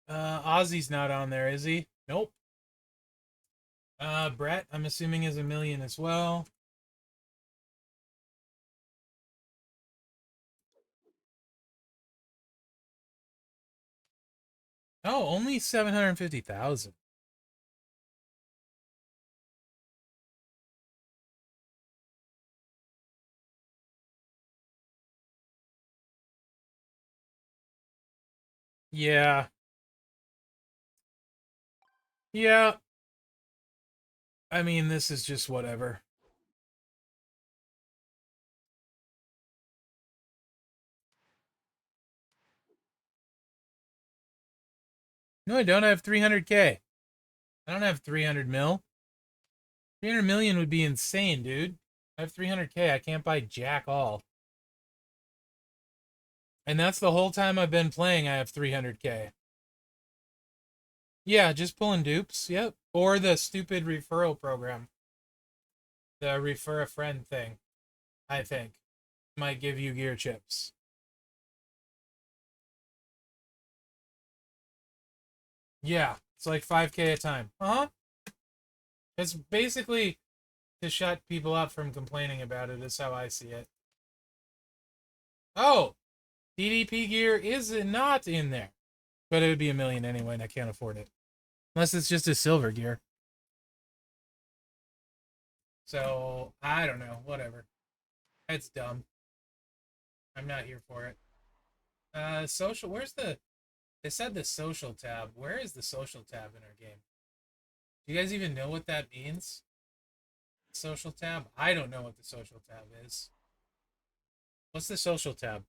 Ozzy's not on there, is he? Nope. Brett, I'm assuming is a million as well. Oh, only 750,000. Yeah. Yeah. I mean, this is just whatever. No, I don't have 300K. I don't have 300 mil. 300 million would be insane, dude. I have 300K. I can't buy jack all. And that's the whole time I've been playing, I have 300K. Yeah, just pulling dupes. Yep. Or the stupid referral program. The refer a friend thing, I think, might give you gear chips. Yeah, it's like 5K a time. Uh-huh. It's basically to shut people up from complaining about it, is how I see it. Oh, DDP gear is not in there. But it would be $1 million anyway, and I can't afford it. Unless it's just a silver gear. So, I don't know. Whatever. It's dumb. I'm not here for it. Social. Where's the... They said the social tab. Where is the social tab in our game? Do you guys even know what that means? Social tab? I don't know what the social tab is. What's the social tab?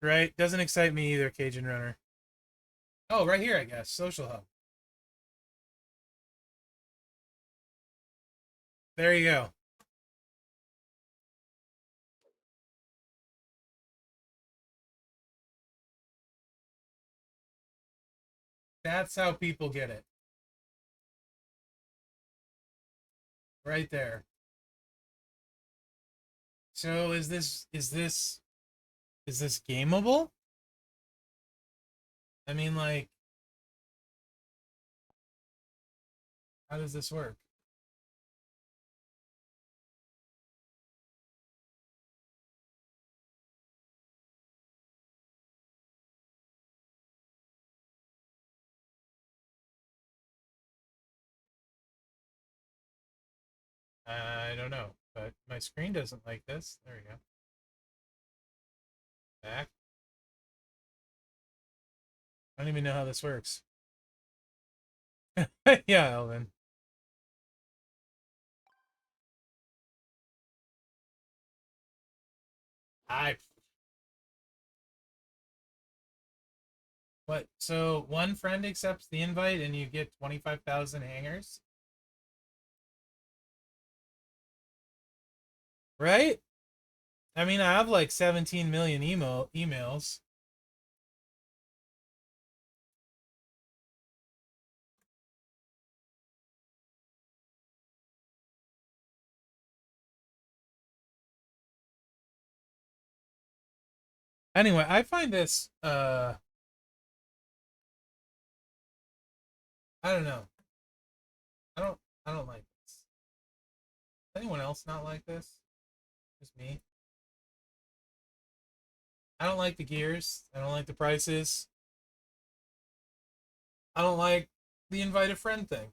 Right? Doesn't excite me either, Cajun Runner. Oh, right here, I guess. Social hub. There you go. That's how people get it. Right there. So is this gameable? I mean, like, how does this work? I don't know, but my screen doesn't like this. There we go. Back. I don't even know how this works. Yeah, Elvin. I What? So one friend accepts the invite and you get 25,000 hangers? Right? I mean, I have like 17 million emails. Anyway, I find this I don't know. I don't I don't like this. Anyone else not like this? Just me. I don't like the gears. I don't like the prices. I don't like the invite a friend thing.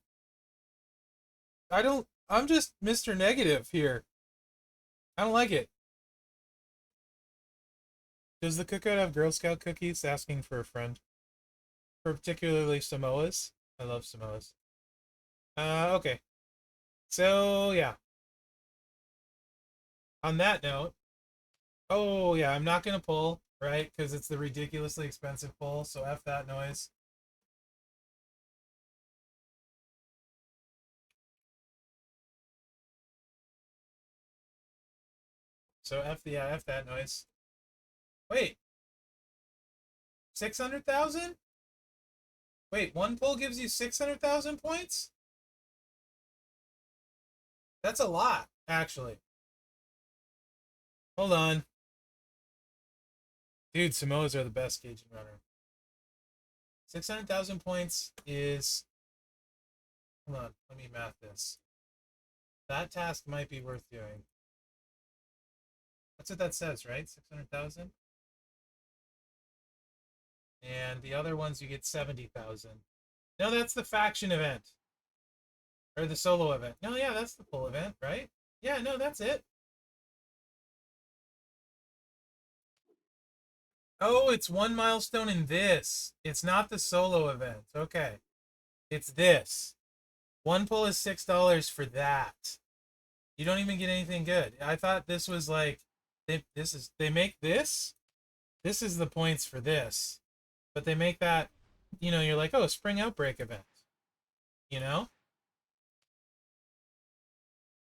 I'm just Mr. Negative here. I don't like it. Does the cookout have Girl Scout cookies asking for a friend? Particularly Samoas. I love Samoas. Okay. So yeah. On that note, oh yeah, I'm not gonna pull, right? Because it's the ridiculously expensive pull, so F that noise. So F that noise. Wait, 600,000? Wait, one pull gives you 600,000 points? That's a lot, actually. Hold on. Dude, Samoas are the best Cajun runner. 600,000 points is... Hold on, let me math this. That task might be worth doing. That's what that says, right? 600,000? And the other ones you get 70,000. No, that's the faction event. Or the solo event. No, yeah, that's the full event, right? Yeah, no, that's it. Oh, it's one milestone in this. It's not the solo event. Okay. It's this. One pull is $6 for that. You don't even get anything good. I thought this was like they make this. This is the points for this. But they make that, you're like, oh, spring outbreak event. You know?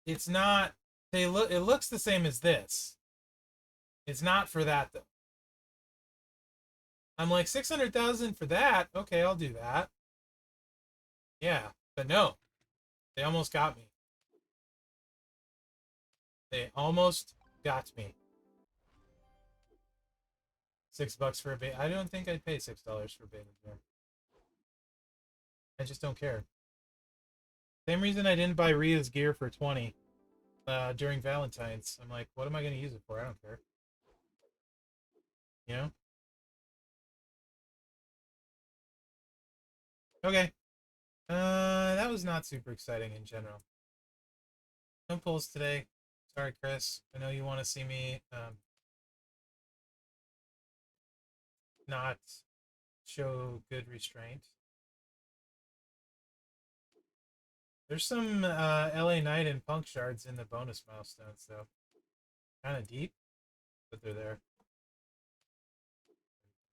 It's not it looks the same as this. It's not for that though. I'm like 600,000 for that. Okay, I'll do that. Yeah, but no. They almost got me. They almost got me. $6 for a bait. I don't think I'd pay $6 for a bait. I just don't care. Same reason I didn't buy Rhea's gear for 20 during Valentine's. I'm like, what am I going to use it for? I don't care. You know? Okay. That was not super exciting in general. No pulls today. Sorry, Chris. I know you want to see me not show good restraint. There's some LA Knight and Punk shards in the bonus milestones, though. Kind of deep, but they're there.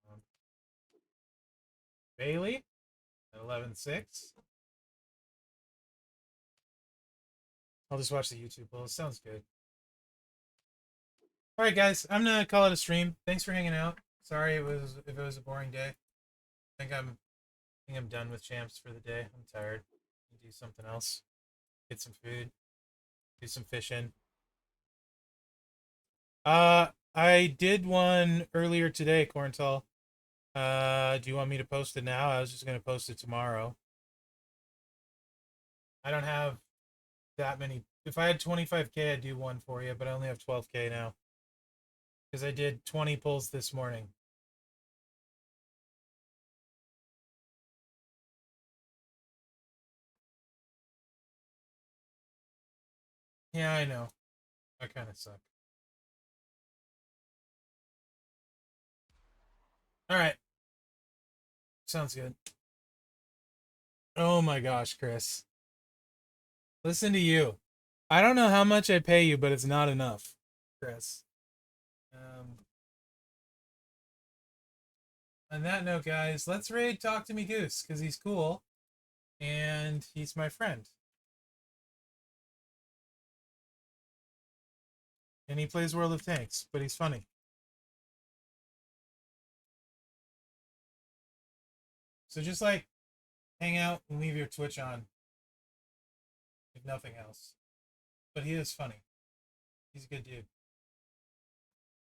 Um, Bailey at 11.6. I'll just watch the YouTube polls. Sounds good. All right, guys. I'm gonna call it a stream. Thanks for hanging out. Sorry if it was a boring day. I think I'm done with champs for the day. I'm tired. Do something else. Get some food. Do some fishing. I did one earlier today, Corntal. Do you want me to post it now? I was just gonna post it tomorrow. I don't have that many. If I had 25K, I'd do one for you, but I only have 12K now. Because I did 20 pulls this morning. Yeah, I know. I kind of suck. Alright. Sounds good. Oh my gosh, Chris. Listen to you. I don't know how much I pay you, but it's not enough, Chris. On that note, guys, let's raid Talk to Me Goose, because he's cool, and he's my friend. And he plays World of Tanks, but he's funny. So just, like, hang out and leave your Twitch on, if nothing else. But he is funny. He's a good dude.